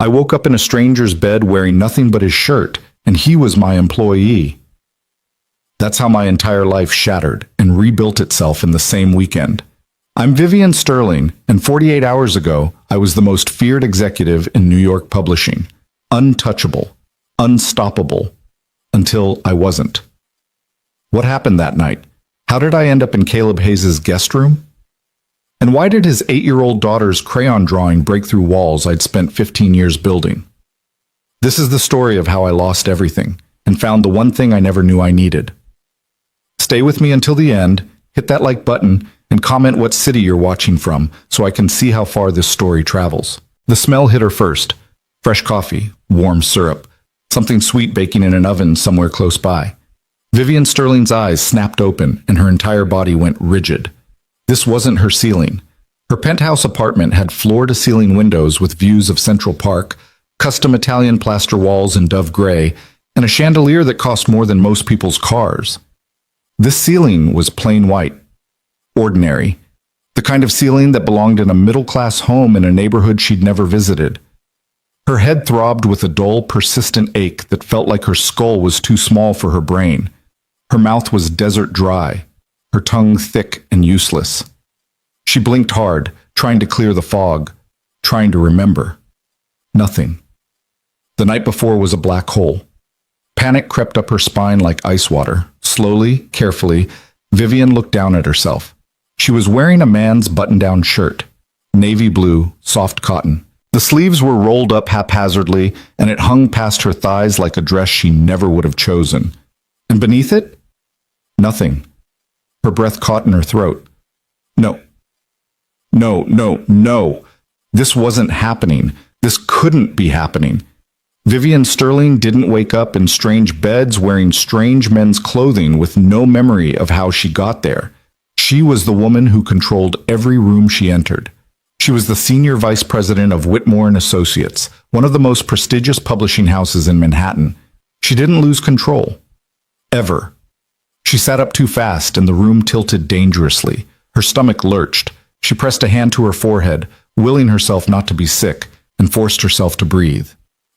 I woke up in a stranger's bed wearing nothing but his shirt, and he was my employee. That's how my entire life shattered and rebuilt itself in the same weekend. I'm Vivian Sterling, and 48 hours ago, I was the most feared executive in New York publishing. Untouchable, unstoppable, until I wasn't. What happened that night? How did I end up in Caleb Hayes' guest room? And why did his 8-year-old daughter's crayon drawing break through walls I'd spent 15 years building? This is the story of how I lost everything and found the one thing I never knew I needed. Stay with me until the end, hit that like button, and comment what city you're watching from so I can see how far this story travels. The smell hit her first. Fresh coffee, warm syrup, something sweet baking in an oven somewhere close by. Vivian Sterling's eyes snapped open and her entire body went rigid. This wasn't her ceiling. Her penthouse apartment had floor-to-ceiling windows with views of Central Park, custom Italian plaster walls in dove gray, and a chandelier that cost more than most people's cars. This ceiling was plain white. Ordinary. The kind of ceiling that belonged in a middle-class home in a neighborhood she'd never visited. Her head throbbed with a dull, persistent ache that felt like her skull was too small for her brain. Her mouth was desert dry, her tongue thick and useless. She blinked hard, trying to clear the fog, trying to remember. Nothing. The night before was a black hole. Panic crept up her spine like ice water. Slowly, carefully, Vivian looked down at herself. She was wearing a man's button-down shirt, navy blue, soft cotton. The sleeves were rolled up haphazardly, and it hung past her thighs like a dress she never would have chosen. And beneath it? Nothing. Her breath caught in her throat. No. No, no, no. This wasn't happening. This couldn't be happening. Vivian Sterling didn't wake up in strange beds wearing strange men's clothing with no memory of how she got there. She was the woman who controlled every room she entered. She was the senior vice president of Whitmore and Associates, one of the most prestigious publishing houses in Manhattan. She didn't lose control. Ever. She sat up too fast and the room tilted dangerously. Her stomach lurched. She pressed a hand to her forehead, willing herself not to be sick, and forced herself to breathe.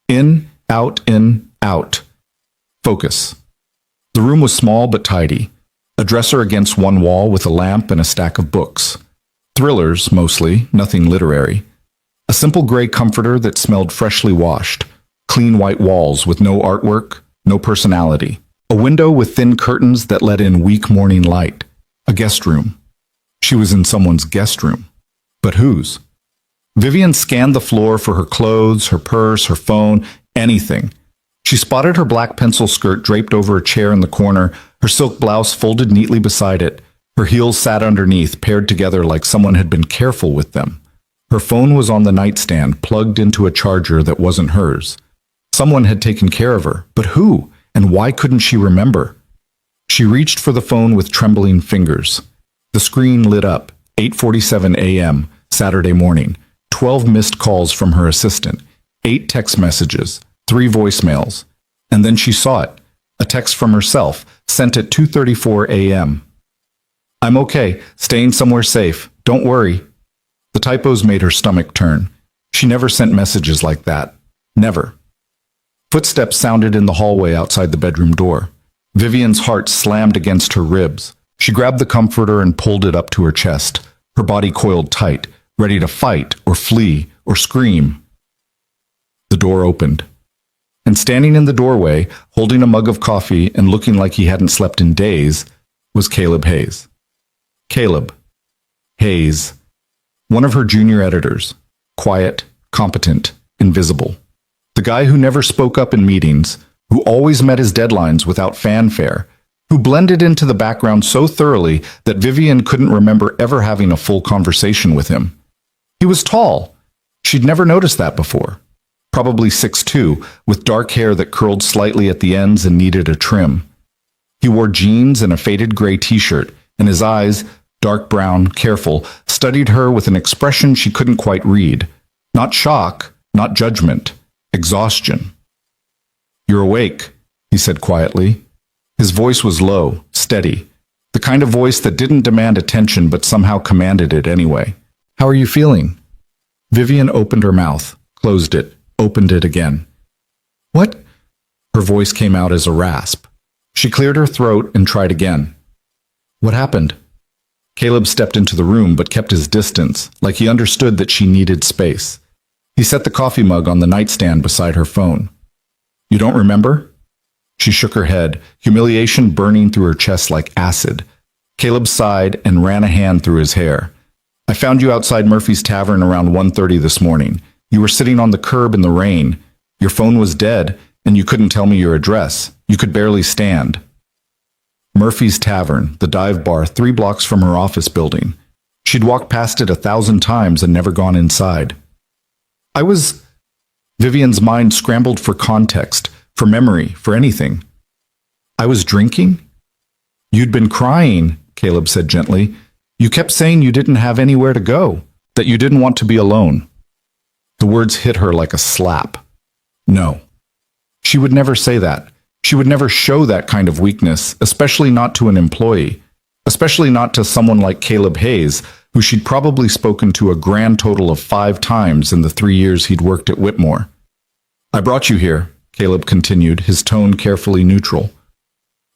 In, out, in, out. Focus. The room was small but tidy. A dresser against one wall with a lamp and a stack of books. Thrillers, mostly, nothing literary. A simple gray comforter that smelled freshly washed. Clean white walls with no artwork, no personality. A window with thin curtains that let in weak morning light. A guest room. She was in someone's guest room. But whose? Vivian scanned the floor for her clothes, her purse, her phone, anything. She spotted her black pencil skirt draped over a chair in the corner, her silk blouse folded neatly beside it. Her heels sat underneath, paired together like someone had been careful with them. Her phone was on the nightstand, plugged into a charger that wasn't hers. Someone had taken care of her, but who? And why couldn't she remember? She reached for the phone with trembling fingers. The screen lit up, 8:47 a.m., Saturday morning. 12 missed calls from her assistant, 8 text messages, 3 voicemails. And then she saw it, a text from herself, sent at 2:34 a.m. I'm okay, staying somewhere safe, don't worry. The typos made her stomach turn. She never sent messages like that. Never. Footsteps sounded in the hallway outside the bedroom door. Vivian's heart slammed against her ribs. She grabbed the comforter and pulled it up to her chest, her body coiled tight, ready to fight or flee or scream. The door opened. And standing in the doorway, holding a mug of coffee and looking like he hadn't slept in days, was Caleb Hayes. Caleb Hayes, one of her junior editors, quiet, competent, invisible. The guy who never spoke up in meetings, who always met his deadlines without fanfare, who blended into the background so thoroughly that Vivian couldn't remember ever having a full conversation with him. He was tall. She'd never noticed that before. Probably 6'2", with dark hair that curled slightly at the ends and needed a trim. He wore jeans and a faded gray t-shirt, and his eyes, dark brown, careful, studied her with an expression she couldn't quite read. Not shock, not judgment, exhaustion. You're awake, he said quietly. His voice was low, steady, the kind of voice that didn't demand attention but somehow commanded it anyway. How are you feeling? Vivian opened her mouth, closed it, opened it again. What? Her voice came out as a rasp. She cleared her throat and tried again. What happened? Caleb stepped into the room but kept his distance, like he understood that she needed space. He set the coffee mug on the nightstand beside her phone. You don't remember? She shook her head, humiliation burning through her chest like acid. Caleb sighed and ran a hand through his hair. I found you outside Murphy's Tavern around 1:30 this morning. You were sitting on the curb in the rain. Your phone was dead, and you couldn't tell me your address. You could barely stand. Murphy's Tavern, the dive bar 3 blocks from her office building. She'd walked past it 1,000 times and never gone inside. Vivian's mind scrambled for context, for memory, for anything. I was drinking? You'd been crying, Caleb said gently. You kept saying you didn't have anywhere to go, that you didn't want to be alone. The words hit her like a slap. No. She would never say that. She would never show that kind of weakness, especially not to an employee, especially not to someone like Caleb Hayes, who she'd probably spoken to a grand total of 5 times in the 3 years he'd worked at Whitmore. I brought you here, Caleb continued, his tone carefully neutral.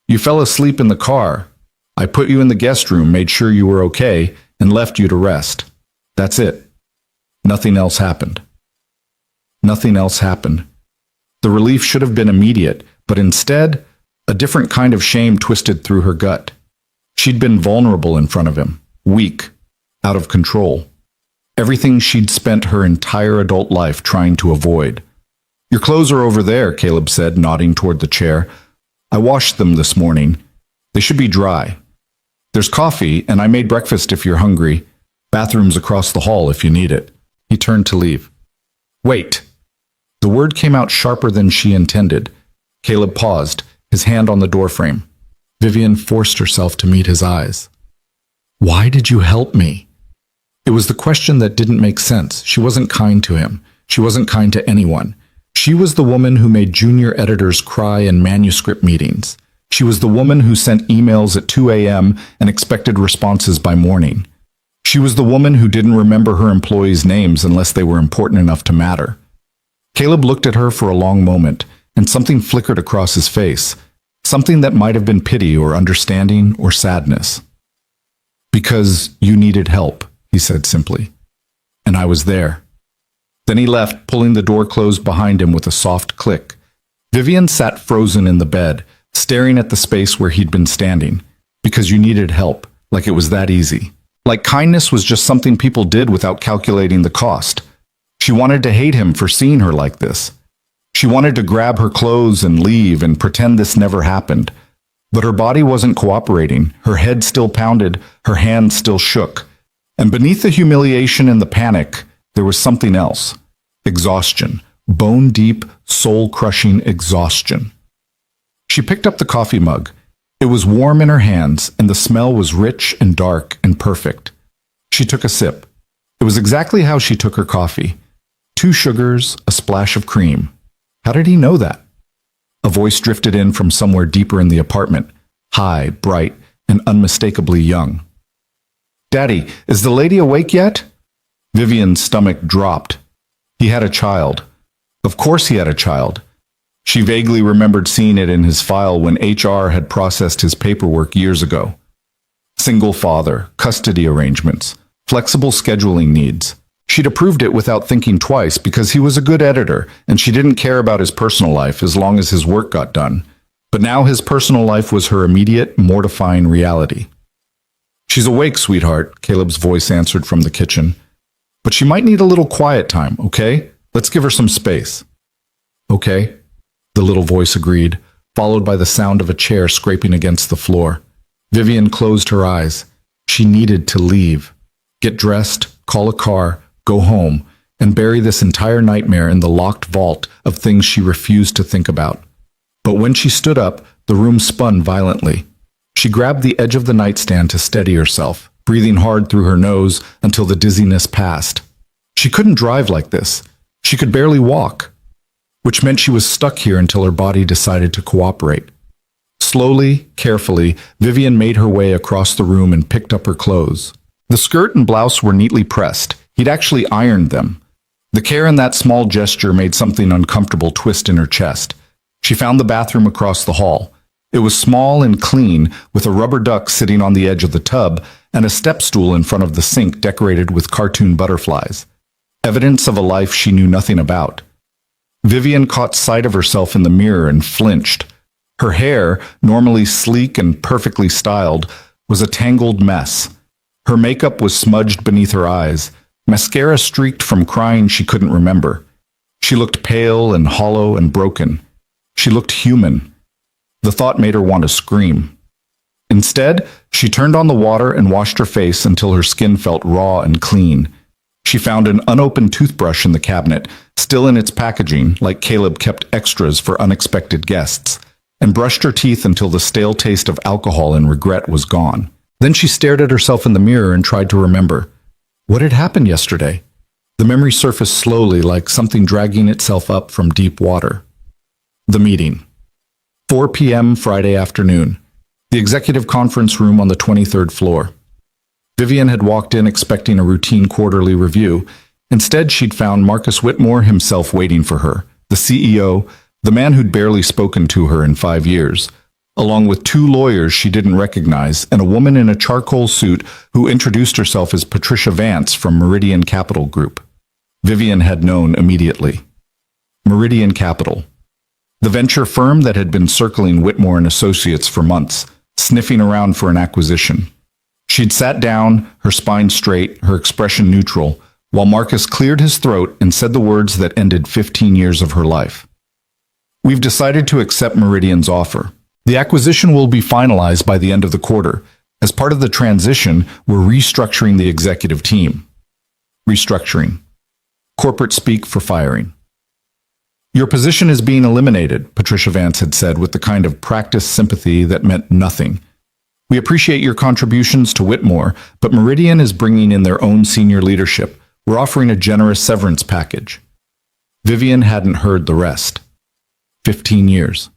You fell asleep in the car. I put you in the guest room, made sure you were okay, and left you to rest. That's it. Nothing else happened. Nothing else happened. The relief should have been immediate, but instead, a different kind of shame twisted through her gut. She'd been vulnerable in front of him, weak, out of control. Everything she'd spent her entire adult life trying to avoid. Your clothes are over there, Caleb said, nodding toward the chair. I washed them this morning. They should be dry. There's coffee, and I made breakfast if you're hungry. Bathroom's across the hall if you need it. He turned to leave. Wait. The word came out sharper than she intended. Caleb paused, his hand on the doorframe. Vivian forced herself to meet his eyes. Why did you help me? It was the question that didn't make sense. She wasn't kind to him. She wasn't kind to anyone. She was the woman who made junior editors cry in manuscript meetings. She was the woman who sent emails at 2 a.m. and expected responses by morning. She was the woman who didn't remember her employees' names unless they were important enough to matter. Caleb looked at her for a long moment, and something flickered across his face, something that might have been pity or understanding or sadness. Because you needed help, he said simply. And I was there. Then he left, pulling the door closed behind him with a soft click. Vivian sat frozen in the bed, staring at the space where he'd been standing. Because you needed help, like it was that easy. Like kindness was just something people did without calculating the cost. She wanted to hate him for seeing her like this. She wanted to grab her clothes and leave and pretend this never happened. But her body wasn't cooperating. Her head still pounded, her hands still shook. And beneath the humiliation and the panic, there was something else. Exhaustion. Bone-deep, soul-crushing exhaustion. She picked up the coffee mug. It was warm in her hands, and the smell was rich and dark and perfect. She took a sip. It was exactly how she took her coffee. 2 sugars, a splash of cream. How did he know that? A voice drifted in from somewhere deeper in the apartment, high, bright, and unmistakably young. Daddy, is the lady awake yet? Vivian's stomach dropped. He had a child. Of course he had a child. She vaguely remembered seeing it in his file when HR had processed his paperwork years ago. Single father, custody arrangements, flexible scheduling needs. She'd approved it without thinking twice because he was a good editor and she didn't care about his personal life as long as his work got done. But now his personal life was her immediate, mortifying reality. She's awake, sweetheart, Caleb's voice answered from the kitchen. But she might need a little quiet time, okay? Let's give her some space. Okay, the little voice agreed, followed by the sound of a chair scraping against the floor. Vivian closed her eyes. She needed to leave. Get dressed, call a car, go home, and bury this entire nightmare in the locked vault of things she refused to think about. But when she stood up, the room spun violently. She grabbed the edge of the nightstand to steady herself, breathing hard through her nose until the dizziness passed. She couldn't drive like this. She could barely walk, which meant she was stuck here until her body decided to cooperate. Slowly, carefully, Vivian made her way across the room and picked up her clothes. The skirt and blouse were neatly pressed. He'd actually ironed them. The care in that small gesture made something uncomfortable twist in her chest. She found the bathroom across the hall. It was small and clean, with a rubber duck sitting on the edge of the tub and a step stool in front of the sink decorated with cartoon butterflies. Evidence of a life she knew nothing about. Vivian caught sight of herself in the mirror and flinched. Her hair, normally sleek and perfectly styled, was a tangled mess. Her makeup was smudged beneath her eyes. Mascara streaked from crying she couldn't remember. She looked pale and hollow and broken. She looked human. The thought made her want to scream. Instead, she turned on the water and washed her face until her skin felt raw and clean. She found an unopened toothbrush in the cabinet, still in its packaging, like Caleb kept extras for unexpected guests, and brushed her teeth until the stale taste of alcohol and regret was gone. Then she stared at herself in the mirror and tried to remember. What had happened yesterday? The memory surfaced slowly, like something dragging itself up from deep water. The meeting. 4 p.m. Friday afternoon. The executive conference room on the 23rd floor. Vivian had walked in expecting a routine quarterly review. Instead, she'd found Marcus Whitmore himself waiting for her, the CEO, the man who'd barely spoken to her in 5 years, along with 2 lawyers she didn't recognize and a woman in a charcoal suit who introduced herself as Patricia Vance from Meridian Capital Group. Vivian had known immediately. Meridian Capital. The venture firm that had been circling Whitmore and Associates for months, sniffing around for an acquisition. She'd sat down, her spine straight, her expression neutral, while Marcus cleared his throat and said the words that ended 15 years of her life. We've decided to accept Meridian's offer. The acquisition will be finalized by the end of the quarter. As part of the transition, we're restructuring the executive team. Restructuring. Corporate speak for firing. Your position is being eliminated, Patricia Vance had said with the kind of practiced sympathy that meant nothing. We appreciate your contributions to Whitmore, but Meridian is bringing in their own senior leadership. We're offering a generous severance package. Vivian hadn't heard the rest. 15 years.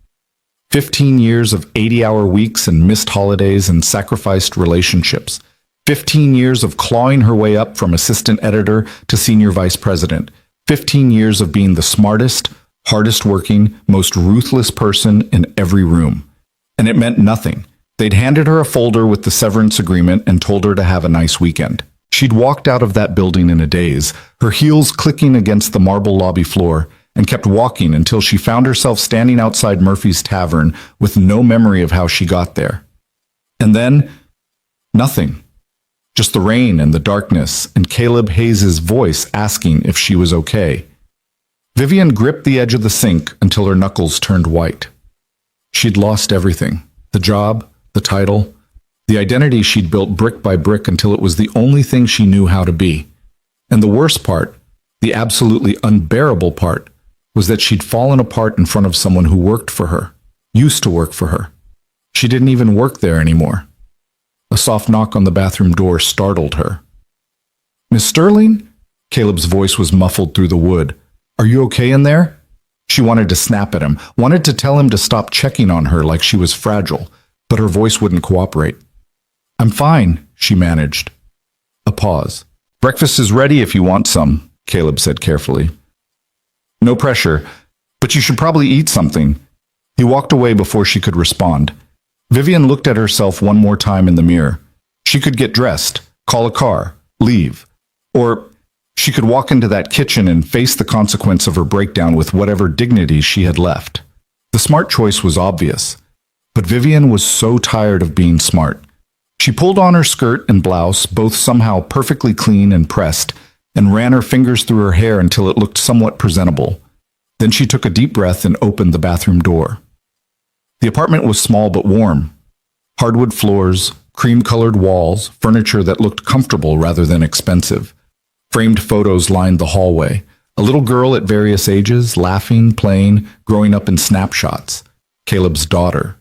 15 years of 80-hour weeks and missed holidays and sacrificed relationships. 15 years of clawing her way up from assistant editor to senior vice president. 15 years of being the smartest, hardest working, most ruthless person in every room. And it meant nothing. They'd handed her a folder with the severance agreement and told her to have a nice weekend. She'd walked out of that building in a daze, her heels clicking against the marble lobby floor, and kept walking until she found herself standing outside Murphy's Tavern with no memory of how she got there. And then, nothing. Just the rain and the darkness, and Caleb Hayes' voice asking if she was okay. Vivian gripped the edge of the sink until her knuckles turned white. She'd lost everything. The job, the title, the identity she'd built brick by brick until it was the only thing she knew how to be. And the worst part, the absolutely unbearable part, was that she'd fallen apart in front of someone who worked for her, used to work for her. She didn't even work there anymore. A soft knock on the bathroom door startled her. Miss Sterling? Caleb's voice was muffled through the wood. Are you okay in there? She wanted to snap at him, wanted to tell him to stop checking on her like she was fragile, but her voice wouldn't cooperate. I'm fine, she managed. A pause. Breakfast is ready if you want some, Caleb said carefully. No pressure, but you should probably eat something. He walked away before she could respond. Vivian looked at herself one more time in the mirror. She could get dressed, call a car, leave. Or she could walk into that kitchen and face the consequence of her breakdown with whatever dignity she had left. The smart choice was obvious. But Vivian was so tired of being smart. She pulled on her skirt and blouse, both somehow perfectly clean and pressed, and ran her fingers through her hair until it looked somewhat presentable. Then she took a deep breath and opened the bathroom door. The apartment was small but warm. Hardwood floors, cream-colored walls, furniture that looked comfortable rather than expensive. Framed photos lined the hallway. A little girl at various ages, laughing, playing, growing up in snapshots. Caleb's daughter.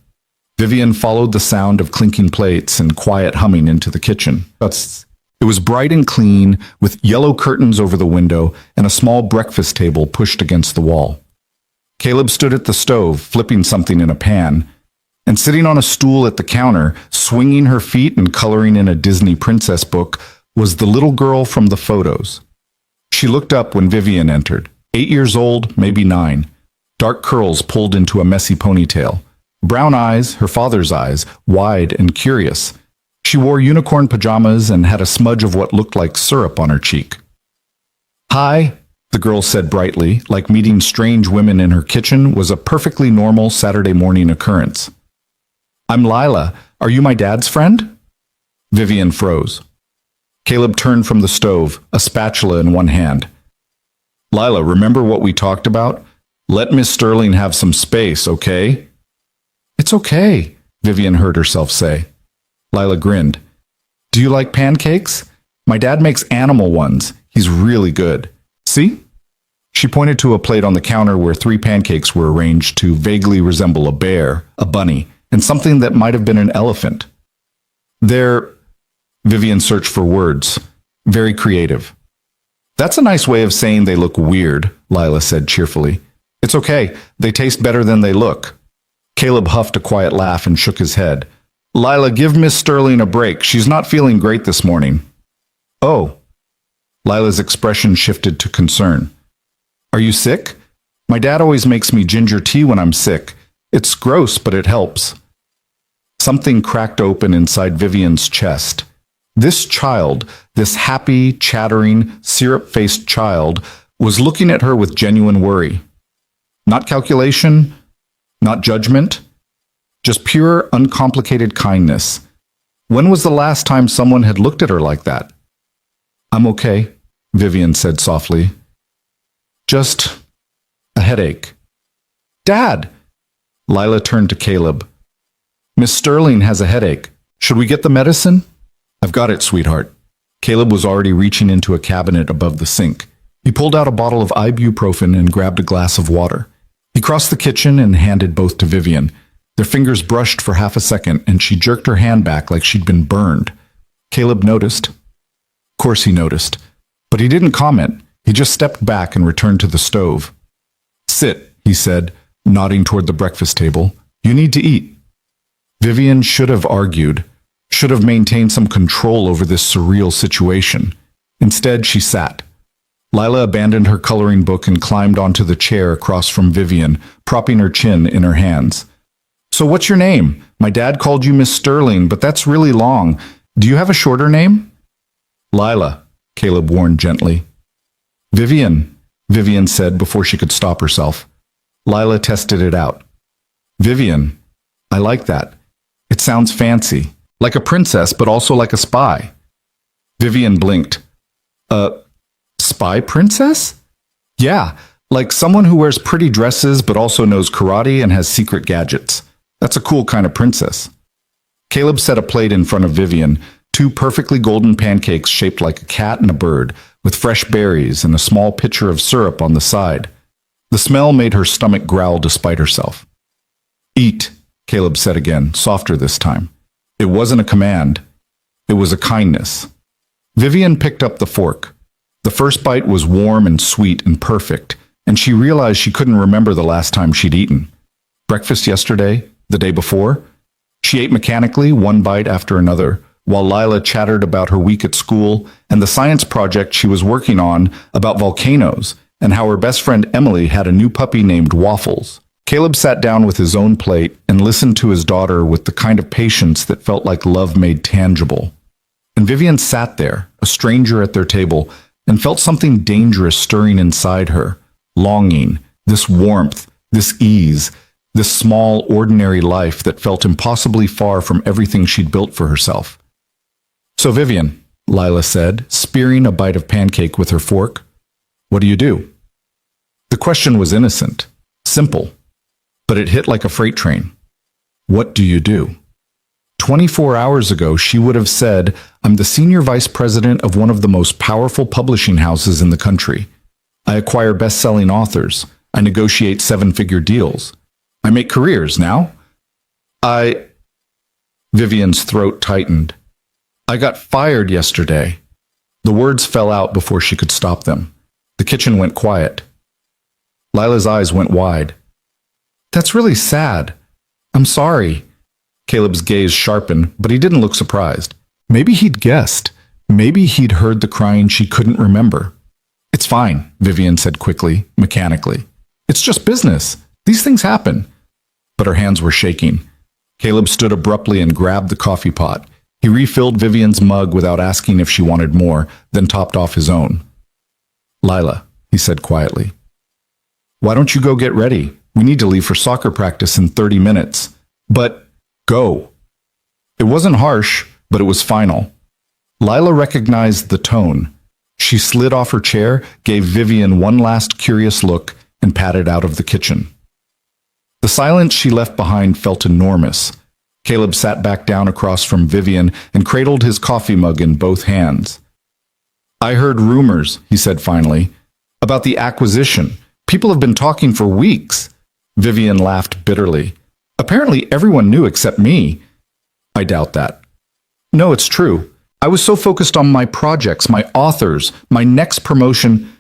Vivian followed the sound of clinking plates and quiet humming into the kitchen. It was bright and clean, with yellow curtains over the window and a small breakfast table pushed against the wall. Caleb stood at the stove, flipping something in a pan, and sitting on a stool at the counter, swinging her feet and coloring in a Disney princess book, was the little girl from the photos. She looked up when Vivian entered. 8 years old, maybe 9. Dark curls pulled into a messy ponytail. Brown eyes, her father's eyes, wide and curious. She wore unicorn pajamas and had a smudge of what looked like syrup on her cheek. "Hi," the girl said brightly, like meeting strange women in her kitchen was a perfectly normal Saturday morning occurrence. "I'm Lila. Are you my dad's friend?" Vivian froze. Caleb turned from the stove, a spatula in one hand. "Lila, remember what we talked about? Let Miss Sterling have some space, okay?" "It's okay," Vivian heard herself say. Lila grinned. "Do you like pancakes? My dad makes animal ones. He's really good. See?" She pointed to a plate on the counter where 3 pancakes were arranged to vaguely resemble a bear, a bunny, and something that might have been an elephant. "They're—" Vivian searched for words. "Very creative." "That's a nice way of saying they look weird," Lila said cheerfully. "It's okay. They taste better than they look." Caleb huffed a quiet laugh and shook his head. "Lila, give Miss Sterling a break. She's not feeling great this morning." "Oh." Lila's expression shifted to concern. "Are you sick? My dad always makes me ginger tea when I'm sick. It's gross, but it helps." Something cracked open inside Vivian's chest. This child, this happy, chattering, syrup-faced child, was looking at her with genuine worry. Not calculation, not judgment, just pure, uncomplicated kindness. When was the last time someone had looked at her like that? "I'm okay," Vivian said softly. "Just a headache." "Dad!" Lila turned to Caleb. "Miss Sterling has a headache. Should we get the medicine?" "I've got it, sweetheart." Caleb was already reaching into a cabinet above the sink. He pulled out a bottle of ibuprofen and grabbed a glass of water. He crossed the kitchen and handed both to Vivian. Their fingers brushed for half a second, and she jerked her hand back like she'd been burned. Caleb noticed. Of course he noticed. But he didn't comment. He just stepped back and returned to the stove. "Sit," he said, nodding toward the breakfast table. "You need to eat." Vivian should have argued, should have maintained some control over this surreal situation. Instead, she sat. Lila abandoned her coloring book and climbed onto the chair across from Vivian, propping her chin in her hands. "So what's your name? My dad called you Miss Sterling, but that's really long. Do you have a shorter name?" "Lila," Caleb warned gently. "Vivian," Vivian said before she could stop herself. Lila tested it out. "Vivian, I like that. It sounds fancy. Like a princess, but also like a spy." Vivian blinked. Spy princess?" "Yeah, like someone who wears pretty dresses but also knows karate and has secret gadgets. That's a cool kind of princess." Caleb set a plate in front of Vivian, 2 perfectly golden pancakes shaped like a cat and a bird, with fresh berries and a small pitcher of syrup on the side. The smell made her stomach growl despite herself. "Eat," Caleb said again, softer this time. It wasn't a command. It was a kindness. Vivian picked up the fork. The first bite was warm and sweet and perfect, and she realized she couldn't remember the last time she'd eaten. Breakfast yesterday? The day before? She ate mechanically, one bite after another, while Lila chattered about her week at school and the science project she was working on about volcanoes and how her best friend Emily had a new puppy named Waffles. Caleb sat down with his own plate and listened to his daughter with the kind of patience that felt like love made tangible. And Vivian sat there, a stranger at their table, and felt something dangerous stirring inside her. Longing, this warmth, this ease, this small, ordinary life that felt impossibly far from everything she'd built for herself. "So Vivian," Lila said, spearing a bite of pancake with her fork, "what do you do?" The question was innocent, simple, but it hit like a freight train. What do you do? 24 hours ago, she would have said, "I'm the senior vice president of one of the most powerful publishing houses in the country. I acquire best-selling authors. I negotiate 7-figure deals. I make careers now. Vivian's throat tightened. "I got fired yesterday." The words fell out before she could stop them. The kitchen went quiet. Lila's eyes went wide. "That's really sad. I'm sorry." Caleb's gaze sharpened, but he didn't look surprised. Maybe he'd guessed. Maybe he'd heard the crying she couldn't remember. It's fine, Vivian said quickly, mechanically. It's just business. These things happen. But her hands were shaking. Caleb stood abruptly and grabbed the coffee pot. He refilled Vivian's mug without asking if she wanted more, then topped off his own. Lila, he said quietly. Why don't you go get ready? We need to leave for soccer practice in 30 minutes. But go. It wasn't harsh, but it was final. Lila recognized the tone. She slid off her chair, gave Vivian one last curious look, and padded out of the kitchen. The silence she left behind felt enormous. Caleb sat back down across from Vivian and cradled his coffee mug in both hands. I heard rumors, he said finally, about the acquisition. People have been talking for weeks. Vivian laughed bitterly. Apparently everyone knew except me. I doubt that. No, it's true. I was so focused on my projects, my authors, my next promotion.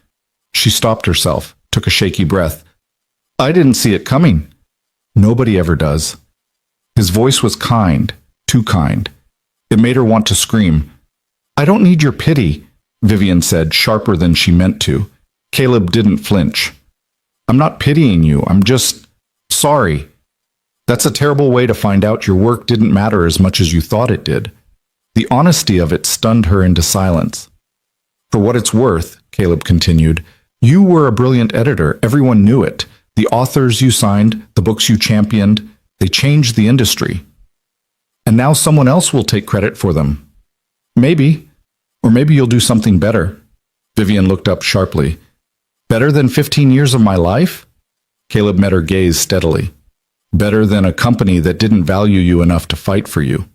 She stopped herself, took a shaky breath. I didn't see it coming. Nobody ever does. His voice was kind, too kind. It made her want to scream. I don't need your pity, Vivian said, sharper than she meant to. Caleb didn't flinch. I'm not pitying you. I'm just sorry. That's a terrible way to find out your work didn't matter as much as you thought it did. The honesty of it stunned her into silence. For what it's worth, Caleb continued, you were a brilliant editor. Everyone knew it. The authors you signed, the books you championed, they changed the industry. And now someone else will take credit for them. Maybe. Or maybe you'll do something better. Vivian looked up sharply. Better than 15 years of my life? Caleb met her gaze steadily. Better than a company that didn't value you enough to fight for you.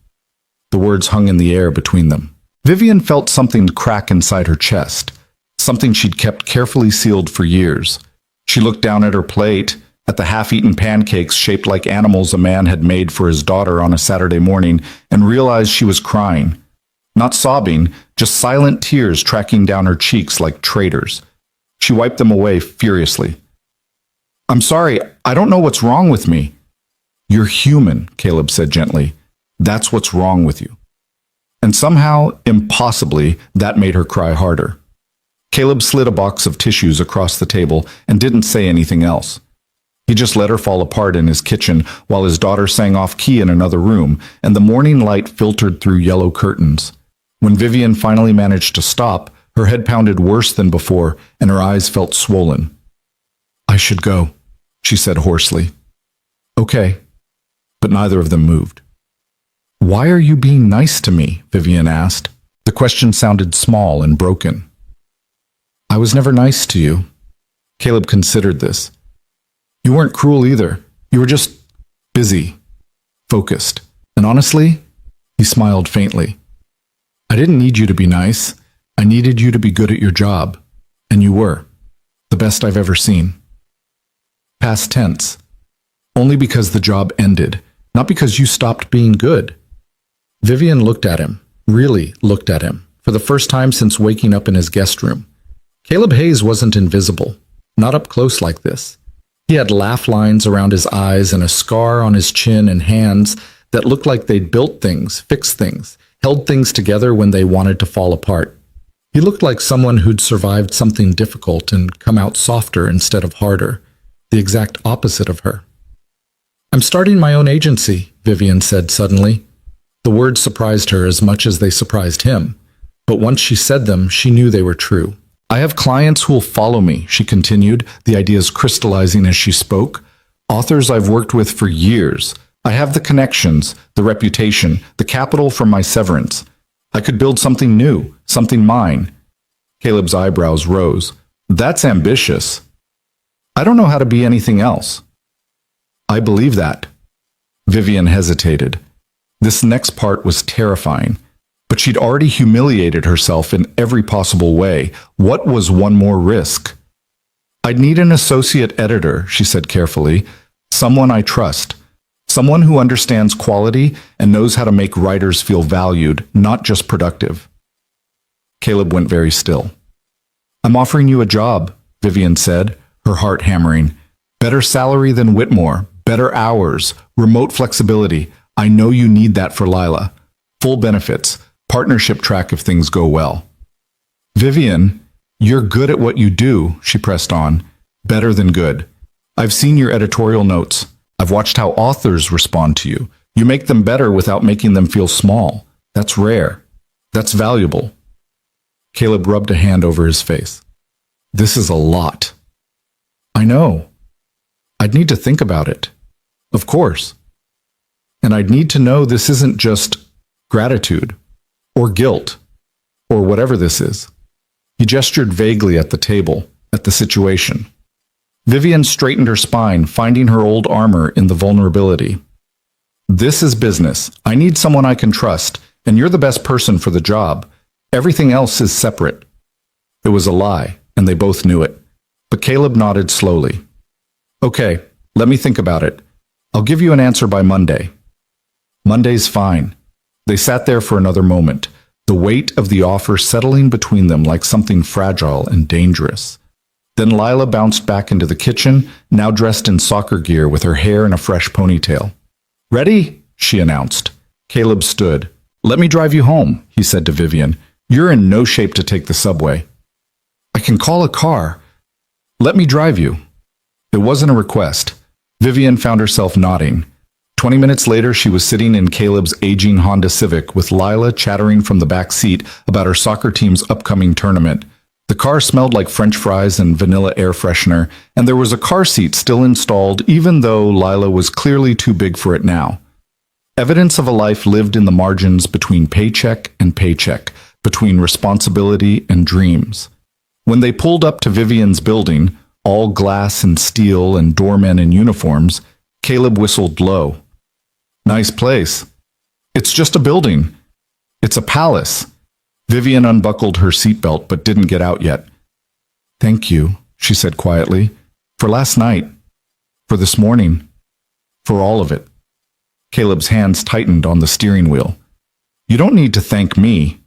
The words hung in the air between them. Vivian felt something crack inside her chest, something she'd kept carefully sealed for years. She looked down at her plate, at the half-eaten pancakes shaped like animals a man had made for his daughter on a Saturday morning, and realized she was crying. Not sobbing, just silent tears tracking down her cheeks like traitors. She wiped them away furiously. I'm sorry, I don't know what's wrong with me. You're human, Caleb said gently. That's what's wrong with you. And somehow, impossibly, that made her cry harder. Caleb slid a box of tissues across the table and didn't say anything else. He just let her fall apart in his kitchen while his daughter sang off key in another room, and the morning light filtered through yellow curtains. When Vivian finally managed to stop, her head pounded worse than before, and her eyes felt swollen. I should go, she said hoarsely. Okay. But neither of them moved. Why are you being nice to me? Vivian asked. The question sounded small and broken. I was never nice to you. Caleb considered this. You weren't cruel either. You were just busy, focused. And honestly, he smiled faintly. I didn't need you to be nice. I needed you to be good at your job. And you were. The best I've ever seen. Past tense. Only because the job ended, not because you stopped being good. Vivian looked at him, really looked at him, for the first time since waking up in his guest room. Caleb Hayes wasn't invisible, not up close like this. He had laugh lines around his eyes and a scar on his chin and hands that looked like they'd built things, fixed things, held things together when they wanted to fall apart. He looked like someone who'd survived something difficult and come out softer instead of harder, the exact opposite of her. I'm starting my own agency, Vivian said suddenly. The words surprised her as much as they surprised him, but once she said them, she knew they were true. I have clients who will follow me, she continued, the ideas crystallizing as she spoke. Authors I've worked with for years. I have the connections, the reputation, the capital from my severance. I could build something new, something mine. Caleb's eyebrows rose. That's ambitious. I don't know how to be anything else. I believe that. Vivian hesitated. This next part was terrifying, but she'd already humiliated herself in every possible way. What was one more risk? I'd need an associate editor, she said carefully, someone I trust, someone who understands quality and knows how to make writers feel valued, not just productive. Caleb went very still. I'm offering you a job, Vivian said, her heart hammering. Better salary than Whitmore, better hours, remote flexibility. I know you need that for Lila. Full benefits, partnership track if things go well. Vivian, You're good at what you do, she pressed on. Better than good. I've seen your editorial notes. I've watched how authors respond to you. You make them better without making them feel small. That's rare. That's valuable. Caleb rubbed a hand over his face. This is a lot. I know. I'd need to think about it. Of course. And I'd need to know this isn't just gratitude or guilt or whatever this is. He gestured vaguely at the table, at the situation. Vivian straightened her spine, finding her old armor in the vulnerability. This is business. I need someone I can trust, and you're the best person for the job. Everything else is separate. It was a lie, and they both knew it. But Caleb nodded slowly. Okay, let me think about it. I'll give you an answer by Monday. Monday's fine. They sat there for another moment, the weight of the offer settling between them like something fragile and dangerous. Then Lila bounced back into the kitchen, now dressed in soccer gear with her hair in a fresh ponytail. Ready? She announced. Caleb stood. Let me drive you home, he said to Vivian. You're in no shape to take the subway. I can call a car. Let me drive you. It wasn't a request. Vivian found herself nodding. 20 minutes later, she was sitting in Caleb's aging Honda Civic with Lila chattering from the back seat about her soccer team's upcoming tournament. The car smelled like French fries and vanilla air freshener, and there was a car seat still installed even though Lila was clearly too big for it now. Evidence of a life lived in the margins between paycheck and paycheck, between responsibility and dreams. When they pulled up to Vivian's building, all glass and steel and doormen in uniforms, Caleb whistled low. Nice place. It's just a building. It's a palace. Vivian unbuckled her seatbelt but didn't get out yet. Thank you, she said quietly, for last night, for this morning, for all of it. Caleb's hands tightened on the steering wheel. You don't need to thank me.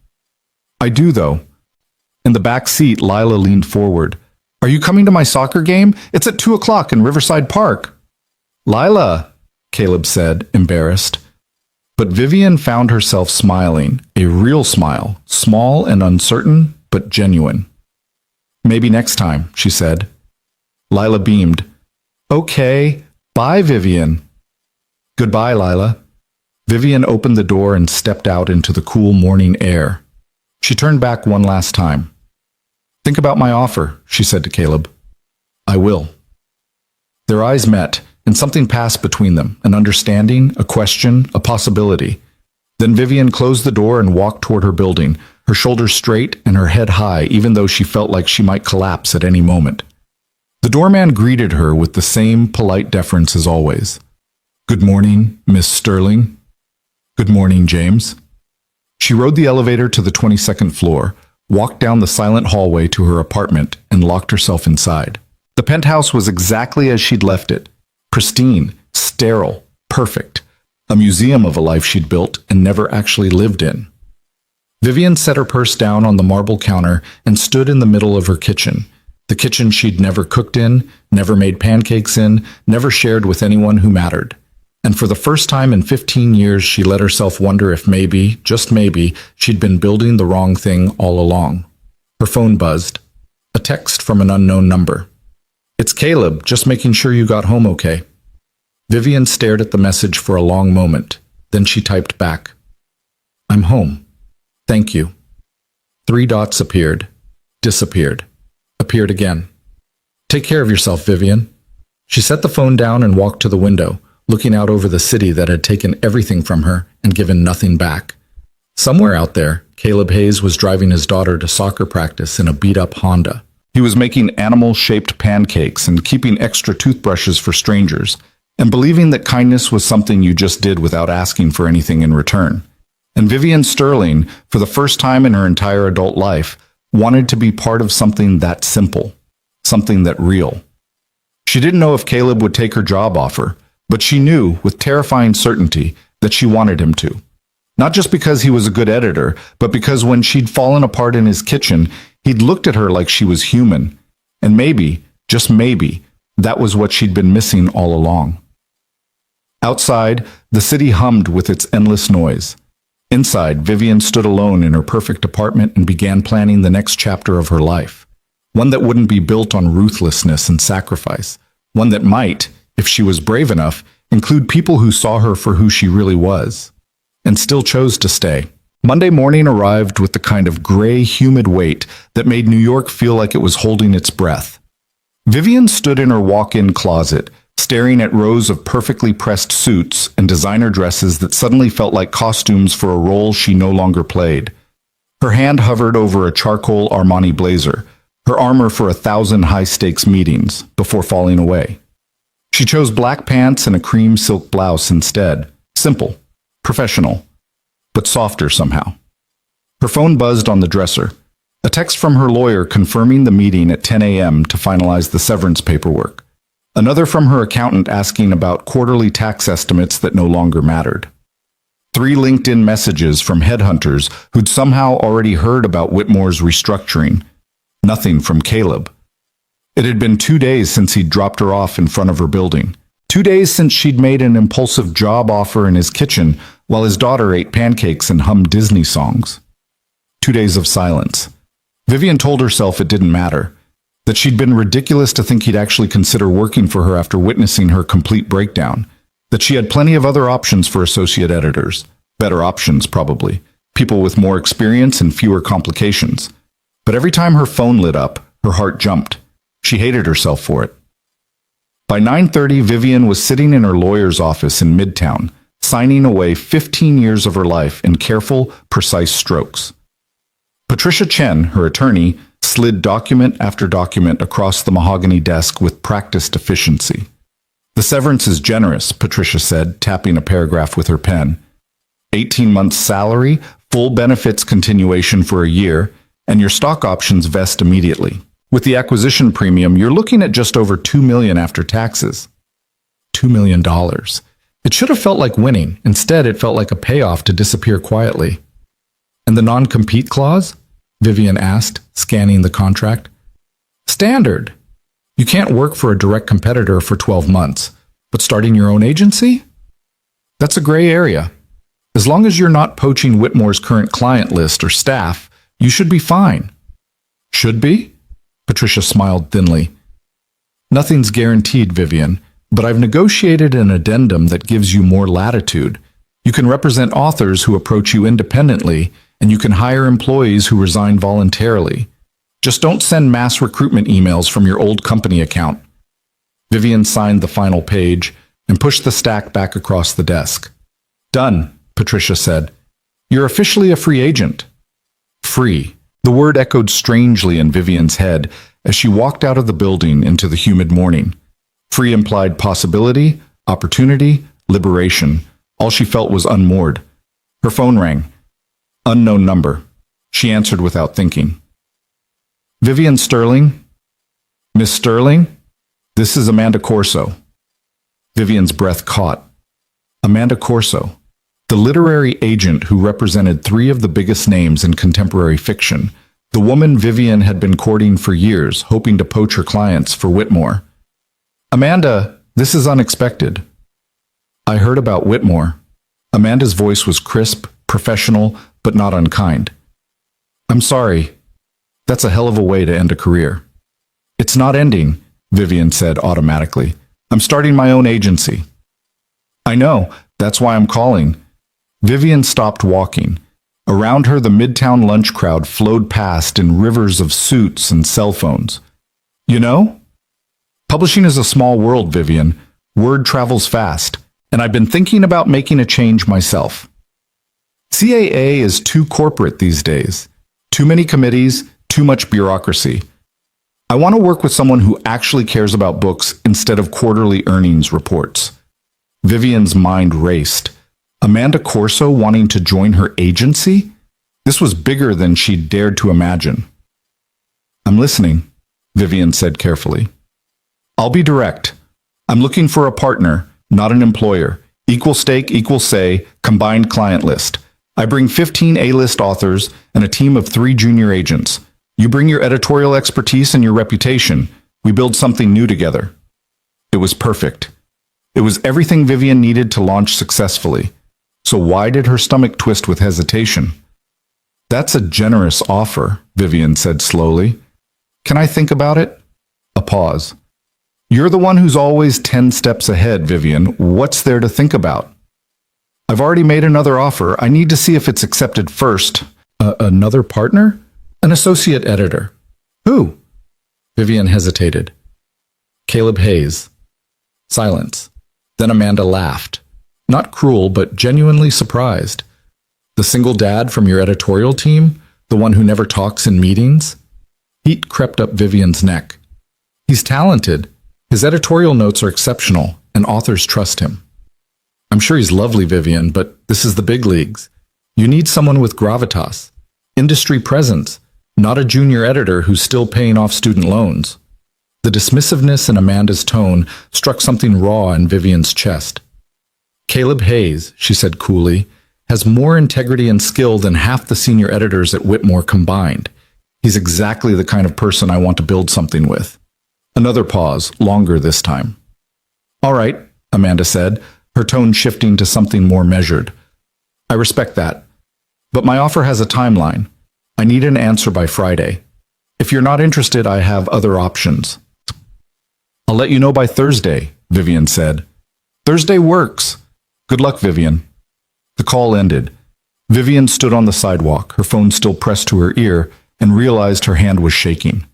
I do, though. In the back seat, Lila leaned forward. Are you coming to my soccer game? It's at 2 o'clock in Riverside Park. Lila, Caleb said, embarrassed. But Vivian found herself smiling, a real smile, small and uncertain, but genuine. Maybe next time, she said. Lila beamed. Okay, bye, Vivian. Goodbye, Lila. Vivian opened the door and stepped out into the cool morning air. She turned back one last time. Think about my offer, she said to Caleb. I will. Their eyes met, and something passed between them, an understanding, a question, a possibility. Then Vivian closed the door and walked toward her building, her shoulders straight and her head high, even though she felt like she might collapse at any moment. The doorman greeted her with the same polite deference as always. Good morning, Miss Sterling. Good morning, James. She rode the elevator to the 22nd floor, walked down the silent hallway to her apartment, and locked herself inside. The penthouse was exactly as she'd left it. Pristine, sterile, perfect. A museum of a life she'd built and never actually lived in. Vivian set her purse down on the marble counter and stood in the middle of her kitchen. The kitchen she'd never cooked in, never made pancakes in, never shared with anyone who mattered. And for the first time in 15 years, she let herself wonder if maybe, just maybe, she'd been building the wrong thing all along. Her phone buzzed. A text from an unknown number. It's Caleb, just making sure you got home okay. Vivian stared at the message for a long moment. Then she typed back. I'm home. Thank you. 3 dots appeared. Disappeared. Appeared again. Take care of yourself, Vivian. She set the phone down and walked to the window, looking out over the city that had taken everything from her and given nothing back. Somewhere out there, Caleb Hayes was driving his daughter to soccer practice in a beat-up Honda. He was making animal-shaped pancakes and keeping extra toothbrushes for strangers, and believing that kindness was something you just did without asking for anything in return. And Vivian Sterling, for the first time in her entire adult life, wanted to be part of something that simple, something that real. She didn't know if Caleb would take her job offer, but she knew with terrifying certainty that she wanted him to. Not just because he was a good editor, but because when she'd fallen apart in his kitchen, he'd looked at her like she was human. And maybe, just maybe, that was what she'd been missing all along. Outside, the city hummed with its endless noise. Inside, Vivian stood alone in her perfect apartment and began planning the next chapter of her life. one that wouldn't be built on ruthlessness and sacrifice, one that might, if she was brave enough, include people who saw her for who she really was, and still chose to stay. Monday morning arrived with the kind of gray, humid weight that made New York feel like it was holding its breath. Vivian stood in her walk-in closet, staring at rows of perfectly pressed suits and designer dresses that suddenly felt like costumes for a role she no longer played. Her hand hovered over a charcoal Armani blazer, her armor for 1,000 high-stakes meetings, before falling away. She chose black pants and a cream silk blouse instead. Simple, professional, but softer somehow. Her phone buzzed on the dresser. A text from her lawyer confirming the meeting at 10 a.m. to finalize the severance paperwork. Another from her accountant asking about quarterly tax estimates that no longer mattered. 3 LinkedIn messages from headhunters who'd somehow already heard about Whitmore's restructuring. Nothing from Caleb. It had been 2 days since he'd dropped her off in front of her building. 2 days since she'd made an impulsive job offer in his kitchen while his daughter ate pancakes and hummed Disney songs. 2 days of silence. Vivian told herself it didn't matter, that she'd been ridiculous to think he'd actually consider working for her after witnessing her complete breakdown, that she had plenty of other options for associate editors, better options probably, people with more experience and fewer complications. But every time her phone lit up, her heart jumped. She hated herself for it. By 9:30, Vivian was sitting in her lawyer's office in Midtown, signing away 15 years of her life in careful, precise strokes. Patricia Chen, her attorney, slid document after document across the mahogany desk with practiced efficiency. "The severance is generous," Patricia said, tapping a paragraph with her pen. 18 months salary, full benefits continuation for a year, and your stock options vest immediately. With the acquisition premium, you're looking at just over $2 million after taxes. $2 million. It should have felt like winning. Instead, it felt like a payoff to disappear quietly. "And the non-compete clause?" Vivian asked, scanning the contract. "Standard. You can't work for a direct competitor for 12 months, but starting your own agency? That's a gray area. As long as you're not poaching Whitmore's current client list or staff, you should be fine." "Should be?" Patricia smiled thinly. "Nothing's guaranteed, Vivian, but I've negotiated an addendum that gives you more latitude. You can represent authors who approach you independently, and you can hire employees who resign voluntarily. Just don't send mass recruitment emails from your old company account." Vivian signed the final page and pushed the stack back across the desk. "Done," Patricia said. "You're officially a free agent." Free. The word echoed strangely in Vivian's head as she walked out of the building into the humid morning. Free implied possibility, opportunity, liberation. All she felt was unmoored. Her phone rang. Unknown number. She answered without thinking. "Vivian Sterling?" "Miss Sterling? This is Amanda Corso." Vivian's breath caught. Amanda Corso, the literary agent who represented 3 of the biggest names in contemporary fiction, the woman Vivian had been courting for years, hoping to poach her clients for Whitmore. "Amanda, this is unexpected." "I heard about Whitmore." Amanda's voice was crisp, professional, but not unkind. "I'm sorry. That's a hell of a way to end a career." "It's not ending," Vivian said automatically. "I'm starting my own agency." "I know. That's why I'm calling." Vivian stopped walking. Around her, the Midtown lunch crowd flowed past in rivers of suits and cell phones. "You know? Publishing is a small world, Vivian. Word travels fast, and I've been thinking about making a change myself. CAA is too corporate these days. Too many committees, too much bureaucracy. I want to work with someone who actually cares about books instead of quarterly earnings reports." Vivian's mind raced. Amanda Corso wanting to join her agency? This was bigger than she'd dared to imagine. "I'm listening," Vivian said carefully. "I'll be direct. I'm looking for a partner, not an employer. Equal stake, equal say, combined client list. I bring 15 A-list authors and a team of 3 junior agents. You bring your editorial expertise and your reputation. We build something new together." It was perfect. It was everything Vivian needed to launch successfully. So why did her stomach twist with hesitation? "That's a generous offer," Vivian said slowly. Can I think about it? A pause. You're the one who's always 10 steps ahead, Vivian. What's there to think about? I've already made another offer. I need to see if it's accepted first. Another partner? An associate editor. Who? Vivian hesitated. Caleb Hayes. Silence. Then Amanda laughed. Not cruel, but genuinely surprised. The single dad from your editorial team? The one who never talks in meetings? Heat crept up Vivian's neck. He's talented. His editorial notes are exceptional, and authors trust him. I'm sure he's lovely, Vivian, but this is the big leagues. You need someone with gravitas, industry presence, not a junior editor who's still paying off student loans. The dismissiveness in Amanda's tone struck something raw in Vivian's chest. Caleb Hayes, she said coolly, has more integrity and skill than half the senior editors at Whitmore combined. He's exactly the kind of person I want to build something with. Another pause, longer this time. All right, Amanda said, her tone shifting to something more measured. I respect that. But my offer has a timeline. I need an answer by Friday. If you're not interested, I have other options. I'll let you know by Thursday, Vivian said. Thursday works. Good luck, Vivian. The call ended. Vivian stood on the sidewalk, her phone still pressed to her ear, and realized her hand was shaking.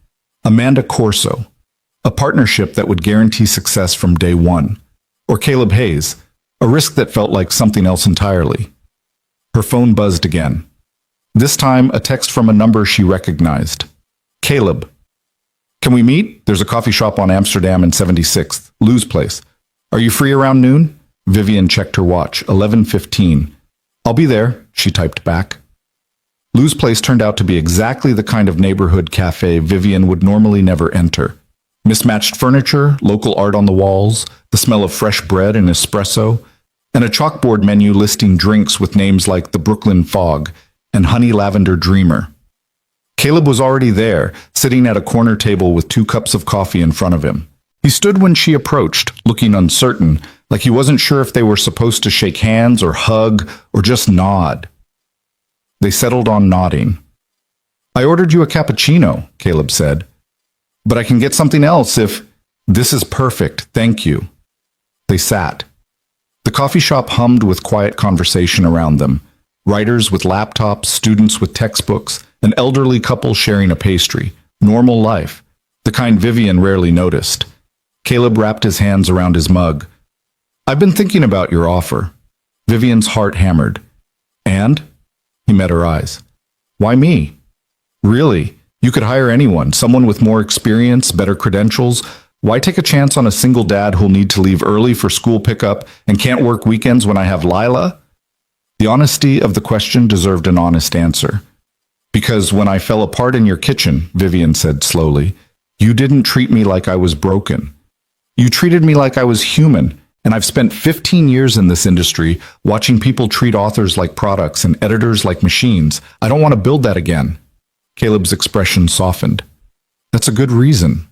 Amanda Corso. A partnership that would guarantee success from day one. Or Caleb Hayes. A risk that felt like something else entirely. Her phone buzzed again. This time, a text from a number she recognized. Caleb. Can we meet? There's a coffee shop on Amsterdam and 76th, Lou's place. Are you free around noon? Vivian checked her watch, 11:15. I'll be there, she typed back. Lou's place turned out to be exactly the kind of neighborhood cafe Vivian would normally never enter. Mismatched furniture, local art on the walls, the smell of fresh bread and espresso, and a chalkboard menu listing drinks with names like the Brooklyn Fog and Honey Lavender Dreamer. Caleb was already there, sitting at a corner table with 2 cups of coffee in front of him. He stood when she approached, looking uncertain, like he wasn't sure if they were supposed to shake hands or hug or just nod. They settled on nodding. I ordered you a cappuccino, Caleb said. But I can get something else if... This is perfect, thank you. They sat. The coffee shop hummed with quiet conversation around them. Writers with laptops, students with textbooks, an elderly couple sharing a pastry. Normal life. The kind Vivian rarely noticed. Caleb wrapped his hands around his mug. I've been thinking about your offer. Vivian's heart hammered. And? He met her eyes. Why me? Really? You could hire anyone, someone with more experience, better credentials. Why take a chance on a single dad who'll need to leave early for school pickup and can't work weekends when I have Lila? The honesty of the question deserved an honest answer. Because when I fell apart in your kitchen, Vivian said slowly, you didn't treat me like I was broken. You treated me like I was human, and I've spent 15 years in this industry watching people treat authors like products and editors like machines. I don't want to build that again. Caleb's expression softened. That's a good reason.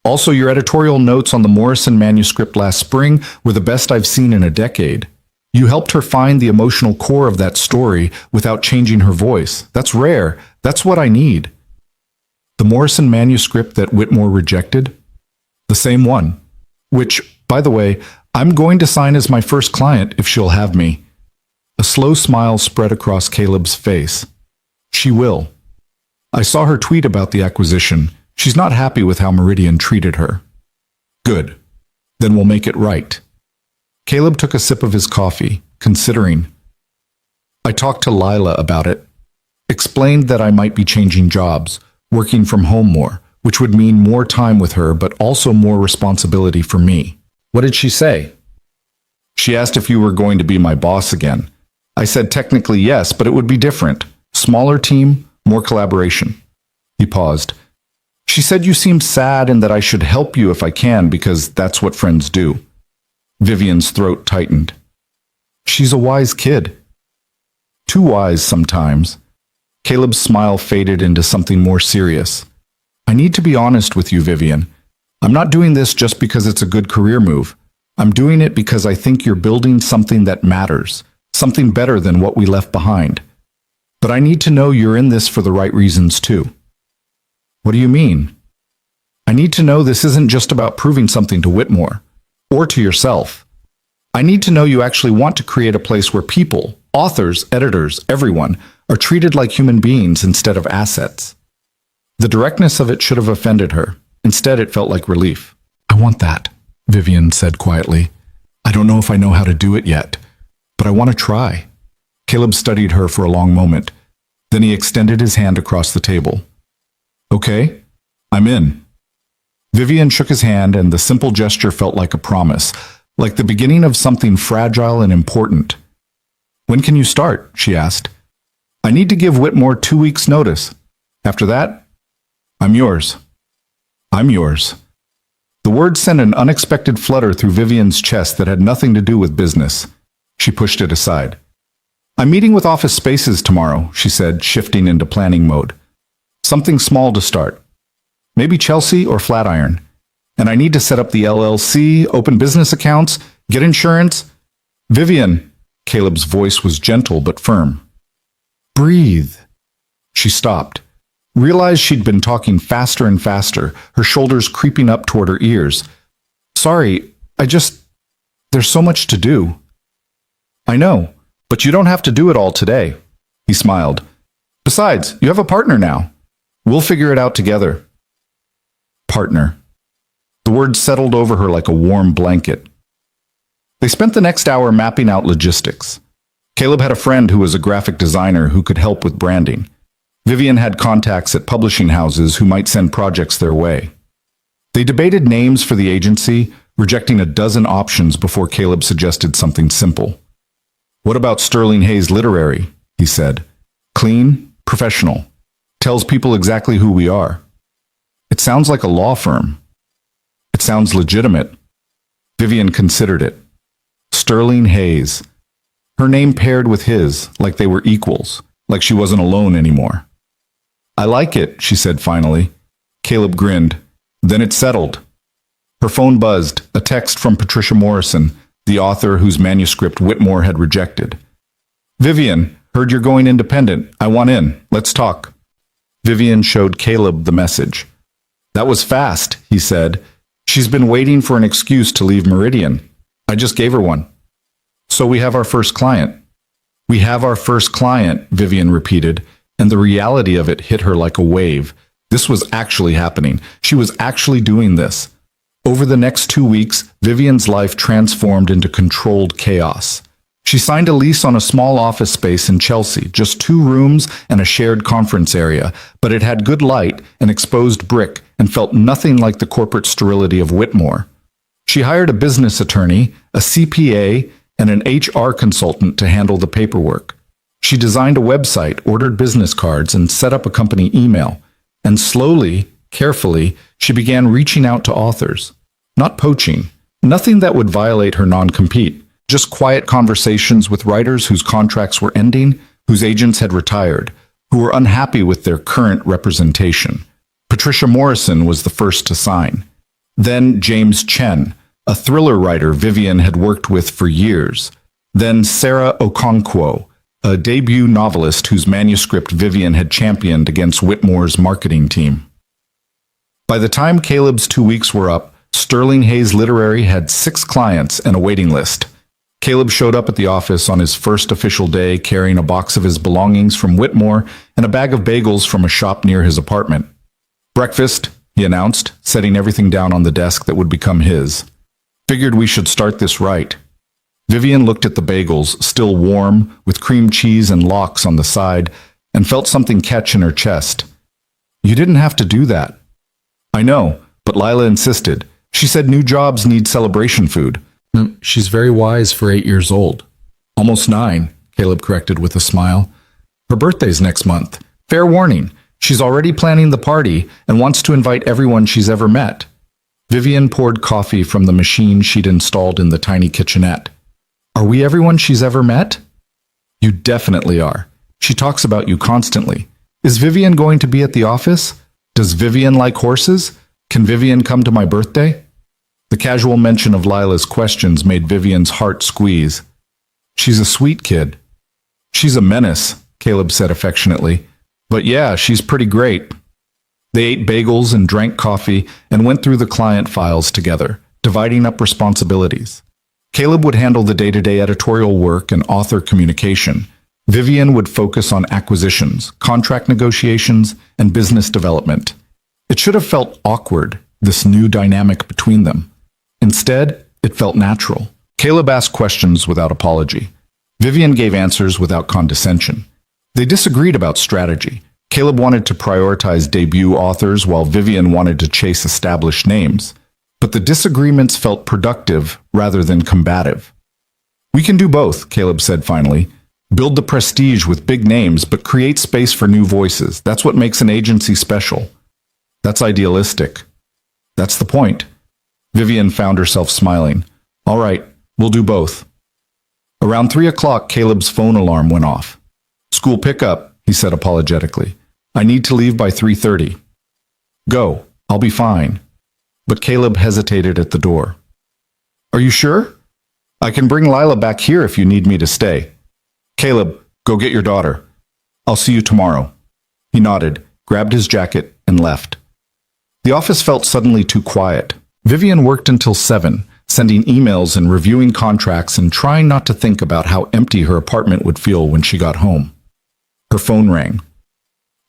Also, your editorial notes on the Morrison manuscript last spring were the best I've seen in a decade. You helped her find the emotional core of that story without changing her voice. That's rare. That's what I need. The Morrison manuscript that Whitmore rejected? The same one. Which, by the way, I'm going to sign as my first client if she'll have me. A slow smile spread across Caleb's face. She will. I saw her tweet about the acquisition. She's not happy with how Meridian treated her. Good. Then we'll make it right. Caleb took a sip of his coffee, considering. I talked to Lila about it. Explained that I might be changing jobs, working from home more, which would mean more time with her, but also more responsibility for me. What did she say? She asked if you were going to be my boss again. I said technically yes, but it would be different. Smaller team, more collaboration. He paused. She said you seemed sad and that I should help you if I can because that's what friends do. Vivian's throat tightened. She's a wise kid. Too wise sometimes. Caleb's smile faded into something more serious. I need to be honest with you, Vivian. I'm not doing this just because it's a good career move. I'm doing it because I think you're building something that matters, something better than what we left behind. But I need to know you're in this for the right reasons too. What do you mean? I need to know this isn't just about proving something to Whitmore, or to yourself. I need to know you actually want to create a place where people, authors, editors, everyone, are treated like human beings instead of assets. The directness of it should have offended her. Instead, it felt like relief. I want that, Vivian said quietly. I don't know if I know how to do it yet, but I want to try. Caleb studied her for a long moment. Then he extended his hand across the table. Okay, I'm in. Vivian shook his hand, and the simple gesture felt like a promise, like the beginning of something fragile and important. When can you start? She asked. I need to give Whitmore 2 weeks' notice. After that, I'm yours. I'm yours. The word sent an unexpected flutter through Vivian's chest that had nothing to do with business. She pushed it aside. I'm meeting with Office Spaces tomorrow, she said, shifting into planning mode. Something small to start. Maybe Chelsea or Flatiron. And I need to set up the LLC, open business accounts, get insurance. Vivian, Caleb's voice was gentle but firm. Breathe. She stopped. Realized she'd been talking faster and faster, her shoulders creeping up toward her ears. Sorry, there's so much to do. I know, but you don't have to do it all today. He smiled. Besides, you have a partner now. We'll figure it out together. Partner. The word settled over her like a warm blanket. They spent the next hour mapping out logistics. Caleb had a friend who was a graphic designer who could help with branding. Vivian had contacts at publishing houses who might send projects their way. They debated names for the agency, rejecting a dozen options before Caleb suggested something simple. What about Sterling Hayes Literary? He said. Clean, professional. Tells people exactly who we are. It sounds like a law firm. It sounds legitimate. Vivian considered it. Sterling Hayes. Her name paired with his, like they were equals, like she wasn't alone anymore. I like it, she said finally. Caleb grinned. Then it settled. Her phone buzzed, a text from Patricia Morrison, the author whose manuscript Whitmore had rejected. Vivian, heard you're going independent. I want in. Let's talk. Vivian showed Caleb the message. That was fast, he said. She's been waiting for an excuse to leave Meridian. I just gave her one. So we have our first client. We have our first client, Vivian repeated, and the reality of it hit her like a wave. This was actually happening. She was actually doing this. Over the next 2 weeks, Vivian's life transformed into controlled chaos. She signed a lease on a small office space in Chelsea, just 2 rooms and a shared conference area, but it had good light and exposed brick and felt nothing like the corporate sterility of Whitmore. She hired a business attorney, a CPA, and an HR consultant to handle the paperwork. She designed a website, ordered business cards, and set up a company email. And slowly, carefully, she began reaching out to authors. Not poaching, nothing that would violate her non-compete, just quiet conversations with writers whose contracts were ending, whose agents had retired, who were unhappy with their current representation. Patricia Morrison was the first to sign. Then James Chen, a thriller writer Vivian had worked with for years. Then Sarah Okonkwo, a debut novelist whose manuscript Vivian had championed against Whitmore's marketing team. By the time Caleb's 2 weeks were up, Sterling Hayes Literary had 6 clients and a waiting list. Caleb showed up at the office on his first official day carrying a box of his belongings from Whitmore and a bag of bagels from a shop near his apartment. Breakfast, he announced, setting everything down on the desk that would become his. Figured we should start this right. Vivian looked at the bagels, still warm, with cream cheese and lox on the side, and felt something catch in her chest. You didn't have to do that. I know, but Lila insisted. She said new jobs need celebration food. She's very wise for 8 years old. Almost 9, Caleb corrected with a smile. Her birthday's next month. Fair warning, she's already planning the party and wants to invite everyone she's ever met. Vivian poured coffee from the machine she'd installed in the tiny kitchenette. Are we everyone she's ever met? You definitely are. She talks about you constantly. Is Vivian going to be at the office? Does Vivian like horses? Can Vivian come to my birthday? The casual mention of Lila's questions made Vivian's heart squeeze. She's a sweet kid. She's a menace, Caleb said affectionately. But yeah, she's pretty great. They ate bagels and drank coffee and went through the client files together, dividing up responsibilities. Caleb would handle the day-to-day editorial work and author communication. Vivian would focus on acquisitions, contract negotiations, and business development. It should have felt awkward, this new dynamic between them. Instead, it felt natural. Caleb asked questions without apology. Vivian gave answers without condescension. They disagreed about strategy. Caleb wanted to prioritize debut authors while Vivian wanted to chase established names. But the disagreements felt productive rather than combative. "We can do both," Caleb said finally. "Build the prestige with big names, but create space for new voices. That's what makes an agency special." "That's idealistic." "That's the point." Vivian found herself smiling. "All right, we'll do both." Around 3 o'clock, Caleb's phone alarm went off. "School pickup," he said apologetically. "I need to leave by 3:30. "Go, I'll be fine." But Caleb hesitated at the door. "Are you sure? I can bring Lila back here if you need me to stay." "Caleb, go get your daughter. I'll see you tomorrow." He nodded, grabbed his jacket, and left. The office felt suddenly too quiet. Vivian worked until 7, sending emails and reviewing contracts and trying not to think about how empty her apartment would feel when she got home. Her phone rang.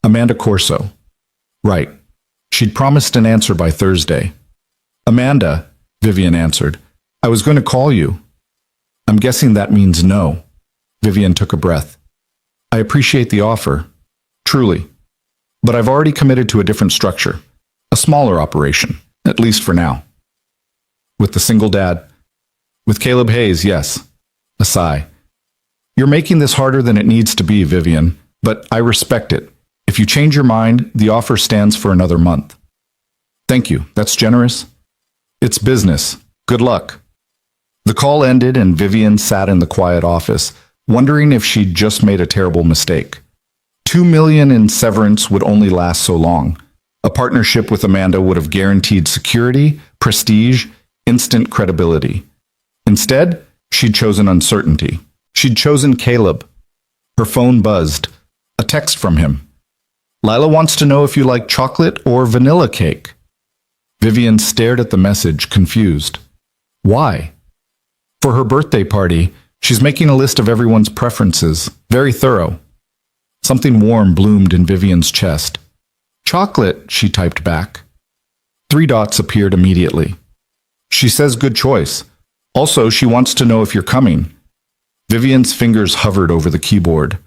Amanda Corso. Right. She'd promised an answer by Thursday. "Amanda," Vivian answered. "I was going to call you." "I'm guessing that means no." Vivian took a breath. "I appreciate the offer. Truly. But I've already committed to a different structure. A smaller operation, at least for now." "With the single dad?" "With Caleb Hayes, yes." A sigh. "You're making this harder than it needs to be, Vivian, but I respect it. If you change your mind, the offer stands for another month." "Thank you. That's generous." "It's business. Good luck." The call ended and Vivian sat in the quiet office, wondering if she'd just made a terrible mistake. $2 million in severance would only last so long. A partnership with Amanda would have guaranteed security, prestige, instant credibility. Instead, she'd chosen uncertainty. She'd chosen Caleb. Her phone buzzed. A text from him. "Lila wants to know if you like chocolate or vanilla cake." Vivian stared at the message, confused. Why? For her birthday party, she's making a list of everyone's preferences, very thorough. Something warm bloomed in Vivian's chest. "Chocolate," she typed back. 3 dots appeared immediately. "She says good choice. Also, she wants to know if you're coming." Vivian's fingers hovered over the keyboard.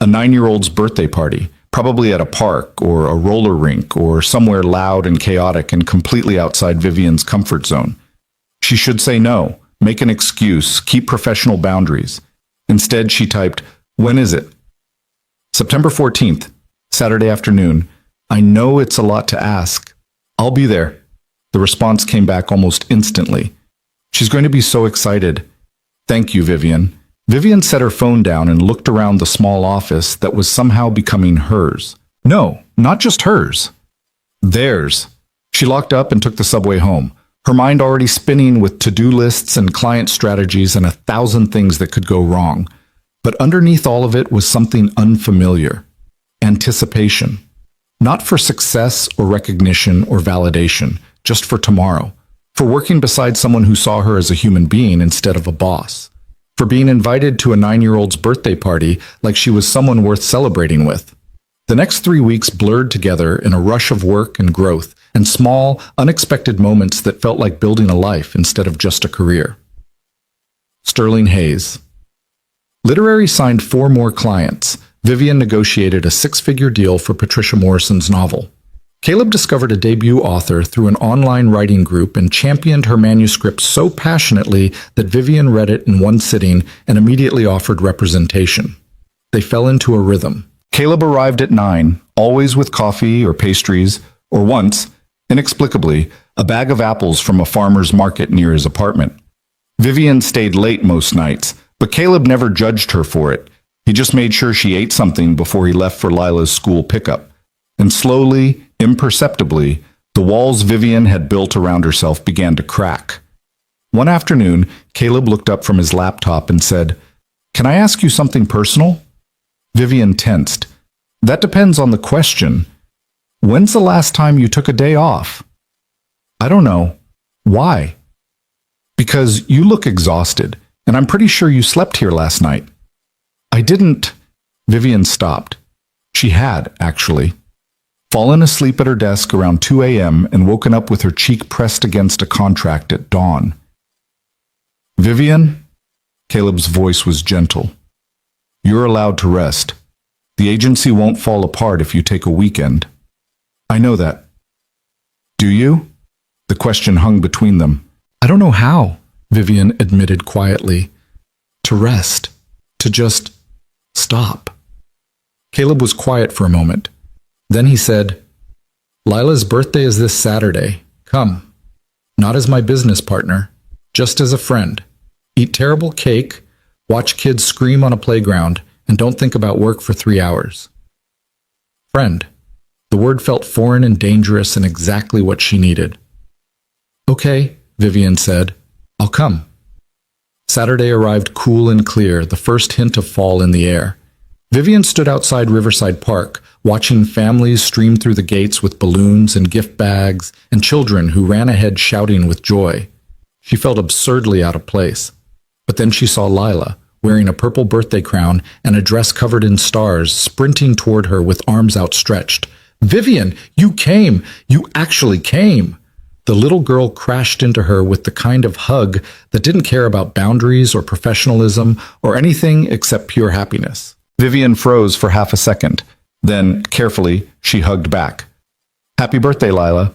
A 9-year-old's birthday party, probably at a park or a roller rink or somewhere loud and chaotic and completely outside Vivian's comfort zone. She should say no, make an excuse, keep professional boundaries. Instead, she typed, "When is it?" "September 14th, Saturday afternoon. I know it's a lot to ask. I'll be there." The response came back almost instantly. "She's going to be so excited." "Thank you, Vivian." Vivian set her phone down and looked around the small office that was somehow becoming hers. No, not just hers. Theirs. She locked up and took the subway home, her mind already spinning with to-do lists and client strategies and 1,000 things that could go wrong. But underneath all of it was something unfamiliar. Anticipation. Not for success or recognition or validation, just for tomorrow. For working beside someone who saw her as a human being instead of a boss. For being invited to a 9-year-old's birthday party like she was someone worth celebrating with. The next 3 weeks blurred together in a rush of work and growth, and small, unexpected moments that felt like building a life instead of just a career. Sterling Hayes. Literary signed 4 more clients. Vivian negotiated a 6-figure deal for Patricia Morrison's novel. Caleb discovered a debut author through an online writing group and championed her manuscript so passionately that Vivian read it in one sitting and immediately offered representation. They fell into a rhythm. Caleb arrived at 9, always with coffee or pastries, or once, inexplicably, a bag of apples from a farmer's market near his apartment. Vivian stayed late most nights, but Caleb never judged her for it. He just made sure she ate something before he left for Lila's school pickup. And slowly, imperceptibly, the walls Vivian had built around herself began to crack. One afternoon, Caleb looked up from his laptop and said, "Can I ask you something personal?" Vivian tensed. "That depends on the question." When's the last time you took a day off? I don't know. Why? Because you look exhausted, and I'm pretty sure you slept here last night. I didn't. Vivian stopped. She had, actually. Fallen asleep at her desk around 2 a.m. and woken up with her cheek pressed against a contract at dawn. Vivian? Caleb's voice was gentle. You're allowed to rest. The agency won't fall apart if you take a weekend. I know that. Do you? The question hung between them. I don't know how, Vivian admitted quietly. To rest. To just stop. Caleb was quiet for a moment. Then he said, Lila's birthday is this Saturday. Come. Not as my business partner, just as a friend. Eat terrible cake, watch kids scream on a playground, and don't think about work for 3 hours. Friend. The word felt foreign and dangerous and exactly what she needed. Okay, Vivian said. I'll come. Saturday arrived cool and clear, the first hint of fall in the air. Vivian stood outside Riverside Park, watching families stream through the gates with balloons and gift bags, and children who ran ahead shouting with joy. She felt absurdly out of place. But then she saw Lila, wearing a purple birthday crown and a dress covered in stars, sprinting toward her with arms outstretched. Vivian, you came! You actually came! The little girl crashed into her with the kind of hug that didn't care about boundaries or professionalism or anything except pure happiness. Vivian froze for half a second. Then, carefully, she hugged back. Happy birthday, Lila.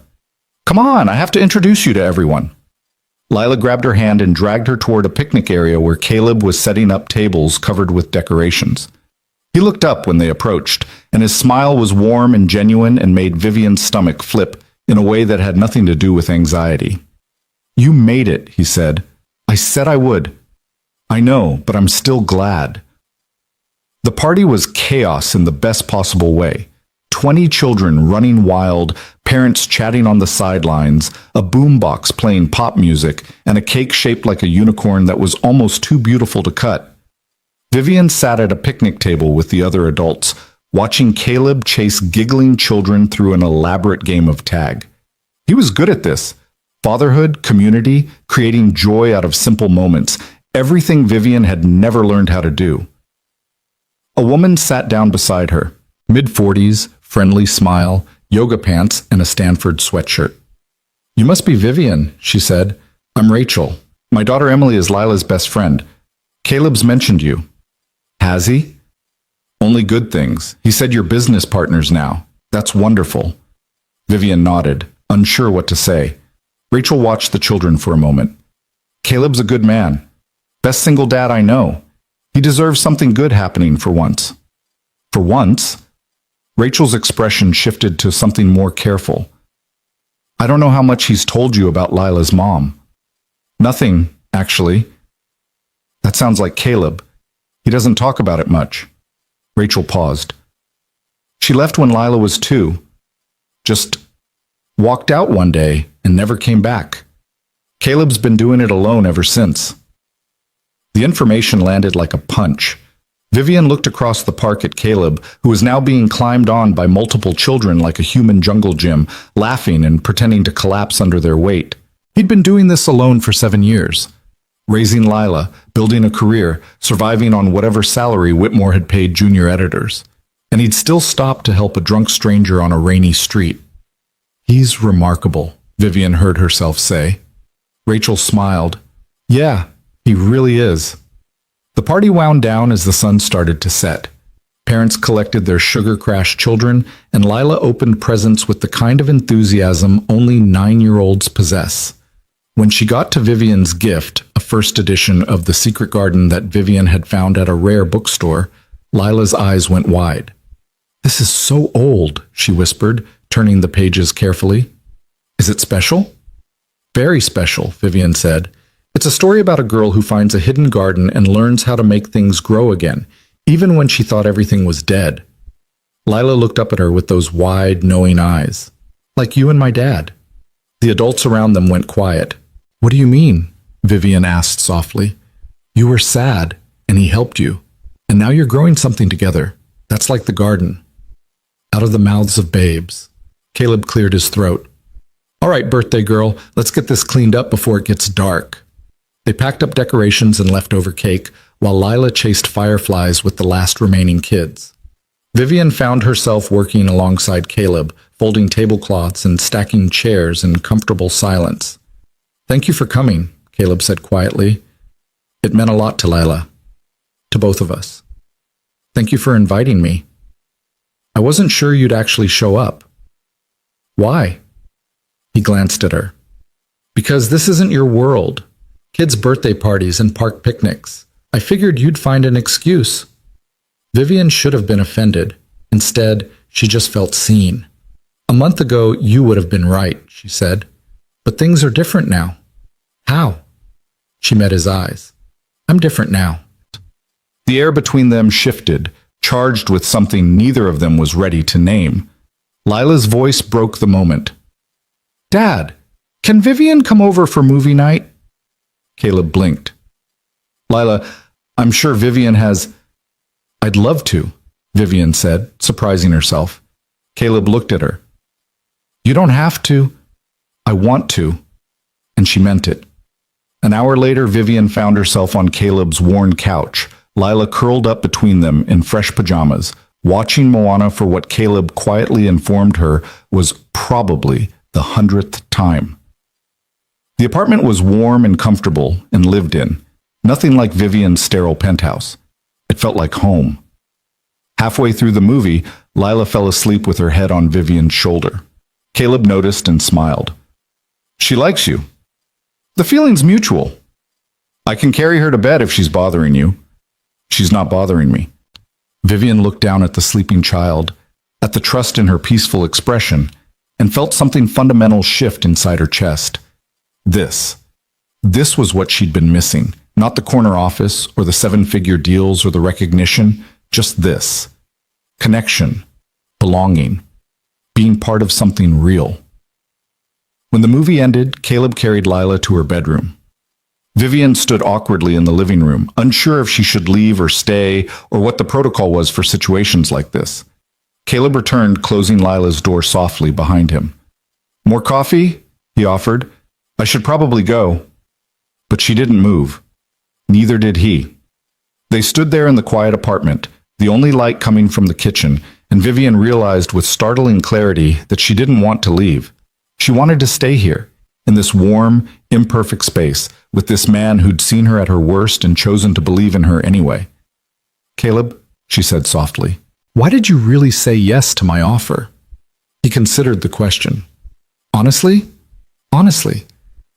Come on, I have to introduce you to everyone. Lila grabbed her hand and dragged her toward a picnic area where Caleb was setting up tables covered with decorations. He looked up when they approached, and his smile was warm and genuine and made Vivian's stomach flip in a way that had nothing to do with anxiety. You made it, he said. I said I would. I know, but I'm still glad. The party was chaos in the best possible way. 20 children running wild, parents chatting on the sidelines, a boombox playing pop music, and a cake shaped like a unicorn that was almost too beautiful to cut. Vivian sat at a picnic table with the other adults, watching Caleb chase giggling children through an elaborate game of tag. He was good at this. Fatherhood, community, creating joy out of simple moments, everything Vivian had never learned how to do. A woman sat down beside her, mid-40s, friendly smile, yoga pants, and a Stanford sweatshirt. You must be Vivian, she said. I'm Rachel. My daughter Emily is Lila's best friend. Caleb's mentioned you. Has he? Only good things. He said you're business partners now. That's wonderful. Vivian nodded, unsure what to say. Rachel watched the children for a moment. Caleb's a good man. Best single dad I know. He deserves something good happening for once. For once? Rachel's expression shifted to something more careful. I don't know how much he's told you about Lila's mom. Nothing, actually. That sounds like Caleb. He doesn't talk about it much. Rachel paused. She left when Lila was 2. Just walked out one day and never came back. Caleb's been doing it alone ever since. The information landed like a punch. Vivian looked across the park at Caleb, who was now being climbed on by multiple children like a human jungle gym, laughing and pretending to collapse under their weight. He'd been doing this alone for 7 years. Raising Lila, building a career, surviving on whatever salary Whitmore had paid junior editors. And he'd still stop to help a drunk stranger on a rainy street. He's remarkable, Vivian heard herself say. Rachel smiled. Yeah, he really is. The party wound down as the sun started to set. Parents collected their sugar-crash children, and Lila opened presents with the kind of enthusiasm only 9-year-olds possess. When she got to Vivian's gift, a first edition of The Secret Garden that Vivian had found at a rare bookstore, Lila's eyes went wide. This is so old, she whispered, turning the pages carefully. Is it special? Very special, Vivian said. It's a story about a girl who finds a hidden garden and learns how to make things grow again, even when she thought everything was dead. Lila looked up at her with those wide, knowing eyes. Like you and my dad. The adults around them went quiet. What do you mean? Vivian asked softly. You were sad, and he helped you. And now you're growing something together. That's like the garden. Out of the mouths of babes. Caleb cleared his throat. All right, birthday girl, let's get this cleaned up before it gets dark. They packed up decorations and leftover cake, while Lila chased fireflies with the last remaining kids. Vivian found herself working alongside Caleb, folding tablecloths and stacking chairs in comfortable silence. Thank you for coming, Caleb said quietly. It meant a lot to Lila. To both of us. Thank you for inviting me. I wasn't sure you'd actually show up. Why? He glanced at her. Because this isn't your world. Kids' birthday parties and park picnics. I figured you'd find an excuse. Vivian should have been offended. Instead, she just felt seen. A month ago, you would have been right, she said. But things are different now. How? She met his eyes. I'm different now. The air between them shifted, charged with something neither of them was ready to name. Lila's voice broke the moment. Dad, can Vivian come over for movie night? Caleb blinked. Lila, I'm sure Vivian has... I'd love to, Vivian said, surprising herself. Caleb looked at her. You don't have to. I want to. And she meant it. An hour later, Vivian found herself on Caleb's worn couch, Lila curled up between them in fresh pajamas, watching Moana for what Caleb quietly informed her was probably the 100th time. The apartment was warm and comfortable and lived in, nothing like Vivian's sterile penthouse. It felt like home. Halfway through the movie, Lila fell asleep with her head on Vivian's shoulder. Caleb noticed and smiled. She likes you. The feeling's mutual. I can carry her to bed if she's bothering you. She's not bothering me. Vivian looked down at the sleeping child, at the trust in her peaceful expression, and felt something fundamental shift inside her chest. This was what she'd been missing. Not the corner office, or the seven-figure deals, or the recognition. Just this. Connection. Belonging. Being part of something real. When the movie ended, Caleb carried Lila to her bedroom. Vivian stood awkwardly in the living room, unsure if she should leave or stay, or what the protocol was for situations like this. Caleb returned, closing Lila's door softly behind him. More coffee? He offered. I should probably go. But she didn't move. Neither did he. They stood there in the quiet apartment, the only light coming from the kitchen, and Vivian realized with startling clarity that she didn't want to leave. She wanted to stay here, in this warm, imperfect space, with this man who'd seen her at her worst and chosen to believe in her anyway. Caleb, she said softly, why did you really say yes to my offer? He considered the question. Honestly? Honestly.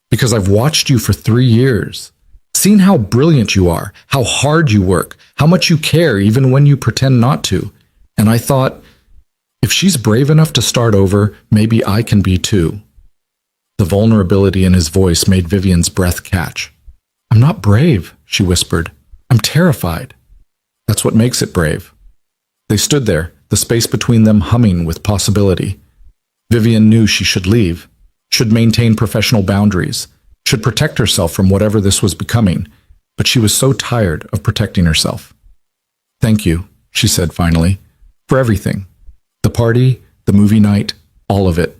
Because I've watched you for 3 years. Seen how brilliant you are, how hard you work, how much you care even when you pretend not to. And I thought, if she's brave enough to start over, maybe I can be too. The vulnerability in his voice made Vivian's breath catch. I'm not brave, she whispered. I'm terrified. That's what makes it brave. They stood there, the space between them humming with possibility. Vivian knew she should leave, should maintain professional boundaries, should protect herself from whatever this was becoming, but she was so tired of protecting herself. Thank you, she said finally, for everything. The party, the movie night, all of it.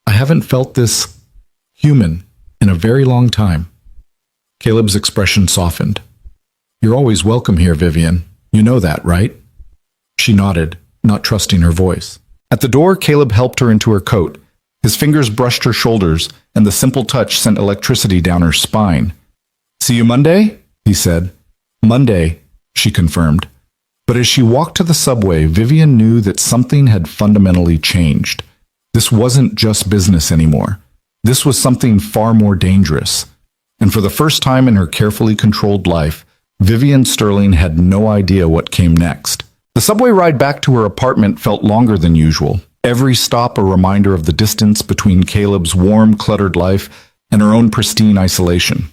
I haven't felt this human in a very long time. Caleb's expression softened. You're always welcome here, Vivian. You know that, right? She nodded, not trusting her voice. At the door, Caleb helped her into her coat. His fingers brushed her shoulders, and the simple touch sent electricity down her spine. See you Monday? He said. Monday, she confirmed. But as she walked to the subway, Vivian knew that something had fundamentally changed. This wasn't just business anymore. This was something far more dangerous. And for the first time in her carefully controlled life, Vivian Sterling had no idea what came next. The subway ride back to her apartment felt longer than usual. Every stop a reminder of the distance between Caleb's warm, cluttered life and her own pristine isolation.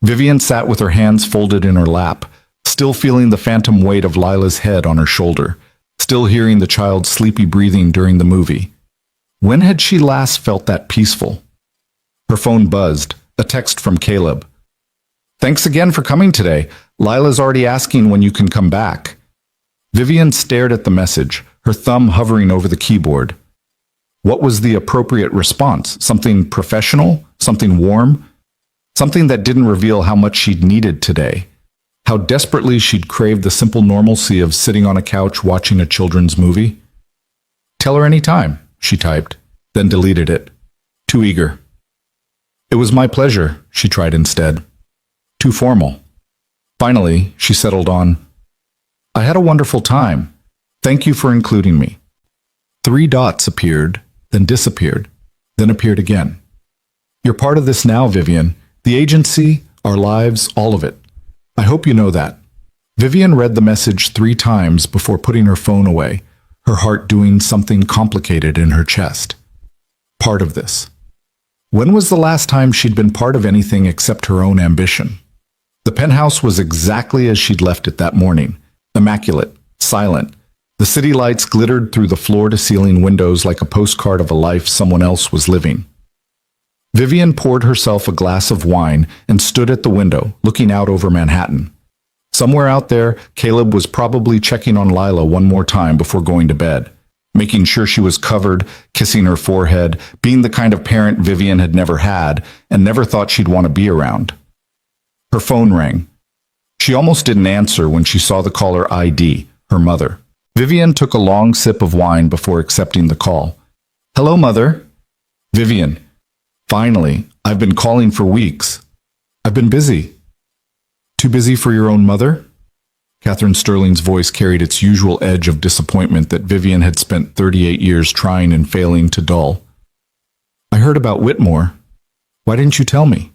Vivian sat with her hands folded in her lap, still feeling the phantom weight of Lila's head on her shoulder, still hearing the child's sleepy breathing during the movie. When had she last felt that peaceful? Her phone buzzed, a text from Caleb. Thanks again for coming today. Lila's already asking when you can come back. Vivian stared at the message, her thumb hovering over the keyboard. What was the appropriate response? Something professional? Something warm? Something that didn't reveal how much she'd needed today. How desperately she'd craved the simple normalcy of sitting on a couch watching a children's movie. Tell her any time, she typed, then deleted it. Too eager. It was my pleasure, she tried instead. Too formal. Finally, she settled on, I had a wonderful time. Thank you for including me. 3 dots appeared, then disappeared, then appeared again. You're part of this now, Vivian. The agency, our lives, all of it. I hope you know that. Vivian read the message 3 times before putting her phone away, her heart doing something complicated in her chest. Part of this. When was the last time she'd been part of anything except her own ambition? The penthouse was exactly as she'd left it that morning, immaculate, silent. The city lights glittered through the floor-to-ceiling windows like a postcard of a life someone else was living. Vivian poured herself a glass of wine and stood at the window, looking out over Manhattan. Somewhere out there, Caleb was probably checking on Lila one more time before going to bed, making sure she was covered, kissing her forehead, being the kind of parent Vivian had never had and never thought she'd want to be around. Her phone rang. She almost didn't answer when she saw the caller ID, her mother. Vivian took a long sip of wine before accepting the call. Hello, Mother. Vivian. Finally, I've been calling for weeks. I've been busy. Too busy for your own mother? Catherine Sterling's voice carried its usual edge of disappointment that Vivian had spent 38 years trying and failing to dull. I heard about Whitmore. Why didn't you tell me?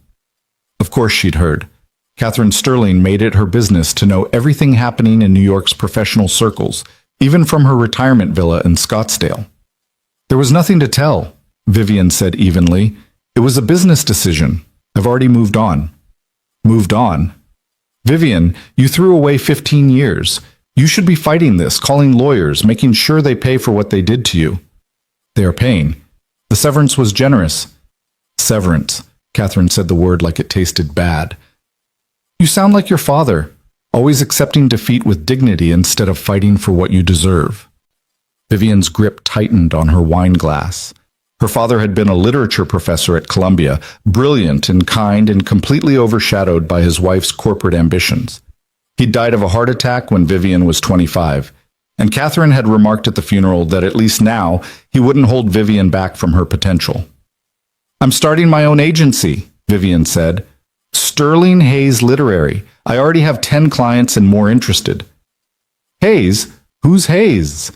Of course she'd heard. Catherine Sterling made it her business to know everything happening in New York's professional circles, even from her retirement villa in Scottsdale. There was nothing to tell, Vivian said evenly. It was a business decision. I've already moved on. Moved on? Vivian, you threw away 15 years. You should be fighting this, calling lawyers, making sure they pay for what they did to you. They are paying. The severance was generous. Severance. Catherine said the word like it tasted bad. You sound like your father, always accepting defeat with dignity instead of fighting for what you deserve. Vivian's grip tightened on her wine glass. Her father had been a literature professor at Columbia, brilliant and kind and completely overshadowed by his wife's corporate ambitions. He'd died of a heart attack when Vivian was 25, and Catherine had remarked at the funeral that at least now he wouldn't hold Vivian back from her potential. I'm starting my own agency, Vivian said. Sterling Hayes Literary. I already have 10 clients and more interested. Hayes? Who's Hayes?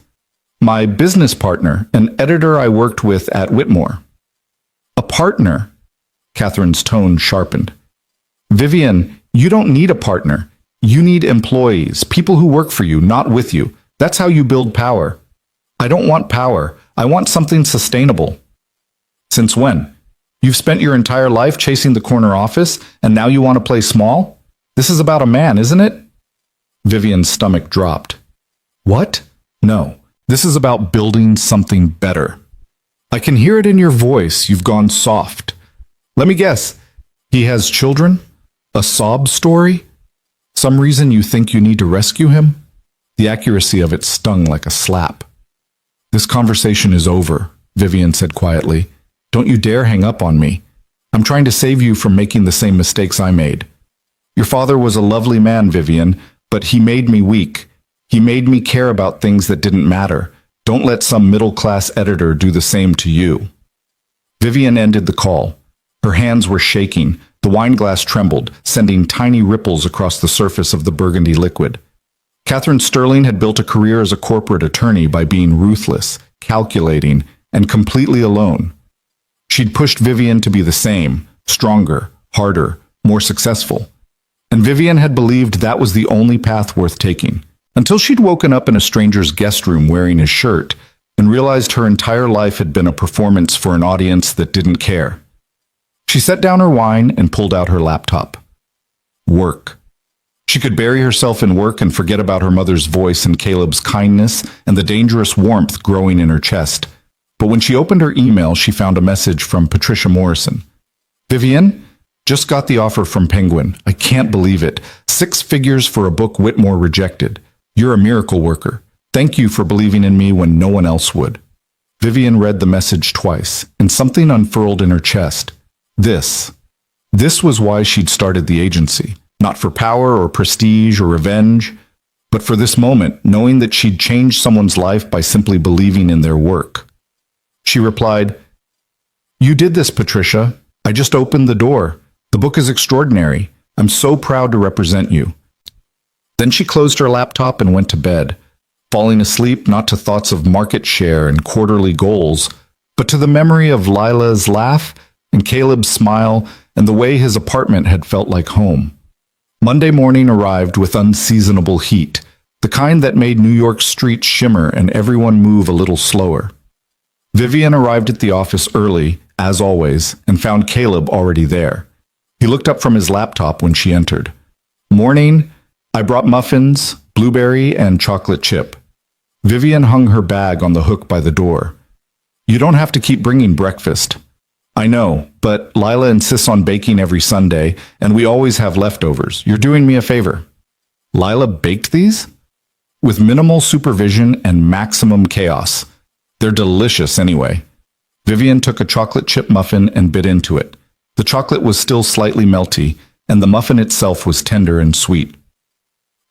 My business partner, an editor I worked with at Whitmore. A partner? Catherine's tone sharpened. Vivian, you don't need a partner. You need employees, people who work for you, not with you. That's how you build power. I don't want power. I want something sustainable. Since when? You've spent your entire life chasing the corner office, and now you want to play small? This is about a man, isn't it? Vivian's stomach dropped. What? No. This is about building something better. I can hear it in your voice. You've gone soft. Let me guess. He has children? A sob story? Some reason you think you need to rescue him? The accuracy of it stung like a slap. This conversation is over, Vivian said quietly. Don't you dare hang up on me. I'm trying to save you from making the same mistakes I made. Your father was a lovely man, Vivian, but he made me weak. He made me care about things that didn't matter. Don't let some middle-class editor do the same to you. Vivian ended the call. Her hands were shaking. The wine glass trembled, sending tiny ripples across the surface of the burgundy liquid. Catherine Sterling had built a career as a corporate attorney by being ruthless, calculating, and completely alone. She'd pushed Vivian to be the same, stronger, harder, more successful. And Vivian had believed that was the only path worth taking. Until she'd woken up in a stranger's guest room wearing his shirt and realized her entire life had been a performance for an audience that didn't care. She set down her wine and pulled out her laptop. Work. She could bury herself in work and forget about her mother's voice and Caleb's kindness and the dangerous warmth growing in her chest. But when she opened her email, she found a message from Patricia Morrison. Vivian, just got the offer from Penguin. I can't believe it. 6 figures for a book Whitmore rejected. You're a miracle worker. Thank you for believing in me when no one else would. Vivian read the message twice, and something unfurled in her chest. This was why she'd started the agency. Not for power or prestige or revenge, but for this moment, knowing that she'd changed someone's life by simply believing in their work. She replied, "You did this, Patricia. I just opened the door. The book is extraordinary. I'm so proud to represent you." Then she closed her laptop and went to bed, falling asleep not to thoughts of market share and quarterly goals, but to the memory of Lila's laugh and Caleb's smile and the way his apartment had felt like home. Monday morning arrived with unseasonable heat, the kind that made New York streets shimmer and everyone move a little slower. Vivian arrived at the office early, as always, and found Caleb already there. He looked up from his laptop when she entered. "Morning. I brought muffins, blueberry, and chocolate chip." Vivian hung her bag on the hook by the door. "You don't have to keep bringing breakfast." "I know, but Lila insists on baking every Sunday, and we always have leftovers. You're doing me a favor." "Lila baked these?" "With minimal supervision and maximum chaos. They're delicious anyway." Vivian took a chocolate chip muffin and bit into it. The chocolate was still slightly melty, and the muffin itself was tender and sweet.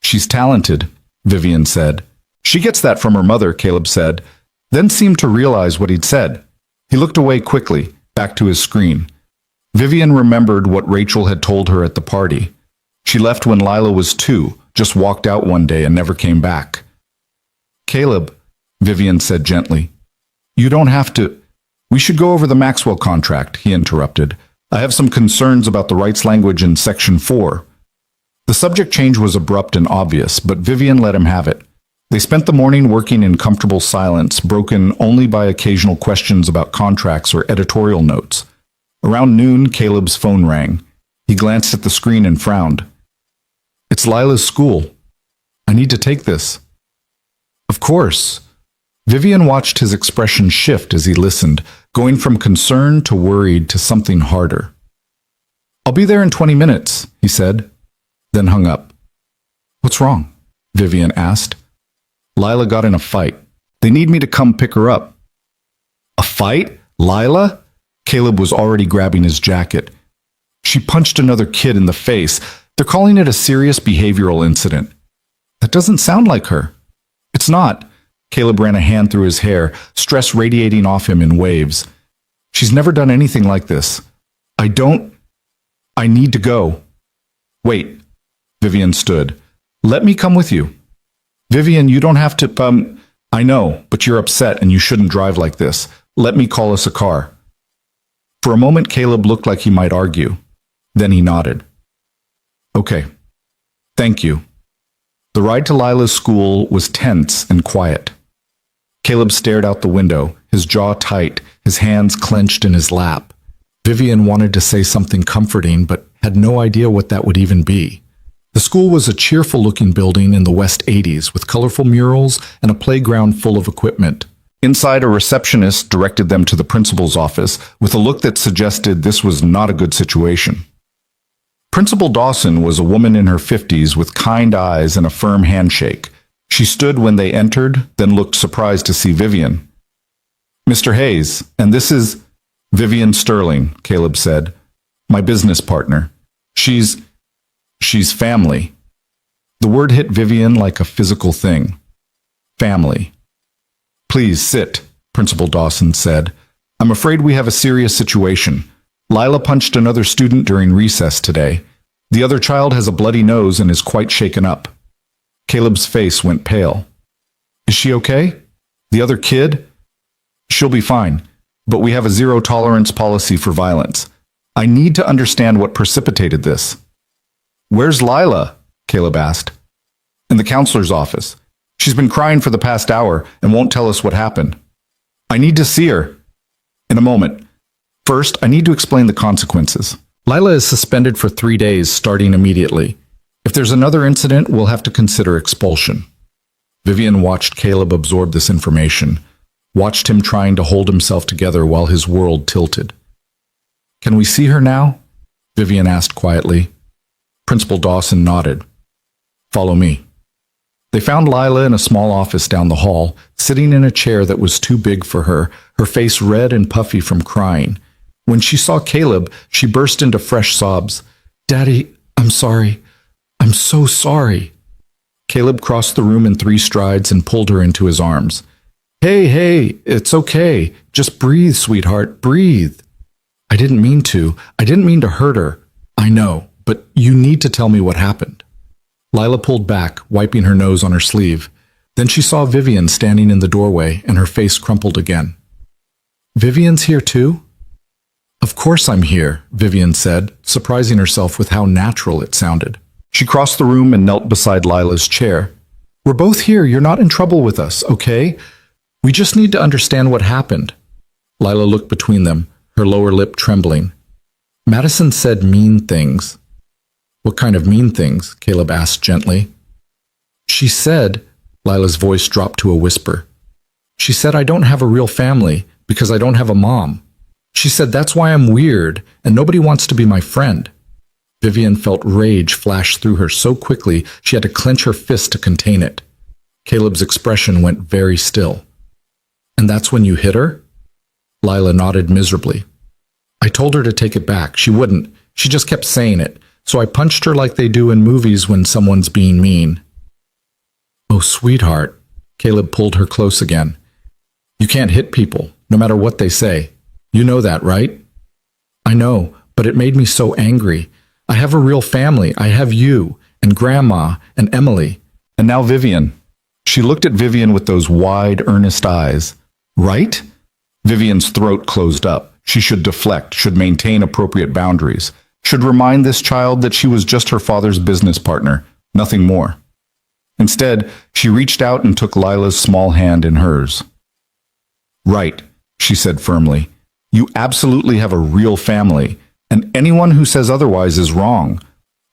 "She's talented," Vivian said. "She gets that from her mother," Caleb said, then seemed to realize what he'd said. He looked away quickly, back to his screen. Vivian remembered what Rachel had told her at the party. She left when Lila was 2, just walked out one day and never came back. "Caleb," Vivian said gently, "you don't have to—" "We should go over the Maxwell contract," he interrupted. "I have some concerns about the rights language in Section 4. The subject change was abrupt and obvious, but Vivian let him have it. They spent the morning working in comfortable silence, broken only by occasional questions about contracts or editorial notes. Around noon, Caleb's phone rang. He glanced at the screen and frowned. "It's Lila's school. I need to take this." "Of course." Vivian watched his expression shift as he listened, going from concern to worried to something harder. "I'll be there in 20 minutes, he said, then hung up. "What's wrong?" Vivian asked. "Lila got in a fight. They need me to come pick her up." "A fight? Lila?" Caleb was already grabbing his jacket. "She punched another kid in the face. They're calling it a serious behavioral incident." "That doesn't sound like her." "It's not." Caleb ran a hand through his hair, stress radiating off him in waves. "She's never done anything like this. I need to go." "Wait." Vivian stood. "Let me come with you." "Vivian, you don't have to, I know, but you're upset and you shouldn't drive like this. Let me call us a car." For a moment, Caleb looked like he might argue. Then he nodded. "Okay. Thank you." The ride to Lila's school was tense and quiet. Caleb stared out the window, his jaw tight, his hands clenched in his lap. Vivian wanted to say something comforting, but had no idea what that would even be. The school was a cheerful-looking building in the West 80s with colorful murals and a playground full of equipment. Inside, a receptionist directed them to the principal's office with a look that suggested this was not a good situation. Principal Dawson was a woman in her 50s with kind eyes and a firm handshake. She stood when they entered, then looked surprised to see Vivian. "Mr. Hayes, and this is—" "Vivian Sterling," Caleb said. "My business partner. She's family." The word hit Vivian like a physical thing. Family. "Please sit," Principal Dawson said. "I'm afraid we have a serious situation. Lila punched another student during recess today. The other child has a bloody nose and is quite shaken up." Caleb's face went pale. "Is she okay? The other kid?" "She'll be fine, but we have a zero-tolerance policy for violence. I need to understand what precipitated this." "Where's Lila?" Caleb asked. "In the counselor's office. She's been crying for the past hour and won't tell us what happened." "I need to see her." "In a moment. First, I need to explain the consequences. Lila is suspended for 3 days, starting immediately. If there's another incident, we'll have to consider expulsion." Vivian watched Caleb absorb this information, watched him trying to hold himself together while his world tilted. "Can we see her now?" Vivian asked quietly. Principal Dawson nodded. "Follow me." They found Lila in a small office down the hall, sitting in a chair that was too big for her, her face red and puffy from crying. When she saw Caleb, she burst into fresh sobs. "Daddy, I'm sorry. I'm so sorry." Caleb crossed the room in 3 strides and pulled her into his arms. Hey, it's okay. Just breathe, sweetheart, breathe." "I didn't mean to. I didn't mean to hurt her." "I know, but you need to tell me what happened." Lila pulled back, wiping her nose on her sleeve. Then she saw Vivian standing in the doorway, and her face crumpled again. "Vivian's here too?" "Of course I'm here," Vivian said, surprising herself with how natural it sounded. She crossed the room and knelt beside Lila's chair. "We're both here. You're not in trouble with us, okay? We just need to understand what happened." Lila looked between them, her lower lip trembling. "Madison said mean things." "What kind of mean things?" Caleb asked gently. "She said," Lila's voice dropped to a whisper, "she said I don't have a real family because I don't have a mom. She said that's why I'm weird and nobody wants to be my friend." Vivian felt rage flash through her so quickly she had to clench her fist to contain it. Caleb's expression went very still. "And that's when you hit her?" Lila nodded miserably. "I told her to take it back. She wouldn't. She just kept saying it. So I punched her like they do in movies when someone's being mean." "Oh, sweetheart." Caleb pulled her close again. "You can't hit people, no matter what they say. You know that, right?" "I know, but it made me so angry. I have a real family. I have you, and Grandma, and Emily, and now Vivian." She looked at Vivian with those wide, earnest eyes. "Right?" Vivian's throat closed up. She should deflect, should maintain appropriate boundaries, should remind this child that she was just her father's business partner, nothing more. Instead, she reached out and took Lila's small hand in hers. "Right," she said firmly. "You absolutely have a real family, and anyone who says otherwise is wrong."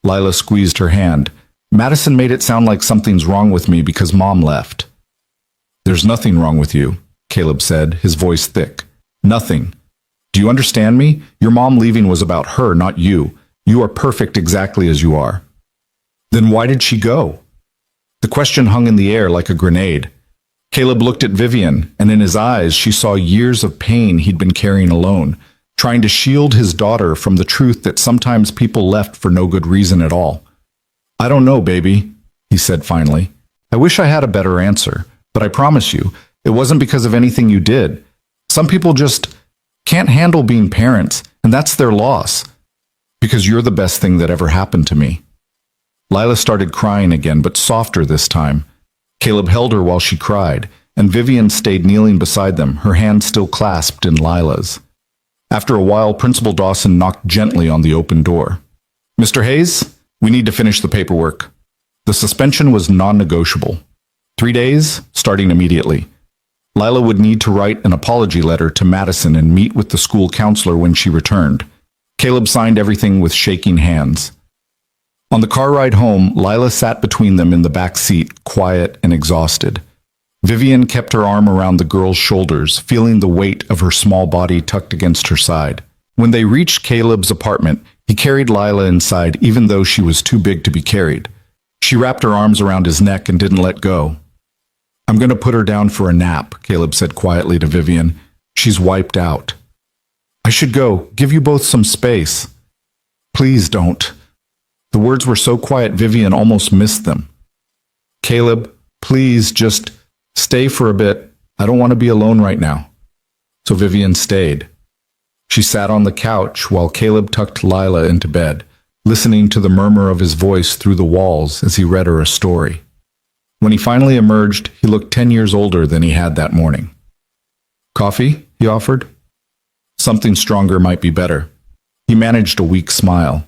Lila squeezed her hand. "Madison made it sound like something's wrong with me because Mom left." "There's nothing wrong with you," Caleb said, his voice thick. "Nothing. Do you understand me? Your mom leaving was about her, not you. You are perfect exactly as you are." "Then why did she go?" The question hung in the air like a grenade. Caleb looked at Vivian, and in his eyes she saw years of pain he'd been carrying alone, trying to shield his daughter from the truth that sometimes people left for no good reason at all. "I don't know, baby," he said finally. "I wish I had a better answer, but I promise you, it wasn't because of anything you did. Some people just can't handle being parents, and that's their loss. Because you're the best thing that ever happened to me." Lila started crying again, but softer this time. Caleb held her while she cried, and Vivian stayed kneeling beside them, her hand still clasped in Lila's. After a while, Principal Dawson knocked gently on the open door. "Mr. Hayes, we need to finish the paperwork." The suspension was non-negotiable. 3 days, starting immediately. Lila would need to write an apology letter to Madison and meet with the school counselor when she returned. Caleb signed everything with shaking hands. On the car ride home, Lila sat between them in the back seat, quiet and exhausted. Vivian kept her arm around the girl's shoulders, feeling the weight of her small body tucked against her side. When they reached Caleb's apartment, he carried Lila inside even though she was too big to be carried. She wrapped her arms around his neck and didn't let go. "I'm going to put her down for a nap," Caleb said quietly to Vivian. "She's wiped out." "I should go. Give you both some space." "Please don't." The words were so quiet Vivian almost missed them. "Caleb, please just stay for a bit. I don't want to be alone right now." So Vivian stayed. She sat on the couch while Caleb tucked Lila into bed, listening to the murmur of his voice through the walls as he read her a story. When he finally emerged, he looked 10 years older than he had that morning. "Coffee?" he offered. Something stronger might be better. He managed a weak smile.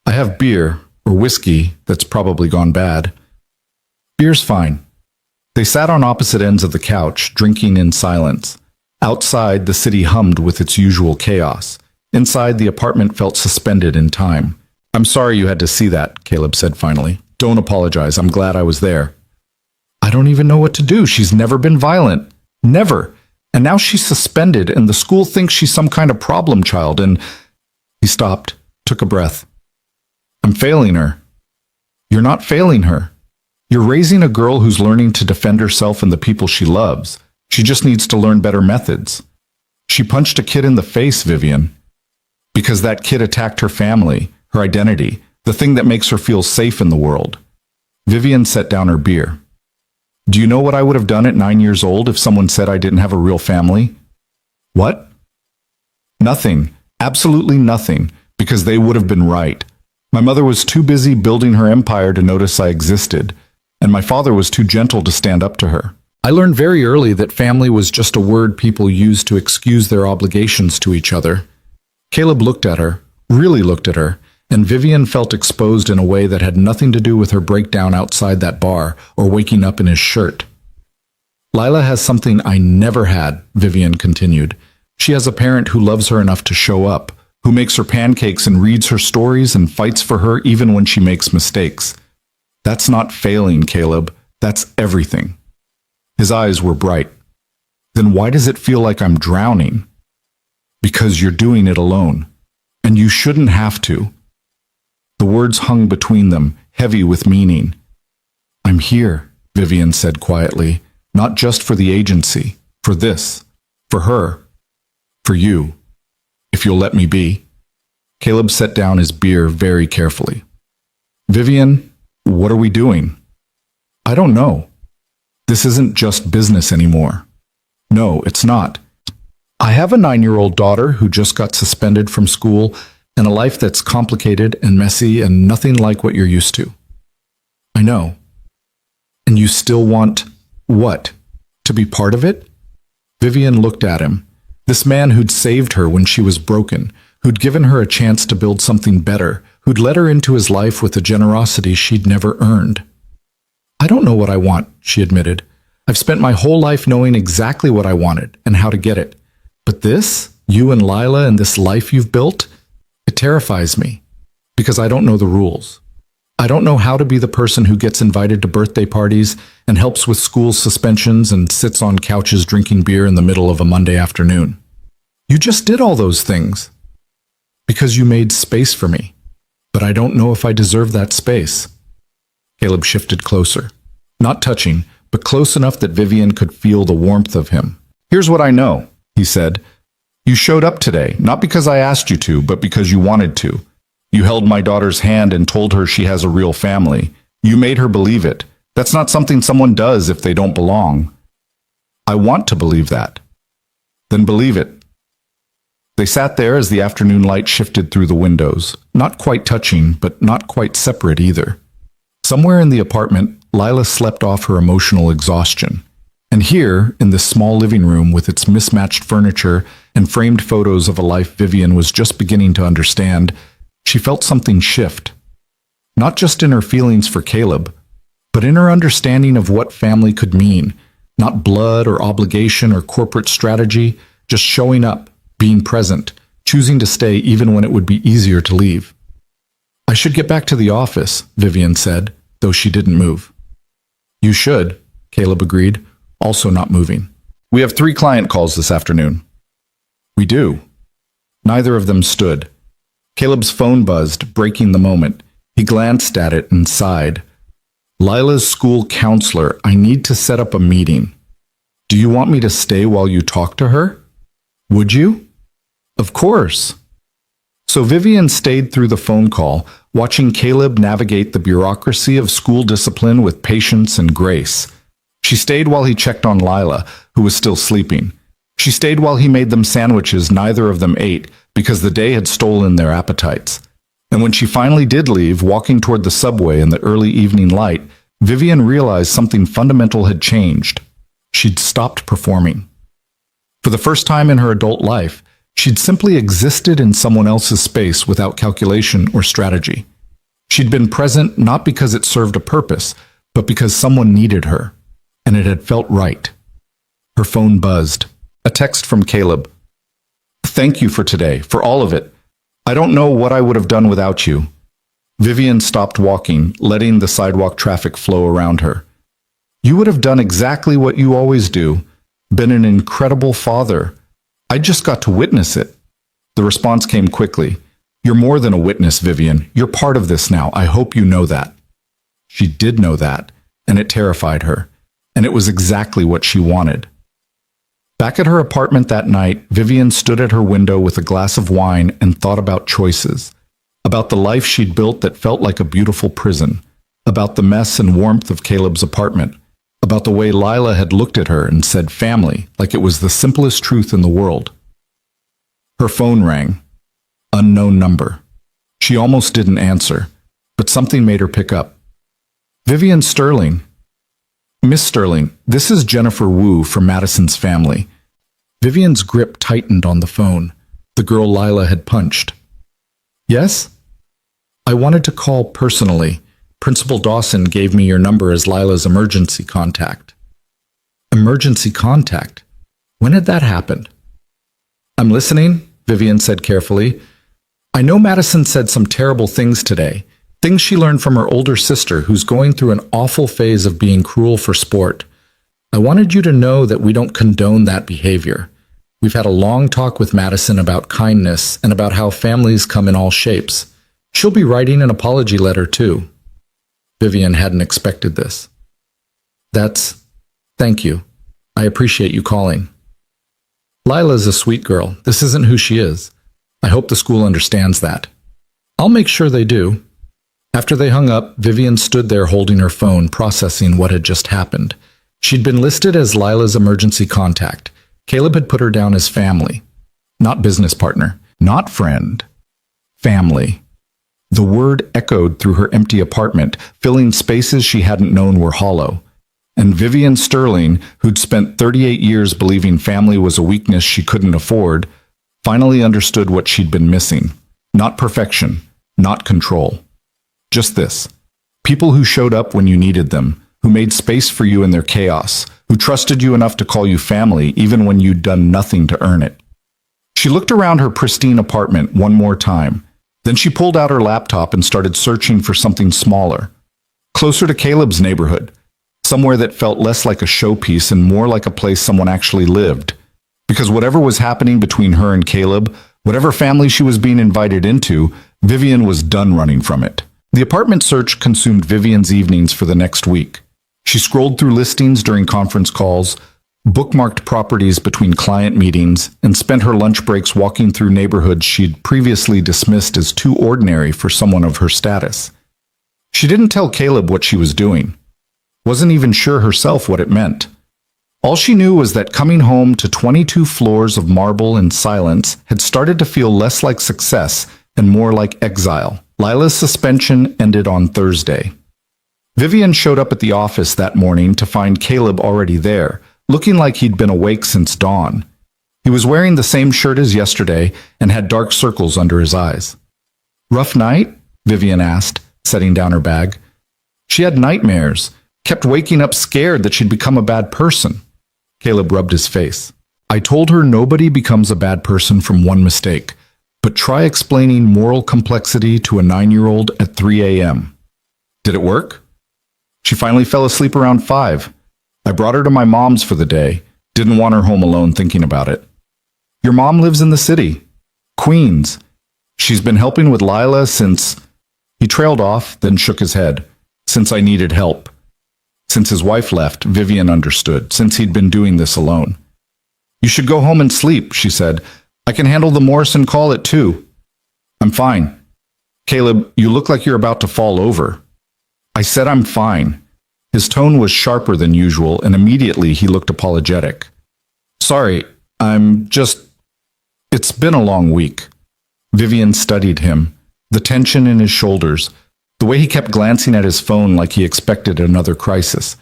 "I have beer, or whiskey, that's probably gone bad." "Beer's fine." They sat on opposite ends of the couch, drinking in silence. Outside, the city hummed with its usual chaos. Inside, the apartment felt suspended in time. "I'm sorry you had to see that," Caleb said finally. "Don't apologize. I'm glad I was there." "I don't even know what to do. She's never been violent. Never. And now she's suspended, and the school thinks she's some kind of problem child, and—" He stopped, took a breath. "I'm failing her." "You're not failing her." You're raising a girl who's learning to defend herself and the people she loves. She just needs to learn better methods. She punched a kid in the face, Vivian, because that kid attacked her family, her identity, the thing that makes her feel safe in the world. Vivian set down her beer. Do you know what I would have done at 9 years old if someone said I didn't have a real family? What? Nothing. Absolutely nothing, because they would have been right. My mother was too busy building her empire to notice I existed, and my father was too gentle to stand up to her. I learned very early that family was just a word people used to excuse their obligations to each other. Caleb looked at her, really looked at her, and Vivian felt exposed in a way that had nothing to do with her breakdown outside that bar or waking up in his shirt. Lila has something I never had, Vivian continued. She has a parent who loves her enough to show up, who makes her pancakes and reads her stories and fights for her even when she makes mistakes. That's not failing, Caleb. That's everything. His eyes were bright. Then why does it feel like I'm drowning? Because you're doing it alone. And you shouldn't have to. The words hung between them, heavy with meaning. I'm here, Vivian said quietly, not just for the agency, for this, for her, for you. If you'll let me be. Caleb set down his beer very carefully. Vivian, what are we doing? I don't know. This isn't just business anymore. No, it's not. I have a 9-year-old daughter who just got suspended from school and a life that's complicated and messy and nothing like what you're used to. I know. And you still want what? To be part of it? Vivian looked at him. This man who'd saved her when she was broken, who'd given her a chance to build something better, who'd let her into his life with a generosity she'd never earned. I don't know what I want, she admitted. I've spent my whole life knowing exactly what I wanted and how to get it. But this, you and Lila and this life you've built, it terrifies me because I don't know the rules. I don't know how to be the person who gets invited to birthday parties and helps with school suspensions and sits on couches drinking beer in the middle of a Monday afternoon. You just did all those things because you made space for me, but I don't know if I deserve that space. Caleb shifted closer, not touching, but close enough that Vivian could feel the warmth of him. Here's what I know, he said. You showed up today, not because I asked you to, but because you wanted to. You held my daughter's hand and told her she has a real family. You made her believe it. That's not something someone does if they don't belong. I want to believe that. Then believe it. They sat there as the afternoon light shifted through the windows, not quite touching, but not quite separate either. Somewhere in the apartment, Lila slept off her emotional exhaustion. And here, in this small living room with its mismatched furniture and framed photos of a life Vivian was just beginning to understand, she felt something shift. Not just in her feelings for Caleb, but in her understanding of what family could mean. Not blood or obligation or corporate strategy, just showing up, being present, choosing to stay even when it would be easier to leave. I should get back to the office, Vivian said, though she didn't move. You should, Caleb agreed, also not moving. We have 3 client calls this afternoon. We do. Neither of them stood. Caleb's phone buzzed, breaking the moment. He glanced at it and sighed. Lila's school counselor, I need to set up a meeting. Do you want me to stay while you talk to her? Would you? Of course. So Vivian stayed through the phone call, watching Caleb navigate the bureaucracy of school discipline with patience and grace. She stayed while he checked on Lila, who was still sleeping. She stayed while he made them sandwiches neither of them ate because the day had stolen their appetites. And when she finally did leave, walking toward the subway in the early evening light, Vivian realized something fundamental had changed. She'd stopped performing. For the first time in her adult life, she'd simply existed in someone else's space without calculation or strategy. She'd been present not because it served a purpose, but because someone needed her, and it had felt right. Her phone buzzed. A text from Caleb. Thank you for today, for all of it. I don't know what I would have done without you. Vivian stopped walking, letting the sidewalk traffic flow around her. You would have done exactly what you always do, been an incredible father. I just got to witness it. The response came quickly. You're more than a witness, Vivian. You're part of this now. I hope you know that. She did know that, and it terrified her. And it was exactly what she wanted. Back at her apartment that night, Vivian stood at her window with a glass of wine and thought about choices. About the life she'd built that felt like a beautiful prison. About the mess and warmth of Caleb's apartment. About the way Lila had looked at her and said family, like it was the simplest truth in the world. Her phone rang. Unknown number. She almost didn't answer, but something made her pick up. Vivian Sterling. Miss Sterling, this is Jennifer Wu from Madison's family. Vivian's grip tightened on the phone, the girl Lila had punched. Yes? I wanted to call personally. Principal Dawson gave me your number as Lila's emergency contact. Emergency contact? When had that happened? I'm listening, Vivian said carefully. I know Madison said some terrible things today. Things she learned from her older sister, who's going through an awful phase of being cruel for sport. I wanted you to know that we don't condone that behavior. We've had a long talk with Madison about kindness and about how families come in all shapes. She'll be writing an apology letter, too. Vivian hadn't expected this. Thank you. I appreciate you calling. Lila's a sweet girl. This isn't who she is. I hope the school understands that. I'll make sure they do. After they hung up, Vivian stood there holding her phone, processing what had just happened. She'd been listed as Lila's emergency contact. Caleb had put her down as family. Not business partner. Not friend. Family. The word echoed through her empty apartment, filling spaces she hadn't known were hollow. And Vivian Sterling, who'd spent 38 years believing family was a weakness she couldn't afford, finally understood what she'd been missing. Not perfection. Not control. Just this. People who showed up when you needed them, who made space for you in their chaos, who trusted you enough to call you family even when you'd done nothing to earn it. She looked around her pristine apartment one more time. Then she pulled out her laptop and started searching for something smaller. Closer to Caleb's neighborhood. Somewhere that felt less like a showpiece and more like a place someone actually lived. Because whatever was happening between her and Caleb, whatever family she was being invited into, Vivian was done running from it. The apartment search consumed Vivian's evenings for the next week. She scrolled through listings during conference calls, bookmarked properties between client meetings, and spent her lunch breaks walking through neighborhoods she'd previously dismissed as too ordinary for someone of her status. She didn't tell Caleb what she was doing. Wasn't even sure herself what it meant. All she knew was that coming home to 22 floors of marble and silence had started to feel less like success and more like exile. Lila's suspension ended on Thursday. Vivian showed up at the office that morning to find Caleb already there, looking like he'd been awake since dawn. He was wearing the same shirt as yesterday and had dark circles under his eyes. Rough night? Vivian asked, setting down her bag. She had nightmares, kept waking up scared that she'd become a bad person. Caleb rubbed his face. I told her nobody becomes a bad person from one mistake. But try explaining moral complexity to a 9-year-old at 3 a.m. Did it work? She finally fell asleep around 5. I brought her to my mom's for the day. Didn't want her home alone thinking about it. Your mom lives in the city. Queens. She's been helping with Lila since... He trailed off, then shook his head. Since I needed help. Since his wife left, Vivian understood. Since he'd been doing this alone. You should go home and sleep, she said. I can handle the Morrison call at 2. I'm fine. Caleb, you look like you're about to fall over. I said I'm fine. His tone was sharper than usual, and immediately he looked apologetic. Sorry, It's been a long week. Vivian studied him, the tension in his shoulders, the way he kept glancing at his phone like he expected another crisis,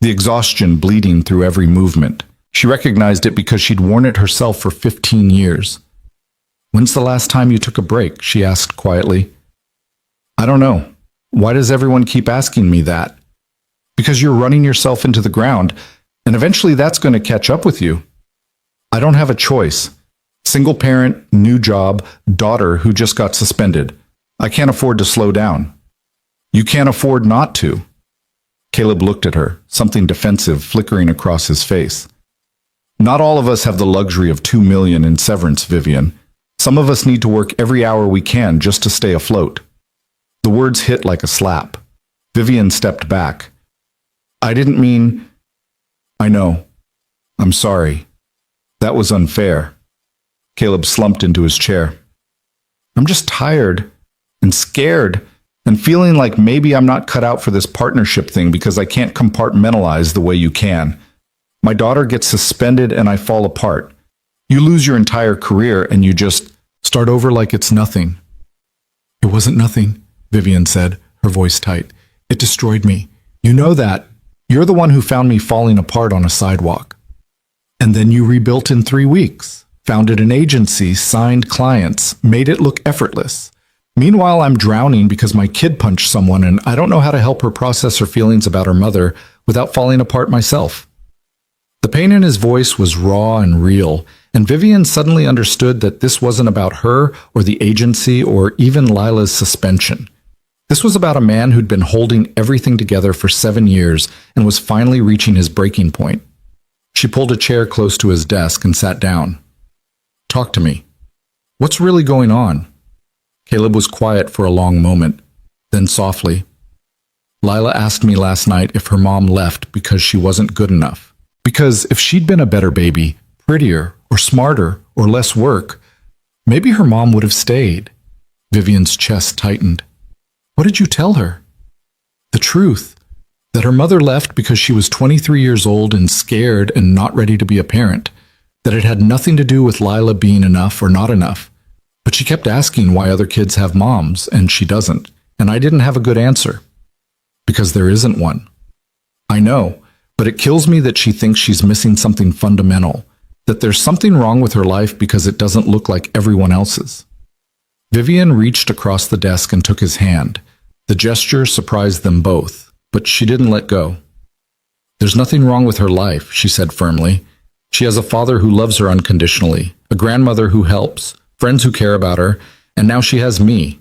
the exhaustion bleeding through every movement. She recognized it because she'd worn it herself for 15 years. When's the last time you took a break? She asked quietly. I don't know. Why does everyone keep asking me that? Because you're running yourself into the ground, and eventually that's going to catch up with you. I don't have a choice. Single parent, new job, daughter who just got suspended. I can't afford to slow down. You can't afford not to. Caleb looked at her, something defensive flickering across his face. Not all of us have the luxury of $2 million in severance, Vivian. Some of us need to work every hour we can just to stay afloat. The words hit like a slap. Vivian stepped back. I didn't mean... I know. I'm sorry. That was unfair. Caleb slumped into his chair. I'm just tired and scared and feeling like maybe I'm not cut out for this partnership thing because I can't compartmentalize the way you can. My daughter gets suspended and I fall apart. You lose your entire career and you just start over like it's nothing. It wasn't nothing, Vivian said, her voice tight. It destroyed me. You know that. You're the one who found me falling apart on a sidewalk. And then you rebuilt in 3 weeks, founded an agency, signed clients, made it look effortless. Meanwhile, I'm drowning because my kid punched someone and I don't know how to help her process her feelings about her mother without falling apart myself. The pain in his voice was raw and real, and Vivian suddenly understood that this wasn't about her or the agency or even Lila's suspension. This was about a man who'd been holding everything together for 7 years and was finally reaching his breaking point. She pulled a chair close to his desk and sat down. Talk to me. What's really going on? Caleb was quiet for a long moment, then softly. Lila asked me last night if her mom left because she wasn't good enough. Because if she'd been a better baby, prettier, or smarter, or less work, maybe her mom would have stayed. Vivian's chest tightened. What did you tell her? The truth. That her mother left because she was 23 years old and scared and not ready to be a parent. That it had nothing to do with Lila being enough or not enough. But she kept asking why other kids have moms and she doesn't, and I didn't have a good answer. Because there isn't one. I know, but it kills me that she thinks she's missing something fundamental, that there's something wrong with her life because it doesn't look like everyone else's. Vivian reached across the desk and took his hand. The gesture surprised them both, but she didn't let go. There's nothing wrong with her life, she said firmly. She has a father who loves her unconditionally, a grandmother who helps, friends who care about her, and now she has me.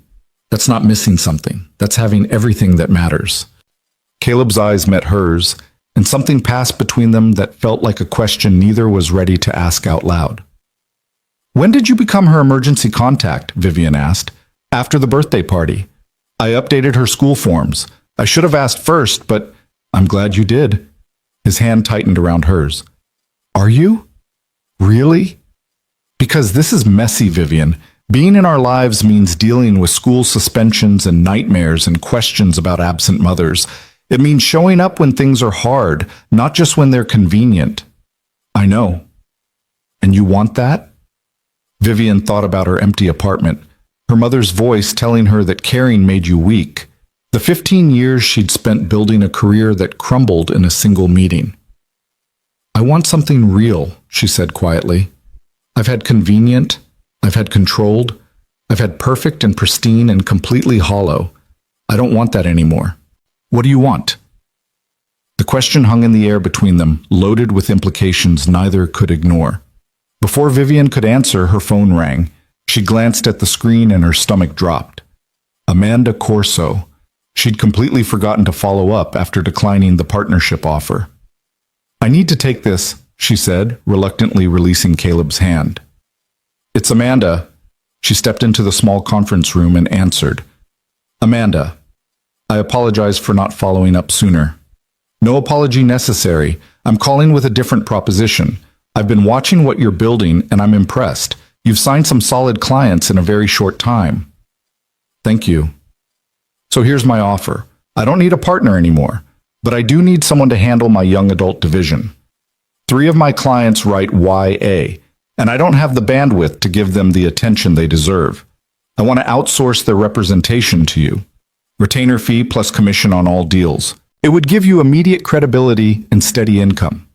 That's not missing something. That's having everything that matters. Caleb's eyes met hers, and something passed between them that felt like a question neither was ready to ask out loud. When did you become her emergency contact? Vivian asked. After the birthday party. I updated her school forms. I should have asked first, but I'm glad you did. His hand tightened around hers. Are you? Really? Because this is messy, Vivian. Being in our lives means dealing with school suspensions and nightmares and questions about absent mothers. It means showing up when things are hard, not just when they're convenient. I know. And you want that? Vivian thought about her empty apartment, her mother's voice telling her that caring made you weak. The 15 years she'd spent building a career that crumbled in a single meeting. I want something real, she said quietly. I've had convenient, I've had controlled, I've had perfect and pristine and completely hollow. I don't want that anymore. What do you want? The question hung in the air between them, loaded with implications neither could ignore. Before Vivian could answer, her phone rang. She glanced at the screen and her stomach dropped. Amanda Corso. She'd completely forgotten to follow up after declining the partnership offer. I need to take this, she said, reluctantly releasing Caleb's hand. It's Amanda. She stepped into the small conference room and answered. Amanda, I apologize for not following up sooner. No apology necessary. I'm calling with a different proposition. I've been watching what you're building and I'm impressed. You've signed some solid clients in a very short time. Thank you. So here's my offer. I don't need a partner anymore, but I do need someone to handle my young adult division. 3 of my clients write YA, and I don't have the bandwidth to give them the attention they deserve. I want to outsource their representation to you. Retainer fee plus commission on all deals. It would give you immediate credibility and steady income.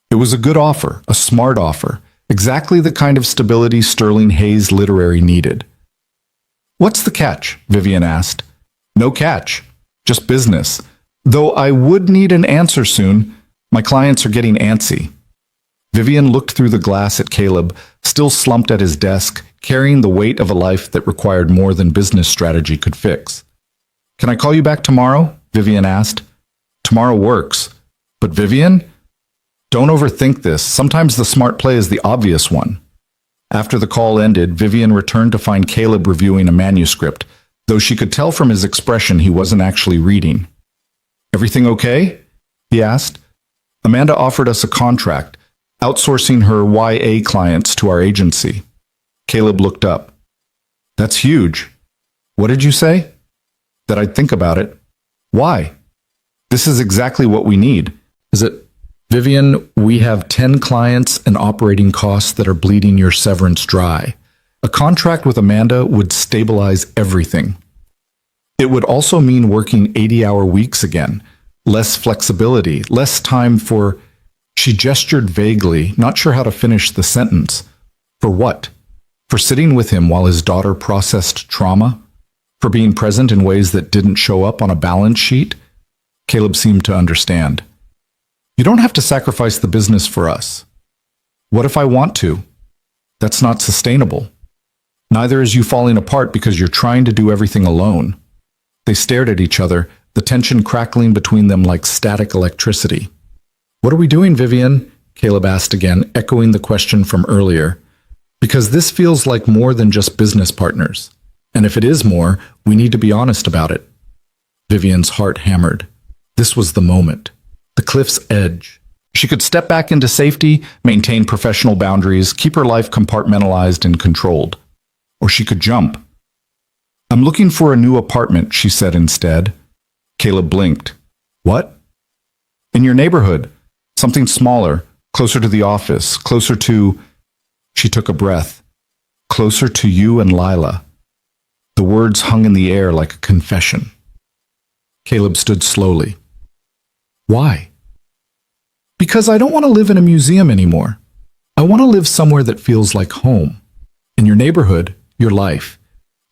It was a good offer, a smart offer, exactly the kind of stability Sterling Hayes Literary needed. What's the catch? Vivian asked. No catch, just business. Though I would need an answer soon. My clients are getting antsy. Vivian looked through the glass at Caleb, still slumped at his desk, carrying the weight of a life that required more than business strategy could fix. Can I call you back tomorrow? Vivian asked. Tomorrow works. But Vivian? Don't overthink this. Sometimes the smart play is the obvious one. After the call ended, Vivian returned to find Caleb reviewing a manuscript, though she could tell from his expression he wasn't actually reading. Everything okay? he asked. Amanda offered us a contract, outsourcing her YA clients to our agency. Caleb looked up. That's huge. What did you say? That I'd think about it. Why? This is exactly what we need. Is it? Vivian, we have 10 clients and operating costs that are bleeding your severance dry. A contract with Amanda would stabilize everything. It would also mean working 80-hour weeks again, less flexibility, less time for... She gestured vaguely, not sure how to finish the sentence. For what? For sitting with him while his daughter processed trauma? For being present in ways that didn't show up on a balance sheet? Caleb seemed to understand. You don't have to sacrifice the business for us. What if I want to? That's not sustainable. Neither is you falling apart because you're trying to do everything alone. They stared at each other, the tension crackling between them like static electricity. What are we doing, Vivian? Caleb asked again, echoing the question from earlier. Because this feels like more than just business partners. And if it is more, we need to be honest about it. Vivian's heart hammered. This was the moment. The cliff's edge. She could step back into safety, maintain professional boundaries, keep her life compartmentalized and controlled. Or she could jump. I'm looking for a new apartment, she said instead. Caleb blinked. What? In your neighborhood. Something smaller, closer to the office, closer to... She took a breath. Closer to you and Lila. The words hung in the air like a confession. Caleb stood slowly. Why? Because I don't want to live in a museum anymore. I want to live somewhere that feels like home. In your neighborhood, your life.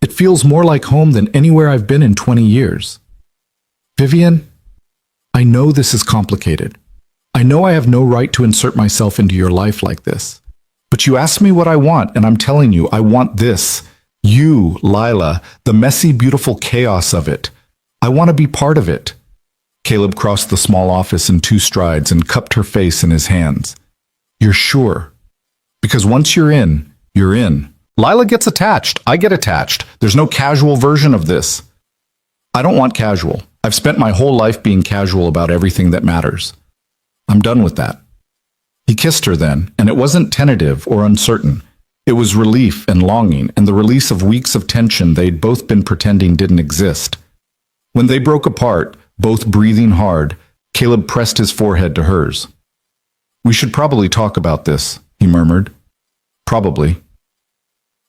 It feels more like home than anywhere I've been in 20 years. Vivian, I know this is complicated. I know I have no right to insert myself into your life like this. But you asked me what I want, and I'm telling you, I want this. You, Lila, the messy, beautiful chaos of it. I want to be part of it. Caleb crossed the small office in 2 strides and cupped her face in his hands. You're sure? Because once you're in, you're in. Lila gets attached. I get attached. There's no casual version of this. I don't want casual. I've spent my whole life being casual about everything that matters. I'm done with that. He kissed her then, and it wasn't tentative or uncertain. It was relief and longing, and the release of weeks of tension they'd both been pretending didn't exist. When they broke apart, both breathing hard, Caleb pressed his forehead to hers. We should probably talk about this, he murmured. Probably.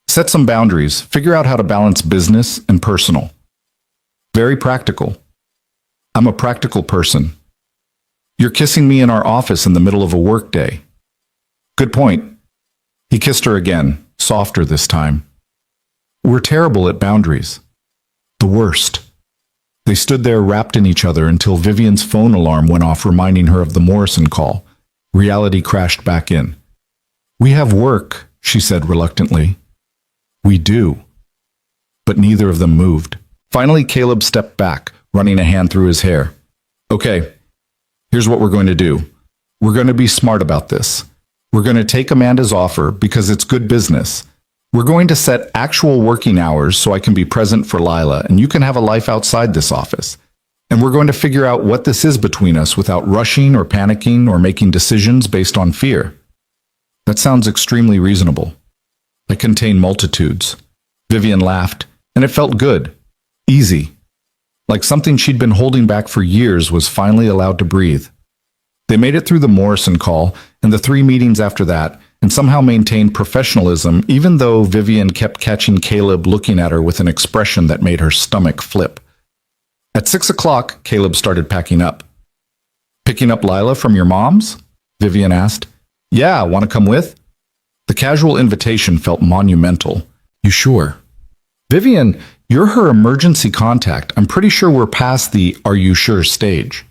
Set some boundaries, figure out how to balance business and personal. Very practical. I'm a practical person. You're kissing me in our office in the middle of a workday. Good point. He kissed her again, softer this time. We're terrible at boundaries. The worst. They stood there wrapped in each other until Vivian's phone alarm went off, reminding her of the Morrison call. Reality crashed back in. We have work, she said reluctantly. We do. But neither of them moved. Finally, Caleb stepped back, running a hand through his hair. Okay, here's what we're going to do. We're going to be smart about this. We're going to take Amanda's offer because it's good business. We're going to set actual working hours so I can be present for Lila and you can have a life outside this office. And we're going to figure out what this is between us without rushing or panicking or making decisions based on fear. That sounds extremely reasonable. I contain multitudes. Vivian laughed, and it felt good. Easy. Like something she'd been holding back for years was finally allowed to breathe. They made it through the Morrison call and the 3 meetings after that, and somehow maintained professionalism even though Vivian kept catching Caleb looking at her with an expression that made her stomach flip. At 6 o'clock, Caleb started packing up. Picking up Lila from your mom's? Vivian asked. Yeah, want to come with? The casual invitation felt monumental. You sure? Vivian, you're her emergency contact. I'm pretty sure we're past the are you sure stage.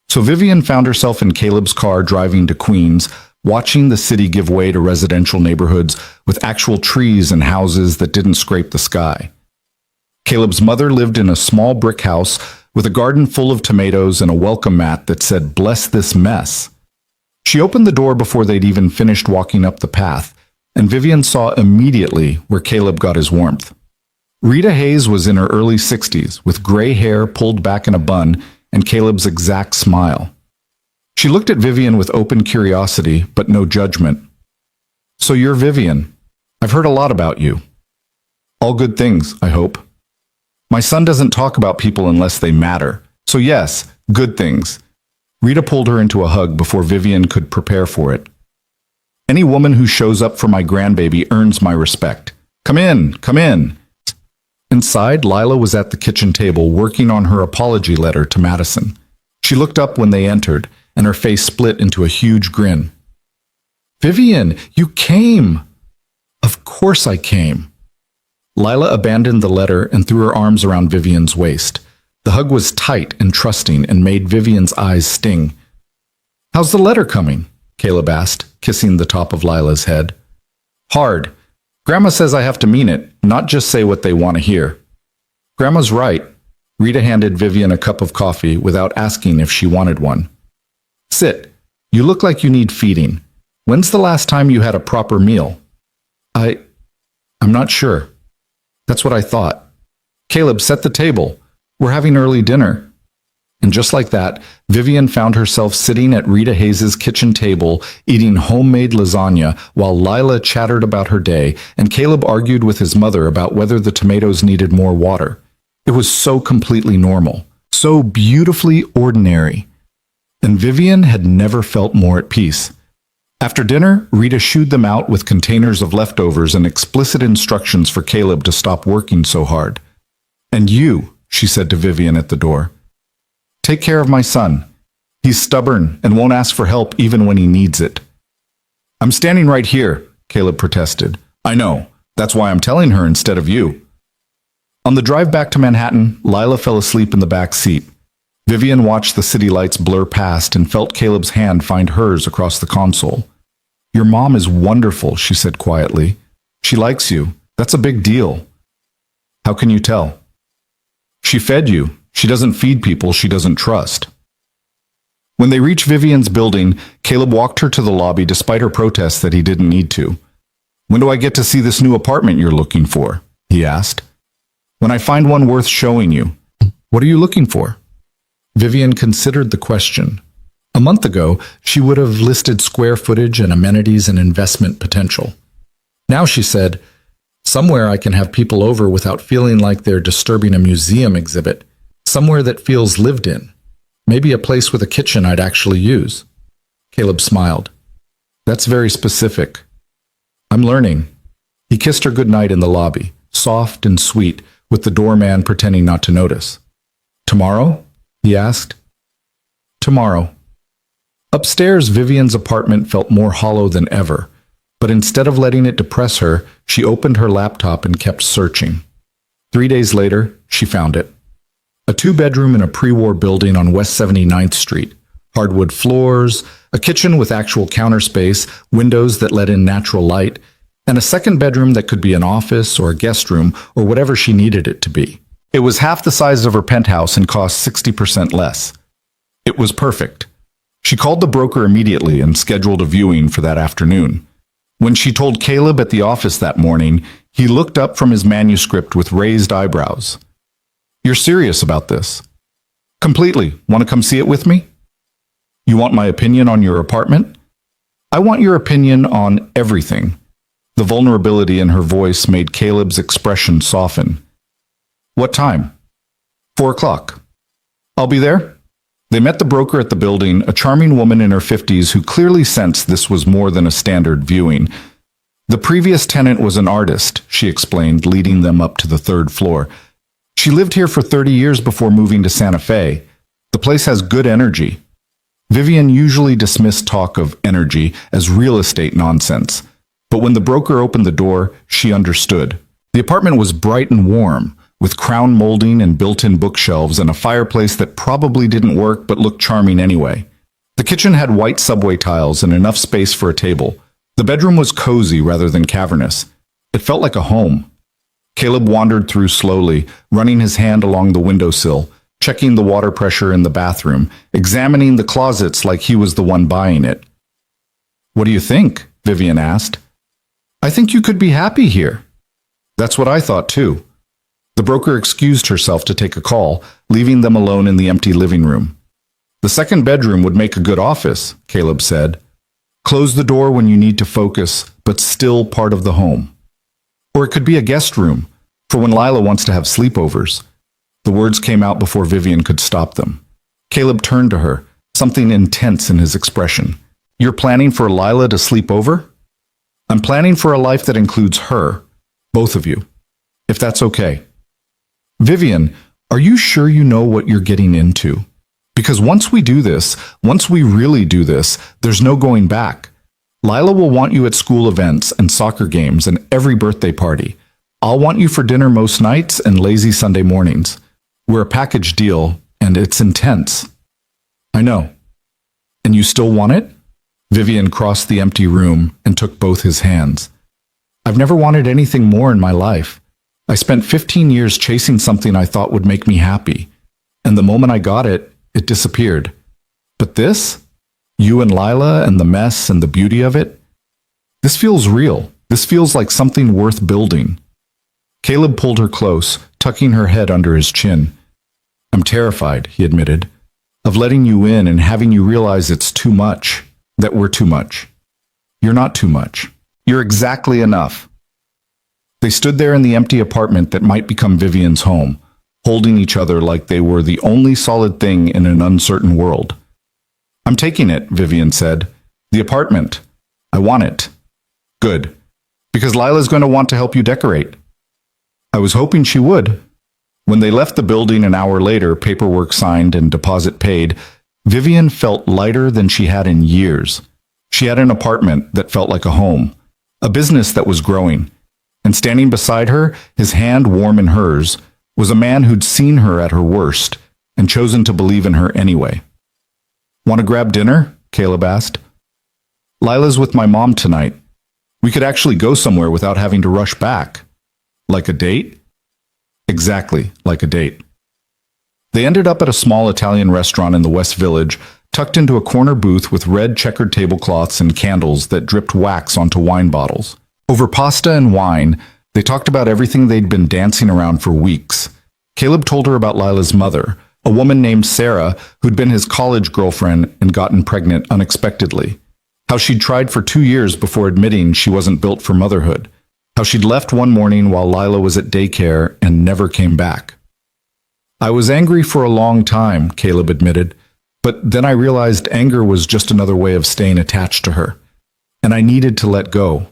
So Vivian found herself in Caleb's car driving to Queens, watching the city give way to residential neighborhoods with actual trees and houses that didn't scrape the sky. Caleb's mother lived in a small brick house with a garden full of tomatoes and a welcome mat that said, "Bless this mess." She opened the door before they'd even finished walking up the path, and Vivian saw immediately where Caleb got his warmth. Rita Hayes was in her early 60s, with gray hair pulled back in a bun and Caleb's exact smile. She looked at Vivian with open curiosity, but no judgment. "So you're Vivian. I've heard a lot about you. All good things, I hope. My son doesn't talk about people unless they matter. So yes, good things." Rita pulled her into a hug before Vivian could prepare for it. "Any woman who shows up for my grandbaby earns my respect. Come in, come in." Inside, Lila was at the kitchen table working on her apology letter to Madison. She looked up when they entered, and her face split into a huge grin. "Vivian, you came!" "Of course I came." Lila abandoned the letter and threw her arms around Vivian's waist. The hug was tight and trusting and made Vivian's eyes sting. "How's the letter coming?" Caleb asked, kissing the top of Lila's head. "Hard. Grandma says I have to mean it, not just say what they want to hear." "Grandma's right." Rita handed Vivian a cup of coffee without asking if she wanted one. "Sit. You look like you need feeding. When's the last time you had a proper meal?" I'm not sure." "That's what I thought." "Caleb, set the table. We're having early dinner." And just like that, Vivian found herself sitting at Rita Hayes' kitchen table eating homemade lasagna while Lila chattered about her day and Caleb argued with his mother about whether the tomatoes needed more water. It was so completely normal, so beautifully ordinary. And Vivian had never felt more at peace. After dinner, Rita shooed them out with containers of leftovers and explicit instructions for Caleb to stop working so hard. "And you," she said to Vivian at the door, "take care of my son. He's stubborn and won't ask for help even when he needs it." "I'm standing right here," Caleb protested. "I know. That's why I'm telling her instead of you." On the drive back to Manhattan, Lila fell asleep in the back seat. Vivian watched the city lights blur past and felt Caleb's hand find hers across the console. "Your mom is wonderful," she said quietly. "She likes you. That's a big deal." "How can you tell?" "She fed you. She doesn't feed people she doesn't trust." When they reached Vivian's building, Caleb walked her to the lobby despite her protests that he didn't need to. "When do I get to see this new apartment you're looking for?" he asked. "When I find one worth showing you." "What are you looking for?" Vivian considered the question. A month ago, she would have listed square footage and amenities and investment potential. Now she said, "Somewhere I can have people over without feeling like they're disturbing a museum exhibit. Somewhere that feels lived in. Maybe a place with a kitchen I'd actually use." Caleb smiled. "That's very specific." "I'm learning." He kissed her goodnight in the lobby, soft and sweet, with the doorman pretending not to notice. "Tomorrow?" he asked. "Tomorrow." Upstairs, Vivian's apartment felt more hollow than ever, but instead of letting it depress her, she opened her laptop and kept searching. 3 days later, she found it. A 2-bedroom in a pre-war building on West 79th Street. Hardwood floors, a kitchen with actual counter space, windows that let in natural light, and a second bedroom that could be an office or a guest room or whatever she needed it to be. It was half the size of her penthouse and cost 60% less. It was perfect. She called the broker immediately and scheduled a viewing for that afternoon. When she told Caleb at the office that morning, he looked up from his manuscript with raised eyebrows. "You're serious about this?" "Completely. Want to come see it with me?" "You want my opinion on your apartment?" "I want your opinion on everything." The vulnerability in her voice made Caleb's expression soften. "What time?" 4 o'clock. "I'll be there." They met the broker at the building, a charming woman in her 50s who clearly sensed this was more than a standard viewing. The previous tenant was an artist, she explained, leading them up to the 3rd floor. She lived here for 30 years before moving to Santa Fe. The place has good energy. Vivian usually dismissed talk of energy as real estate nonsense, but when the broker opened the door, she understood. The apartment was bright and warm, with crown molding and built-in bookshelves and a fireplace that probably didn't work but looked charming anyway. The kitchen had white subway tiles and enough space for a table. The bedroom was cozy rather than cavernous. It felt like a home. Caleb wandered through slowly, running his hand along the windowsill, checking the water pressure in the bathroom, examining the closets like he was the one buying it. "What do you think?" Vivian asked. "I think you could be happy here." "That's what I thought too." The broker excused herself to take a call, leaving them alone in the empty living room. The second bedroom would make a good office, Caleb said. Close the door when you need to focus, but still part of the home. Or it could be a guest room, for when Lila wants to have sleepovers. The words came out before Vivian could stop them. Caleb turned to her, something intense in his expression. You're planning for Lila to sleep over? I'm planning for a life that includes her, both of you, if that's okay. Vivian, are you sure you know what you're getting into? Because once we do this, once we really do this, there's no going back. Lila will want you at school events and soccer games and every birthday party. I'll want you for dinner most nights and lazy Sunday mornings. We're a package deal, and it's intense. I know. And you still want it? Vivian crossed the empty room and took both his hands. I've never wanted anything more in my life. I spent 15 years chasing something I thought would make me happy. And the moment I got it, it disappeared. But this? You and Lila and the mess and the beauty of it? This feels real. This feels like something worth building. Caleb pulled her close, tucking her head under his chin. I'm terrified, he admitted, of letting you in and having you realize it's too much, that we're too much. You're not too much. You're exactly enough. They stood there in the empty apartment that might become Vivian's home, holding each other like they were the only solid thing in an uncertain world. I'm taking it, Vivian said. The apartment. I want it. Good. Because Lila's going to want to help you decorate. I was hoping she would. When they left the building an hour later, paperwork signed and deposit paid, Vivian felt lighter than she had in years. She had an apartment that felt like a home, a business that was growing. And standing beside her, his hand warm in hers, was a man who'd seen her at her worst and chosen to believe in her anyway. Want to grab dinner? Caleb asked. Lila's with my mom tonight. We could actually go somewhere without having to rush back. Like a date? Exactly, like a date. They ended up at a small Italian restaurant in the West Village, tucked into a corner booth with red checkered tablecloths and candles that dripped wax onto wine bottles. Over pasta and wine, they talked about everything they'd been dancing around for weeks. Caleb told her about Lila's mother, a woman named Sarah who'd been his college girlfriend and gotten pregnant unexpectedly. How she'd tried for 2 years before admitting she wasn't built for motherhood. How she'd left one morning while Lila was at daycare and never came back. I was angry for a long time, Caleb admitted, but then I realized anger was just another way of staying attached to her. And I needed to let go.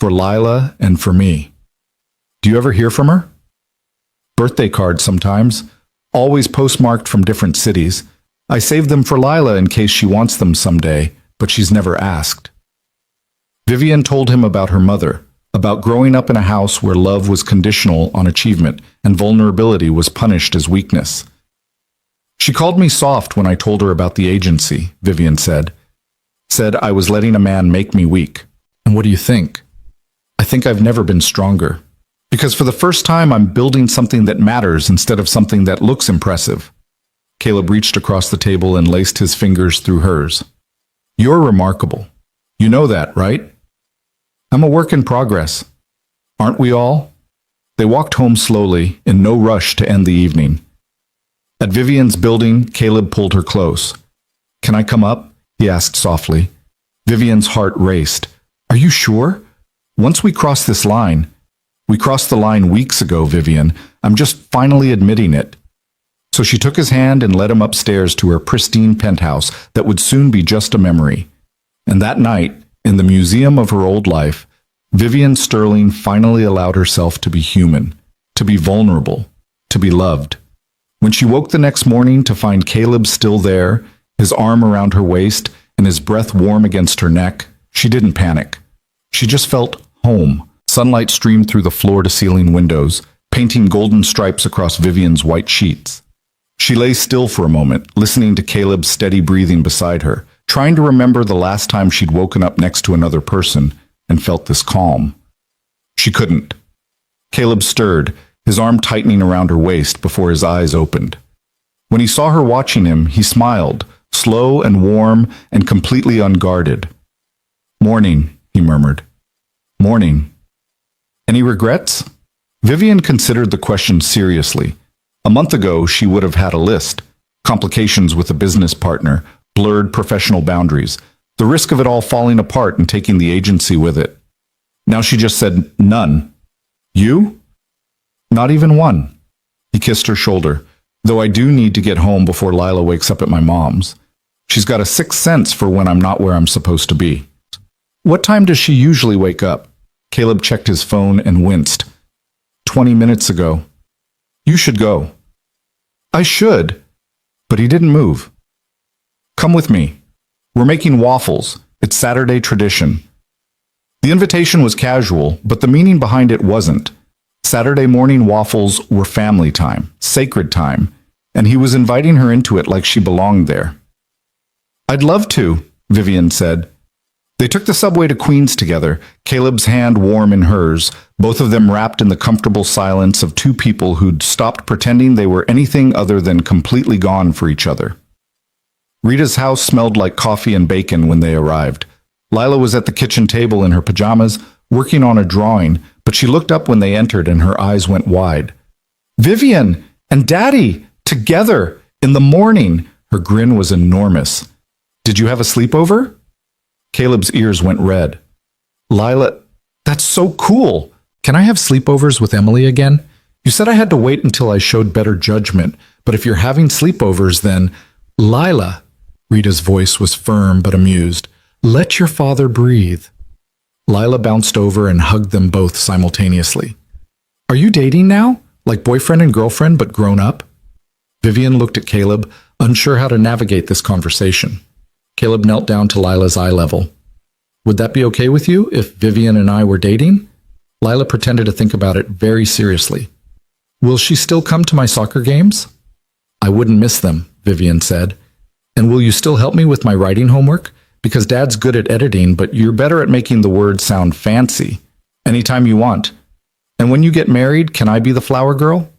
For Lila and for me. Do you ever hear from her? Birthday cards sometimes, always postmarked from different cities. I saved them for Lila in case she wants them someday, but she's never asked. Vivian told him about her mother, about growing up in a house where love was conditional on achievement and vulnerability was punished as weakness. She called me soft when I told her about the agency, Vivian said. Said I was letting a man make me weak. And what do you think? I think I've never been stronger. Because for the first time, I'm building something that matters instead of something that looks impressive. Caleb reached across the table and laced his fingers through hers. You're remarkable. You know that, right? I'm a work in progress. Aren't we all? They walked home slowly, in no rush to end the evening. At Vivian's building, Caleb pulled her close. Can I come up? He asked softly. Vivian's heart raced. Are you sure? Once we cross this line, we crossed the line weeks ago, Vivian. I'm just finally admitting it. So she took his hand and led him upstairs to her pristine penthouse that would soon be just a memory. And that night, in the museum of her old life, Vivian Sterling finally allowed herself to be human, to be vulnerable, to be loved. When she woke the next morning to find Caleb still there, his arm around her waist and his breath warm against her neck, she didn't panic. She just felt home. Sunlight streamed through the floor-to-ceiling windows, painting golden stripes across Vivian's white sheets. She lay still for a moment, listening to Caleb's steady breathing beside her, trying to remember the last time she'd woken up next to another person and felt this calm. She couldn't. Caleb stirred, his arm tightening around her waist before his eyes opened. When he saw her watching him, he smiled, slow and warm and completely unguarded. Morning, he murmured. Morning. Any regrets? Vivian considered the question seriously. A month ago, she would have had a list. Complications with a business partner, blurred professional boundaries, the risk of it all falling apart and taking the agency with it. Now she just said, none. You? Not even one. He kissed her shoulder. Though I do need to get home before Lila wakes up at my mom's. She's got a sixth sense for when I'm not where I'm supposed to be. What time does she usually wake up? Caleb checked his phone and winced. 20 minutes ago. You should go. I should. But he didn't move. Come with me. We're making waffles. It's Saturday tradition. The invitation was casual, but the meaning behind it wasn't. Saturday morning waffles were family time, sacred time, and he was inviting her into it like she belonged there. I'd love to, Vivian said. They took the subway to Queens together, Caleb's hand warm in hers, both of them wrapped in the comfortable silence of two people who'd stopped pretending they were anything other than completely gone for each other. Rita's house smelled like coffee and bacon when they arrived. Lila was at the kitchen table in her pajamas, working on a drawing, but she looked up when they entered and her eyes went wide. Vivian and Daddy, together, in the morning. Her grin was enormous. Did you have a sleepover? Caleb's ears went red. Lila, that's so cool. Can I have sleepovers with Emily again? You said I had to wait until I showed better judgment, but if you're having sleepovers, then... Lila, Rita's voice was firm but amused. Let your father breathe. Lila bounced over and hugged them both simultaneously. Are you dating now? Like boyfriend and girlfriend, but grown up? Vivian looked at Caleb, unsure how to navigate this conversation. Caleb knelt down to Lila's eye level. Would that be okay with you if Vivian and I were dating? Lila pretended to think about it very seriously. Will she still come to my soccer games? I wouldn't miss them, Vivian said. And will you still help me with my writing homework? Because Dad's good at editing, but you're better at making the words sound fancy. Anytime you want. And when you get married, can I be the flower girl?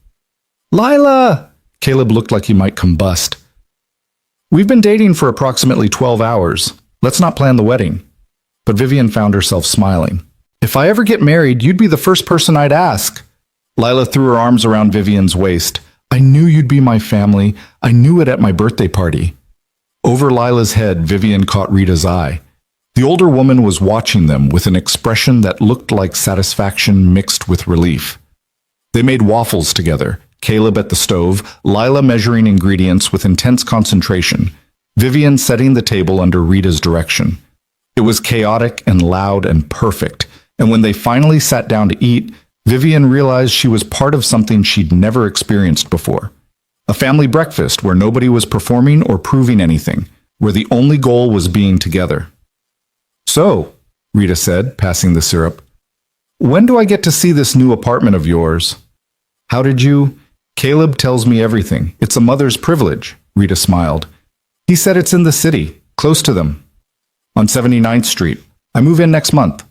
Lila! Caleb looked like he might combust. We've been dating for approximately 12 hours. Let's not plan the wedding. But Vivian found herself smiling. If I ever get married, you'd be the first person I'd ask. Lila threw her arms around Vivian's waist. I knew you'd be my family. I knew it at my birthday party. Over Lila's head, Vivian caught Rita's eye. The older woman was watching them with an expression that looked like satisfaction mixed with relief. They made waffles together, Caleb at the stove, Lila measuring ingredients with intense concentration, Vivian setting the table under Rita's direction. It was chaotic and loud and perfect, and when they finally sat down to eat, Vivian realized she was part of something she'd never experienced before. A family breakfast where nobody was performing or proving anything, where the only goal was being together. So, Rita said, passing the syrup, when do I get to see this new apartment of yours? How did you? Caleb tells me everything. It's a mother's privilege, Rita smiled. He said it's in the city, close to them. On 79th Street. I move in next month.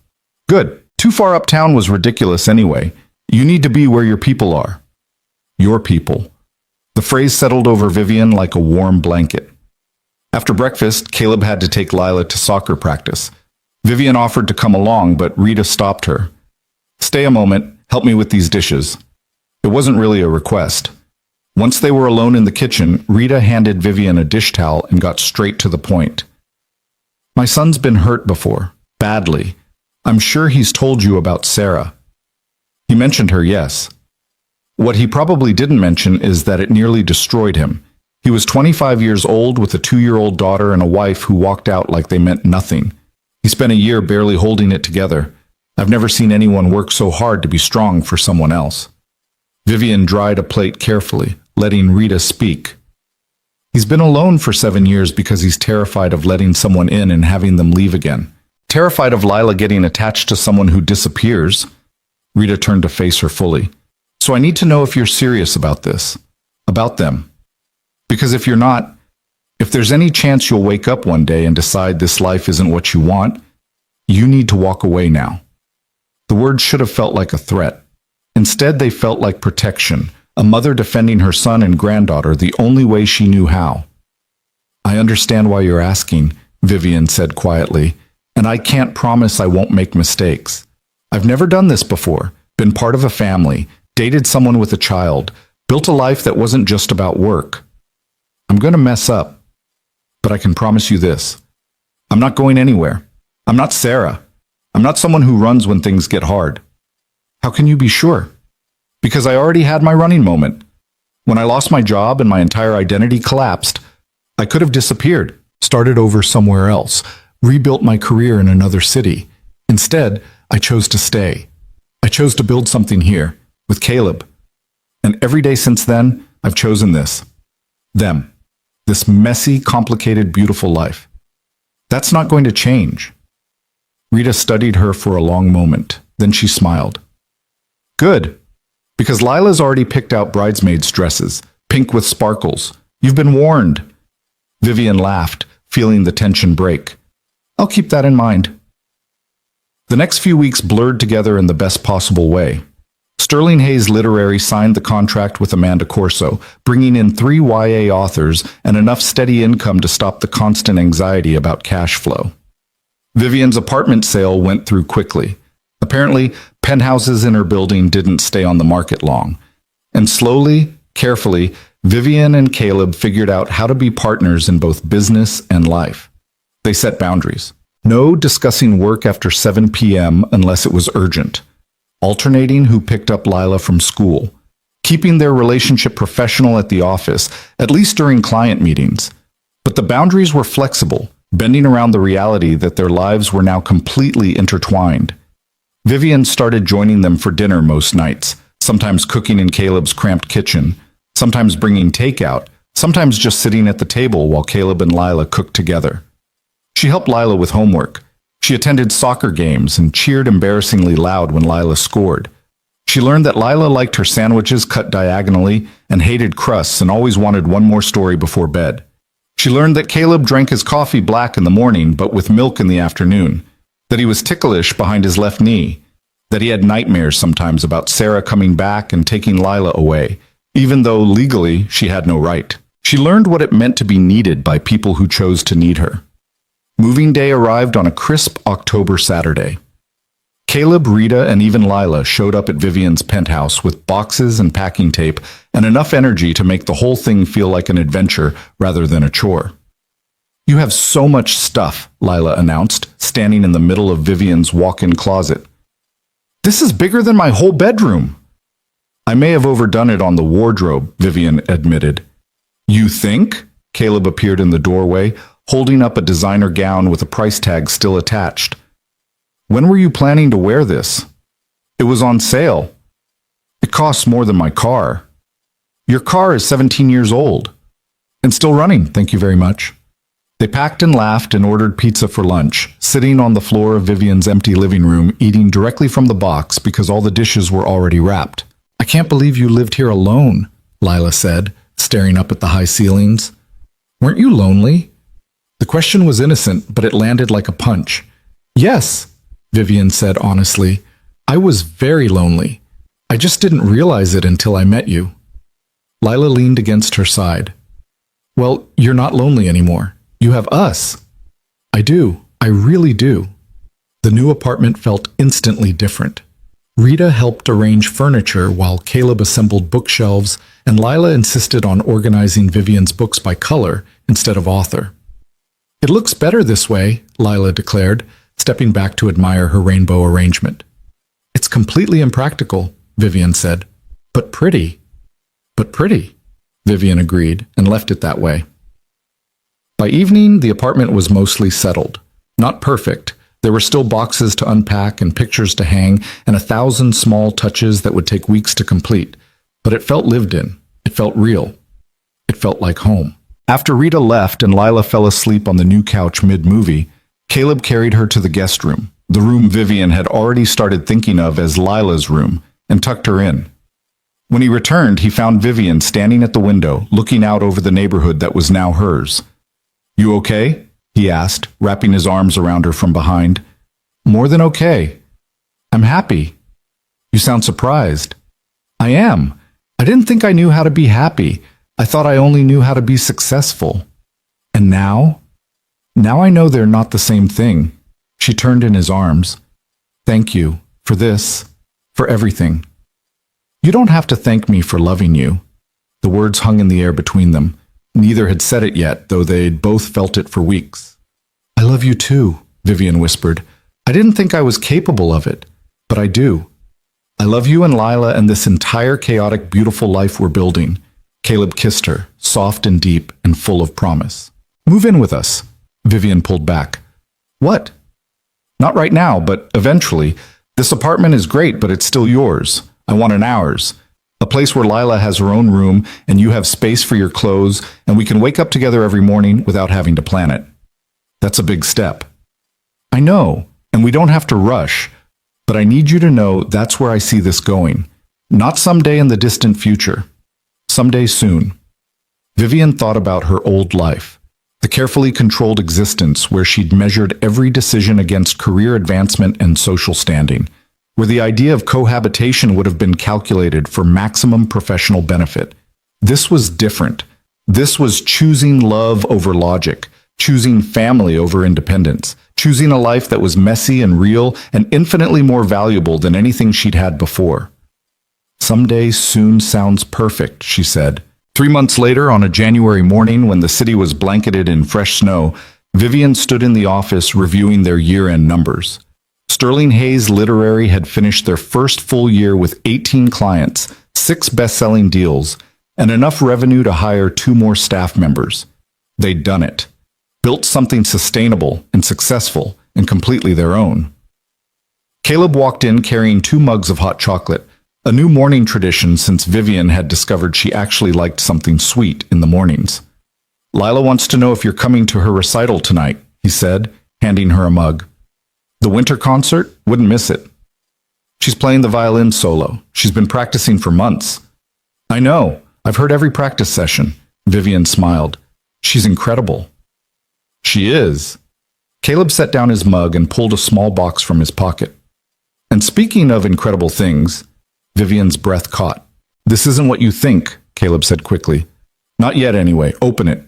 Good. Too far uptown was ridiculous anyway. You need to be where your people are. Your people. The phrase settled over Vivian like a warm blanket. After breakfast, Caleb had to take Lila to soccer practice. Vivian offered to come along, but Rita stopped her. Stay a moment, help me with these dishes. It wasn't really a request. Once they were alone in the kitchen, Rita handed Vivian a dish towel and got straight to the point. My son's been hurt before, badly. I'm sure he's told you about Sarah. He mentioned her, yes. What he probably didn't mention is that it nearly destroyed him. He was 25 years old with a 2-year-old daughter and a wife who walked out like they meant nothing. He spent a year barely holding it together. I've never seen anyone work so hard to be strong for someone else. Vivian dried a plate carefully, letting Rita speak. He's been alone for 7 years because he's terrified of letting someone in and having them leave again. Terrified of Lila getting attached to someone who disappears. Rita turned to face her fully. So I need to know if you're serious about this, about them. Because if you're not, if there's any chance you'll wake up one day and decide this life isn't what you want, you need to walk away now. The words should have felt like a threat. Instead, they felt like protection, a mother defending her son and granddaughter the only way she knew how. I understand why you're asking, Vivian said quietly, and I can't promise I won't make mistakes. I've never done this before, been part of a family, dated someone with a child, built a life that wasn't just about work. I'm going to mess up, but I can promise you this. I'm not going anywhere. I'm not Sarah. I'm not someone who runs when things get hard. How can you be sure? Because I already had my running moment. When I lost my job and my entire identity collapsed, I could have disappeared, started over somewhere else, rebuilt my career in another city. Instead, I chose to stay. I chose to build something here, with Caleb. And every day since then, I've chosen this. Them. This messy, complicated, beautiful life. That's not going to change. Rita studied her for a long moment. Then she smiled. Good. Because Lila's already picked out bridesmaids' dresses, pink with sparkles. You've been warned. Vivian laughed, feeling the tension break. I'll keep that in mind. The next few weeks blurred together in the best possible way. Sterling Hayes Literary signed the contract with Amanda Corso, bringing in 3 YA authors and enough steady income to stop the constant anxiety about cash flow. Vivian's apartment sale went through quickly. Apparently, penthouses in her building didn't stay on the market long. And slowly, carefully, Vivian and Caleb figured out how to be partners in both business and life. They set boundaries. No discussing work after 7 p.m. unless it was urgent. Alternating who picked up Lila from school. Keeping their relationship professional at the office, at least during client meetings. But the boundaries were flexible, bending around the reality that their lives were now completely intertwined. Vivian started joining them for dinner most nights, sometimes cooking in Caleb's cramped kitchen, sometimes bringing takeout, sometimes just sitting at the table while Caleb and Lila cooked together. She helped Lila with homework. She attended soccer games and cheered embarrassingly loud when Lila scored. She learned that Lila liked her sandwiches cut diagonally and hated crusts and always wanted one more story before bed. She learned that Caleb drank his coffee black in the morning but with milk in the afternoon, that he was ticklish behind his left knee, that he had nightmares sometimes about Sarah coming back and taking Lila away, even though legally she had no right. She learned what it meant to be needed by people who chose to need her. Moving day arrived on a crisp October Saturday. Caleb, Rita, and even Lila showed up at Vivian's penthouse with boxes and packing tape and enough energy to make the whole thing feel like an adventure rather than a chore. You have so much stuff, Lila announced, standing in the middle of Vivian's walk-in closet. This is bigger than my whole bedroom. I may have overdone it on the wardrobe, Vivian admitted. You think? Caleb appeared in the doorway, holding up a designer gown with a price tag still attached. When were you planning to wear this? It was on sale. It costs more than my car. Your car is 17 years old. And still running, thank you very much. They packed and laughed and ordered pizza for lunch, sitting on the floor of Vivian's empty living room, eating directly from the box because all the dishes were already wrapped. I can't believe you lived here alone, Lila said, staring up at the high ceilings. Weren't you lonely? The question was innocent, but it landed like a punch. Yes, Vivian said honestly. I was very lonely. I just didn't realize it until I met you. Lila leaned against her side. Well, you're not lonely anymore. You have us. I do. I really do. The new apartment felt instantly different. Rita helped arrange furniture while Caleb assembled bookshelves, and Lila insisted on organizing Vivian's books by color instead of author. It looks better this way, Lila declared, stepping back to admire her rainbow arrangement. It's completely impractical, Vivian said. But pretty. But pretty, Vivian agreed and left it that way. By evening, the apartment was mostly settled. Not perfect. There were still boxes to unpack and pictures to hang and 1,000 small touches that would take weeks to complete. But it felt lived in. It felt real. It felt like home. After Rita left and Lila fell asleep on the new couch mid-movie, Caleb carried her to the guest room, the room Vivian had already started thinking of as Lila's room, and tucked her in. When he returned, he found Vivian standing at the window, looking out over the neighborhood that was now hers. You okay? He asked, wrapping his arms around her from behind. More than okay. I'm happy. You sound surprised. I am. I didn't think I knew how to be happy. I thought I only knew how to be successful. And now? Now I know they're not the same thing. She turned in his arms. Thank you for this, for everything. You don't have to thank me for loving you. The words hung in the air between them. Neither had said it yet, though they'd both felt it for weeks. I love you too, Vivian whispered. I didn't think I was capable of it, but I do. I love you and Lila and this entire chaotic, beautiful life we're building. Caleb kissed her, soft and deep and full of promise. Move in with us. Vivian pulled back. What? Not right now, but eventually. This apartment is great, but it's still yours. I want an ours. A place where Lila has her own room and you have space for your clothes and we can wake up together every morning without having to plan it. That's a big step. I know, and we don't have to rush, but I need you to know that's where I see this going. Not someday in the distant future. Someday soon. Vivian thought about her old life, the carefully controlled existence where she'd measured every decision against career advancement and social standing, where the idea of cohabitation would have been calculated for maximum professional benefit. This was different. This was choosing love over logic, choosing family over independence, choosing a life that was messy and real and infinitely more valuable than anything she'd had before. Someday soon sounds perfect, she said. 3 months later, on a January morning when the city was blanketed in fresh snow, Vivian stood in the office reviewing their year-end numbers. Sterling Hayes Literary had finished their first full year with 18 clients, 6 best-selling deals, and enough revenue to hire 2 more staff members. They'd done it. Built something sustainable and successful and completely their own. Caleb walked in carrying 2 mugs of hot chocolate, a new morning tradition since Vivian had discovered she actually liked something sweet in the mornings. Lila wants to know if you're coming to her recital tonight, he said, handing her a mug. The winter concert? Wouldn't miss it. She's playing the violin solo. She's been practicing for months. I know. I've heard every practice session. Vivian smiled. She's incredible. She is. Caleb set down his mug and pulled a small box from his pocket. And speaking of incredible things, Vivian's breath caught. This isn't what you think, Caleb said quickly. Not yet anyway. Open it.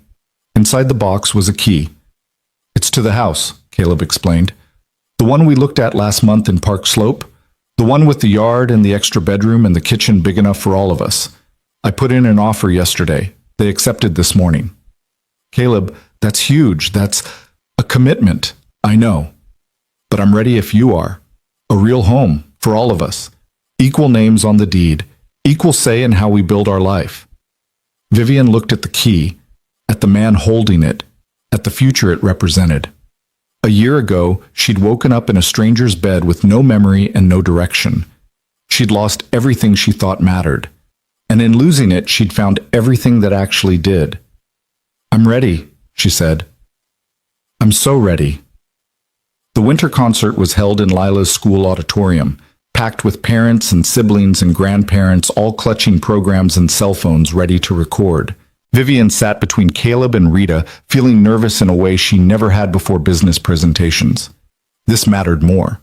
Inside the box was a key. It's to the house, Caleb explained. The one we looked at last month in Park Slope. The one with the yard and the extra bedroom and the kitchen big enough for all of us. I put in an offer yesterday. They accepted this morning. Caleb, that's huge. That's a commitment. I know. But I'm ready if you are. A real home for all of us. Equal names on the deed. Equal say in how we build our life. Vivian looked at the key, at the man holding it, at the future it represented. A year ago, she'd woken up in a stranger's bed with no memory and no direction. She'd lost everything she thought mattered. And in losing it, she'd found everything that actually did. I'm ready, she said. I'm so ready. The winter concert was held in Lila's school auditorium, packed with parents and siblings and grandparents all clutching programs and cell phones ready to record. Vivian sat between Caleb and Rita, feeling nervous in a way she never had before business presentations. This mattered more.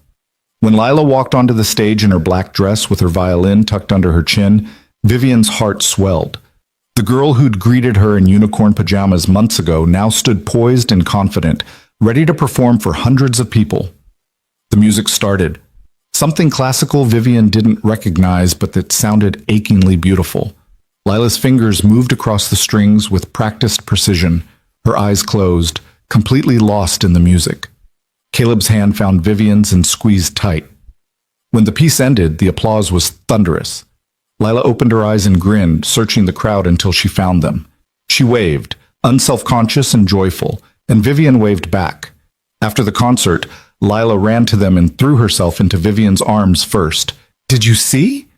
When Lila walked onto the stage in her black dress with her violin tucked under her chin, Vivian's heart swelled. The girl who'd greeted her in unicorn pajamas months ago now stood poised and confident, ready to perform for hundreds of people. The music started. Something classical Vivian didn't recognize, but that sounded achingly beautiful. Lila's fingers moved across the strings with practiced precision, her eyes closed, completely lost in the music. Caleb's hand found Vivian's and squeezed tight. When the piece ended, the applause was thunderous. Lila opened her eyes and grinned, searching the crowd until she found them. She waved, unself-conscious and joyful, and Vivian waved back. After the concert, Lila ran to them and threw herself into Vivian's arms first. Did you see?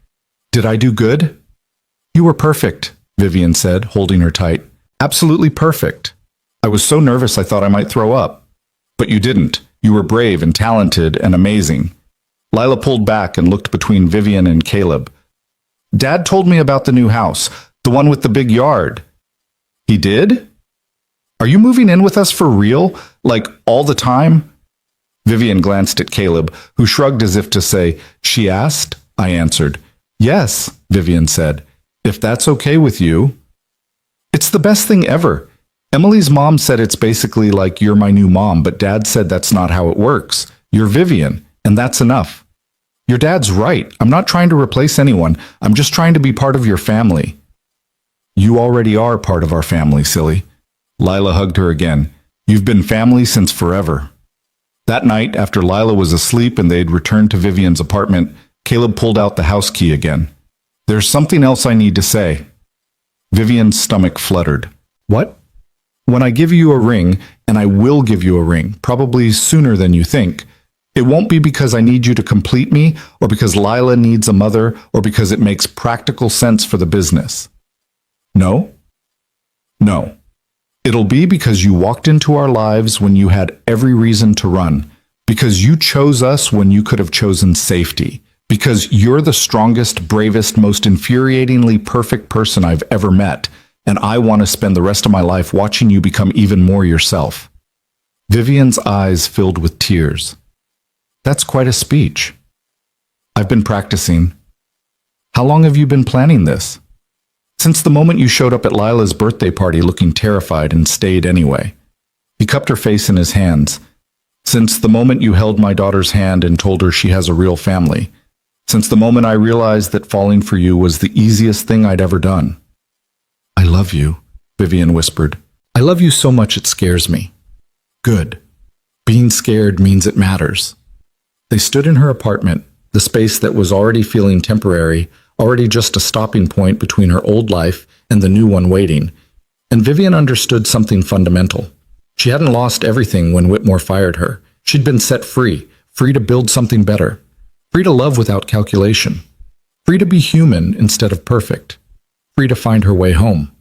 Did I do good? You were perfect, Vivian said, holding her tight. Absolutely perfect. I was so nervous I thought I might throw up. But you didn't. You were brave and talented and amazing. Lila pulled back and looked between Vivian and Caleb. Dad told me about the new house, the one with the big yard. He did? Are you moving in with us for real? Like all the time? Vivian glanced at Caleb, who shrugged as if to say, She asked? I answered. Yes, Vivian said. If that's okay with you. It's the best thing ever. Emily's mom said it's basically like you're my new mom, but Dad said that's not how it works. You're Vivian, and that's enough. Your dad's right. I'm not trying to replace anyone. I'm just trying to be part of your family. You already are part of our family, silly. Lila hugged her again. You've been family since forever. That night, after Lila was asleep and they'd returned to Vivian's apartment, Caleb pulled out the house key again. There's something else I need to say. Vivian's stomach fluttered. What? When I give you a ring, and I will give you a ring, probably sooner than you think, it won't be because I need you to complete me, or because Lila needs a mother, or because it makes practical sense for the business. No? No. It'll be because you walked into our lives when you had every reason to run, because you chose us when you could have chosen safety, because you're the strongest, bravest, most infuriatingly perfect person I've ever met, and I want to spend the rest of my life watching you become even more yourself. Vivian's eyes filled with tears. That's quite a speech. I've been practicing. How long have you been planning this? Since the moment you showed up at Lila's birthday party looking terrified and stayed anyway. He cupped her face in his hands. Since the moment you held my daughter's hand and told her she has a real family. Since the moment I realized that falling for you was the easiest thing I'd ever done. I love you, Vivian whispered. I love you so much it scares me. Good. Being scared means it matters. They stood in her apartment, the space that was already feeling temporary, already just a stopping point between her old life and the new one waiting. And Vivian understood something fundamental. She hadn't lost everything when Whitmore fired her. She'd been set free, free to build something better, free to love without calculation, free to be human instead of perfect, free to find her way home.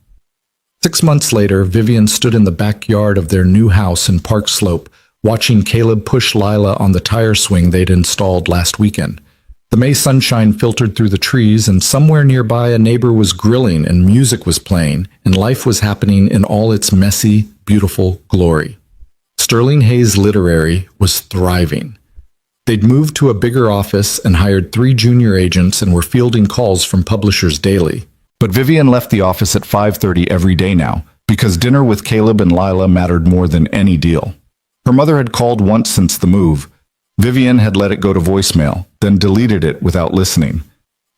6 months later, Vivian stood in the backyard of their new house in Park Slope, watching Caleb push Lila on the tire swing they'd installed last weekend. The May sunshine filtered through the trees, and somewhere nearby a neighbor was grilling and music was playing, and life was happening in all its messy, beautiful glory. Sterling Hayes Literary was thriving. They'd moved to a bigger office and hired 3 junior agents and were fielding calls from publishers daily. But Vivian left the office at 5:30 every day now, because dinner with Caleb and Lila mattered more than any deal. Her mother had called once since the move. Vivian had let it go to voicemail, then deleted it without listening.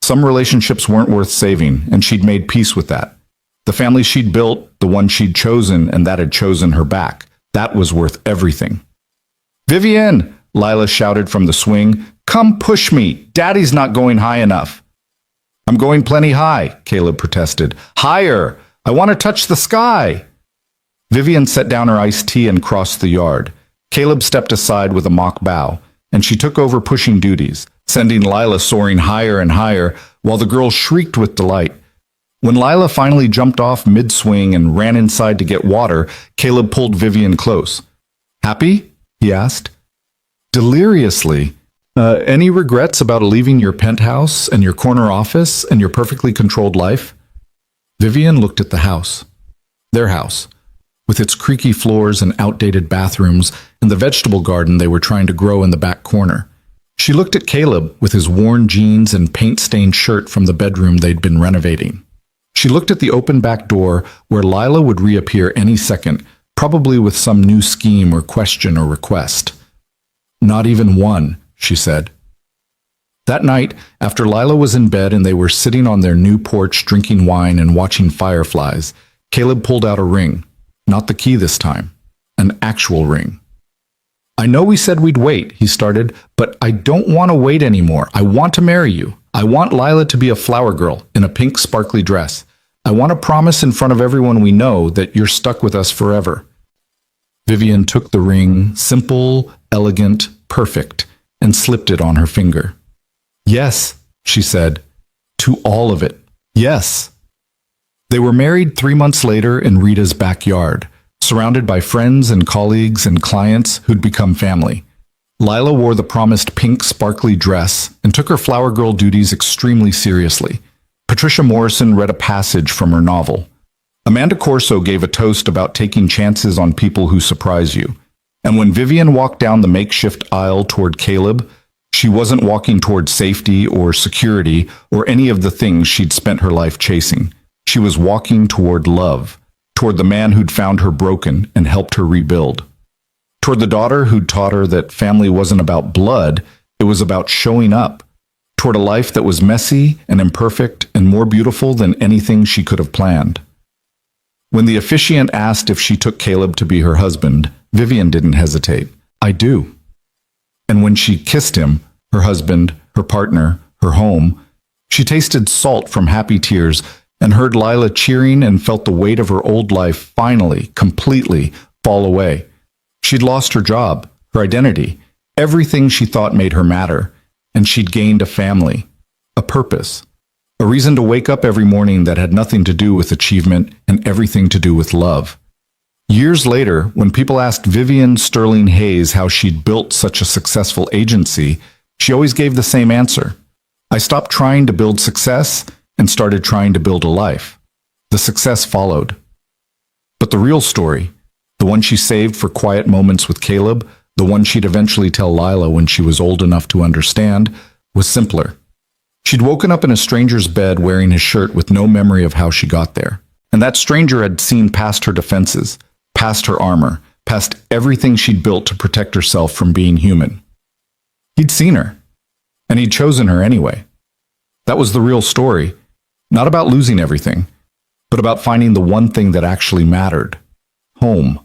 Some relationships weren't worth saving, and she'd made peace with that. The family she'd built, the one she'd chosen, and that had chosen her back, that was worth everything. Vivian! Lila shouted from the swing. Come push me! Daddy's not going high enough. I'm going plenty high, Caleb protested. Higher! I want to touch the sky! Vivian set down her iced tea and crossed the yard. Caleb stepped aside with a mock bow, and she took over pushing duties, sending Lila soaring higher and higher, while the girl shrieked with delight. When Lila finally jumped off mid-swing and ran inside to get water, Caleb pulled Vivian close. Happy? He asked. Deliriously. Any regrets about leaving your penthouse and your corner office and your perfectly controlled life? Vivian looked at the house. Their house, with its creaky floors and outdated bathrooms and the vegetable garden they were trying to grow in the back corner. She looked at Caleb with his worn jeans and paint-stained shirt from the bedroom they'd been renovating. She looked at the open back door where Lila would reappear any second, probably with some new scheme or question or request. Not even one, she said. That night, after Lila was in bed and they were sitting on their new porch drinking wine and watching fireflies, Caleb pulled out a ring. Not the key this time. An actual ring. I know we said we'd wait, he started, but I don't want to wait anymore. I want to marry you. I want Lila to be a flower girl in a pink sparkly dress. I want to promise in front of everyone we know that you're stuck with us forever. Vivian took the ring, simple, elegant, perfect, and slipped it on her finger. Yes, she said, to all of it. Yes. They were married 3 months later in Rita's backyard, surrounded by friends and colleagues and clients who'd become family. Lila wore the promised pink sparkly dress and took her flower girl duties extremely seriously. Patricia Morrison read a passage from her novel. Amanda Corso gave a toast about taking chances on people who surprise you. And when Vivian walked down the makeshift aisle toward Caleb, she wasn't walking toward safety or security or any of the things she'd spent her life chasing. She was walking toward love, toward the man who'd found her broken and helped her rebuild. Toward the daughter who'd taught her that family wasn't about blood, it was about showing up, toward a life that was messy and imperfect and more beautiful than anything she could have planned. When the officiant asked if she took Caleb to be her husband, Vivian didn't hesitate. I do. And when she kissed him, her husband, her partner, her home, she tasted salt from happy tears and heard Lila cheering and felt the weight of her old life finally, completely fall away. She'd lost her job, her identity, everything she thought made her matter, and she'd gained a family, a purpose, a reason to wake up every morning that had nothing to do with achievement and everything to do with love. Years later, when people asked Vivian Sterling Hayes how she'd built such a successful agency, she always gave the same answer. I stopped trying to build success and started trying to build a life. The success followed. But the real story, the one she saved for quiet moments with Caleb, the one she'd eventually tell Lila when she was old enough to understand, was simpler. She'd woken up in a stranger's bed wearing his shirt with no memory of how she got there. And that stranger had seen past her defenses, past her armor, past everything she'd built to protect herself from being human. He'd seen her, and he'd chosen her anyway. That was the real story, not about losing everything, but about finding the one thing that actually mattered: home.